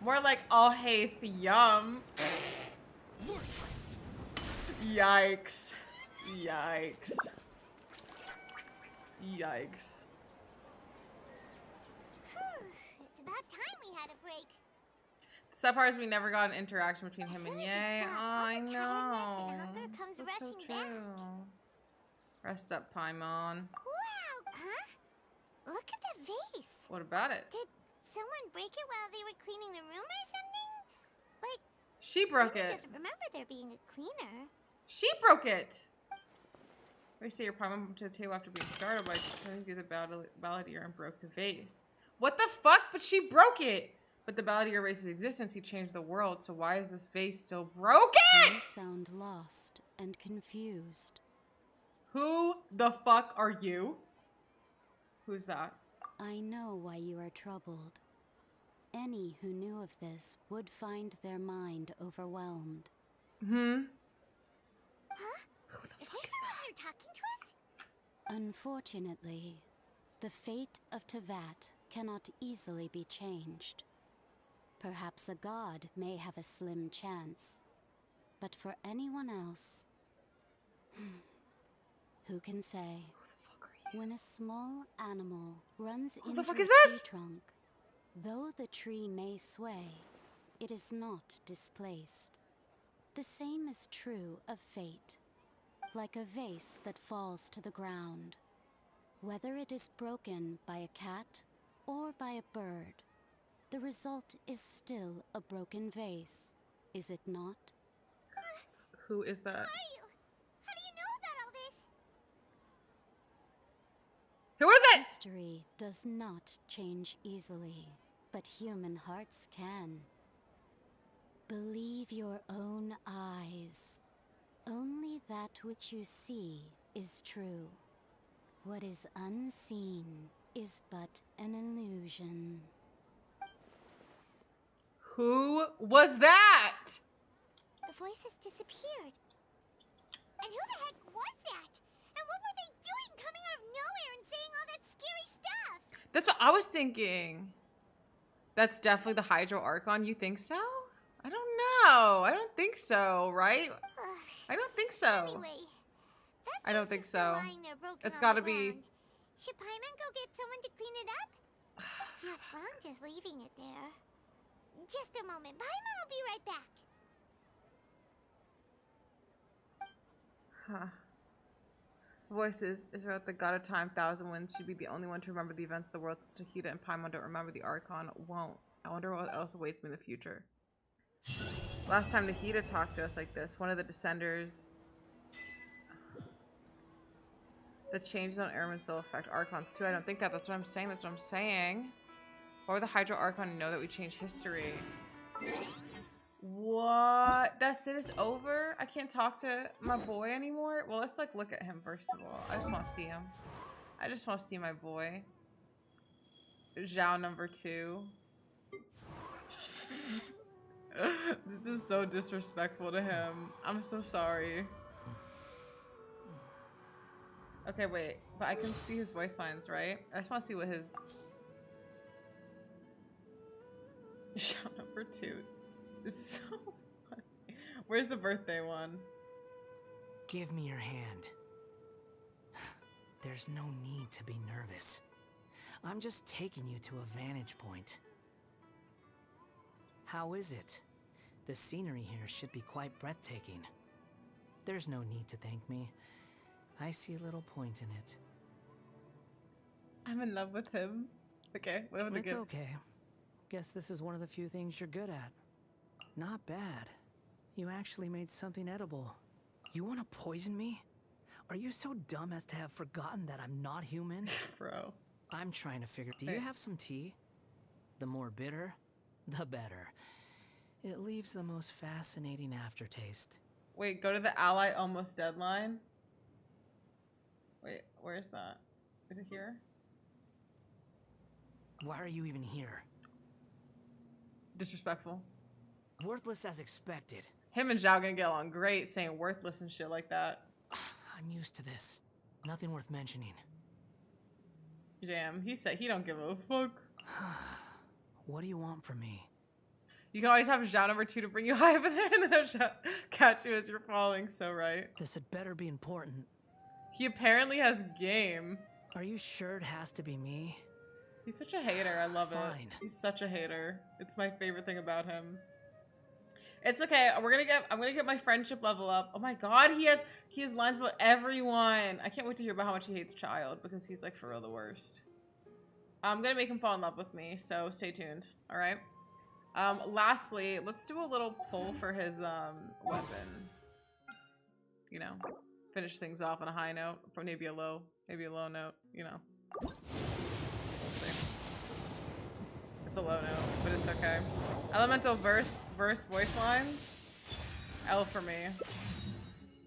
More like all haith, yum. Yikes. Yikes. Yikes. It's about time we had a break. The sad part is we never got an interaction between him and As soon as you Ye. stop, Oh, all I the know. tiredness and hunger comes That's so rushing back. true. Rest up, Paimon. Wow, huh? Look at the vase. What about it? Did someone break it while they were cleaning the room or something? But She broke Paimon it. doesn't remember there being a cleaner. She broke it. We say your Paimon to the table after being startled by turning through the balladeer and broke the vase. What the fuck? But she broke it. But the balladeer erased his existence. He changed the world. So why is this vase still broken? You sound lost and confused. Who the fuck are you? Who's that? I know why you are troubled. Any who knew of this would find their mind overwhelmed. Hmm? Huh? Who the Is fuck there is someone that? here talking to us? Unfortunately, the fate of Tevat cannot easily be changed. Perhaps a god may have a slim chance, but for anyone else, who can say? Who the fuck are you? When a small animal runs Who into the fuck a is tree this? trunk, though the tree may sway, it is not displaced. The same is true of fate, like a vase that falls to the ground. Whether it is broken by a cat or by a bird, the result is still a broken vase, is it not? Who is that? Who are you? How do you know about all this? Who is it? History does not change easily, but human hearts can. Believe your own eyes. Only that which you see is true. What is unseen is but an illusion. Who was that? The voices disappeared. And who the heck was that? And what were they doing coming out of nowhere and saying all that scary stuff? That's what I was thinking. That's definitely the Hydro Archon. You think so? I don't know. I don't think so, right? I don't think so. Anyway, that I don't vase think is still so. lying there broken It's on gotta the be. ground. Should Paimon go get someone to clean it up? Feels wrong just leaving it there. Just a moment. Paimon will be right back. Huh. Voices is about the god of time, Thousand Winds should be the only one to remember the events of the world since Nahida and Paimon don't remember. The Archon won't. I wonder what else awaits me in the future. Last time Nahida talked to us like this, one of the Descenders. The changes on Irminsul affect Archons too. I don't think that. That's what I'm saying. That's what I'm saying. Why would the Hydro Archon know that we changed history? What? That's it? It's over? I can't talk to my boy anymore? Well, let's like look at him first of all. I just want to see him. I just want to see my boy. Zhao number 2. This is so disrespectful to him. I'm so sorry. Okay, wait. But I can see his voice lines, right? I just want to see what his... Zhao number 2. This is so funny. Where's the birthday one? Give me your hand. There's no need to be nervous. I'm just taking you to a vantage point. How is it? The scenery here should be quite breathtaking. There's no need to thank me. I see little point in it. I'm in love with him. Okay, what are the It's gifts? okay. Guess this is one of the few things you're good at. Not bad. You actually made something edible. You want to poison me? Are you so dumb as to have forgotten that I'm not human? Bro. I'm trying to figure... Do you have some tea? The more bitter, the better. It leaves the most fascinating aftertaste. Wait, go to the ally almost deadline. Wait, where is that? Is it here? Why are you even here? Disrespectful. Worthless as expected. Him and Zhao gonna get along great saying worthless and shit like that. I'm used to this. Nothing worth mentioning. Damn, he said he don't give a fuck. What do you want from me? You can always have Zhao number 2 to bring you high over there, and then have Zhao catch you as you're falling. So right. This had better be important. He apparently has game. Are you sure it has to be me? He's such a hater. I love Fine. it. He's such a hater. It's my favorite thing about him. It's okay. I'm gonna get my friendship level up. Oh my god, he has lines about everyone. I can't wait to hear about how much he hates Child, because he's like for real the worst. I'm gonna make him fall in love with me, so stay tuned. All right. Lastly, let's do a little pull for his weapon. You know, finish things off on a high note, or maybe a low note. You know. We'll see. It's a low note, but it's okay. Elemental verse voice lines. L for me.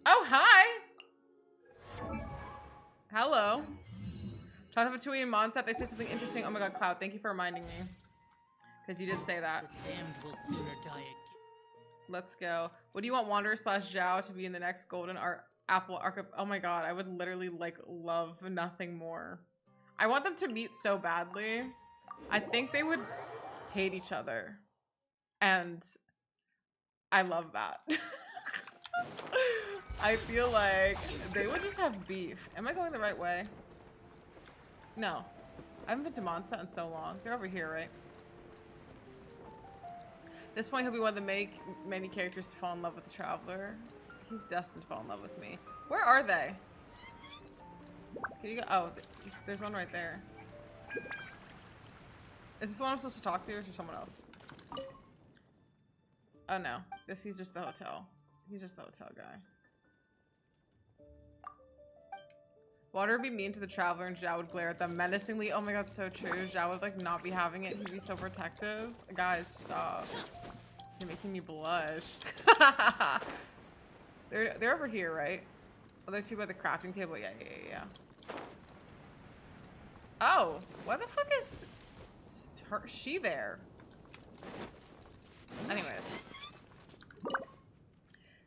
Oh, hi! Hello. Tatapatui and Monset, they say something interesting. Oh my god, Cloud, thank you for reminding me. Because you did say that. The damned will sooner die. Let's go. What do you want Wanderer / Zhao to be in the next Golden Apple Arc? Oh my god, I would literally like love nothing more. I want them to meet so badly. I think they would hate each other. And I love that. I feel like they would just have beef. Am I going the right way? No. I haven't been to Monset in so long. They're over here, right? At this point, he'll be one of the many characters to fall in love with the Traveler. He's destined to fall in love with me. Where are they? Can you go? Oh, there's one right there. Is this the one I'm supposed to talk to, or is there someone else? Oh no, he's just the hotel. He's just the hotel guy. Water would be mean to the Traveler and Zhao would glare at them menacingly. Oh my god, so true. Zhao would like not be having it. He'd be so protective. Guys, stop. You're making me blush. They're over here, right? Oh, they're two by the crafting table. Yeah. Oh, why the fuck is she there? Anyways.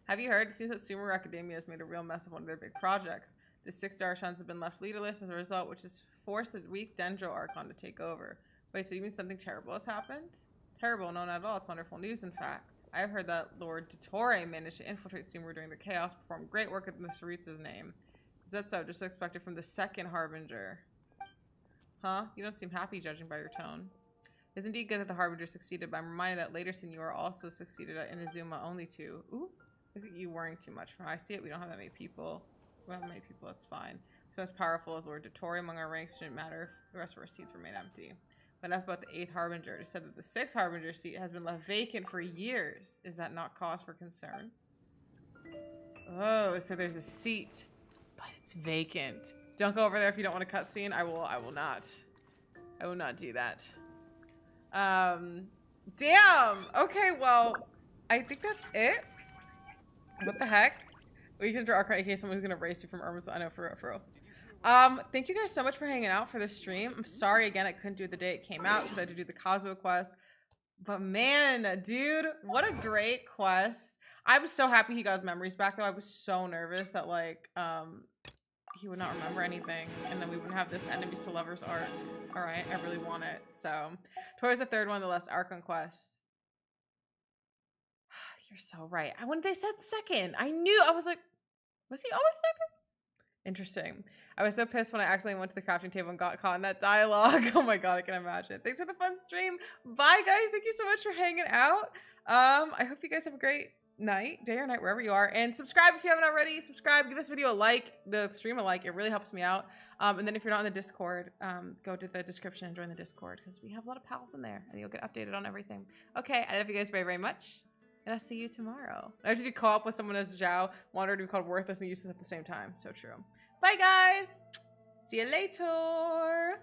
Have you heard? It seems that Sumeru Academia has made a real mess of one of their big projects. The 6 Archons have been left leaderless as a result, which has forced the weak Dendro Archon to take over. Wait, so you mean something terrible has happened? Terrible? No, not at all. It's wonderful news, in fact. I have heard that Lord Dottore managed to infiltrate Sumeru during the chaos, performed great work in the Saritsa's name. Is that so? Just expected from the second Harbinger. Huh? You don't seem happy, judging by your tone. It's indeed good that the Harbinger succeeded, but I'm reminded that later Senor also succeeded at Inazuma, only 2. Ooh, look at you worrying too much. From how I see it, we don't have that many people. We don't have many people, that's fine. So as powerful as Lord Dottore among our ranks shouldn't matter if the rest of our seats remain empty. But enough about the 8th Harbinger. It is said that the 6th Harbinger seat has been left vacant for years. Is that not cause for concern? Oh, so there's a seat, but it's vacant. Don't go over there if you don't want a cutscene. I will not. I will not do that. Damn. Okay, well, I think that's it. What the heck? We can draw ARCHON, aka someone who's gonna race you from Irminsul. I know, for real. Thank you guys so much for hanging out for this stream. I'm sorry again I couldn't do it the day it came out because I had to do the Kazuha quest. But man, dude, what a great quest. I was so happy he got his memories back though. I was so nervous that like he would not remember anything and then we wouldn't have this enemies to lovers art. Alright, I really want it. So towards the 3rd one, the last ARCHON quest. You're so right. When they said 2nd, I knew. I was like, was he always 2nd? Interesting. I was so pissed when I accidentally went to the crafting table and got caught in that dialogue. Oh my god, I can imagine. Thanks for the fun stream. Bye, guys. Thank you so much for hanging out. I hope you guys have a great night, day or night, wherever you are. And subscribe if you haven't already. Subscribe. Give this video a like. The stream a like. It really helps me out. And then if you're not in the Discord, go to the description and join the Discord because we have a lot of pals in there and you'll get updated on everything. Okay, I love you guys very, very much. And I'll see you tomorrow. I have to do co-op with someone as Zhao. Wanderer to be called worthless and useless at the same time. So true. Bye, guys. See you later.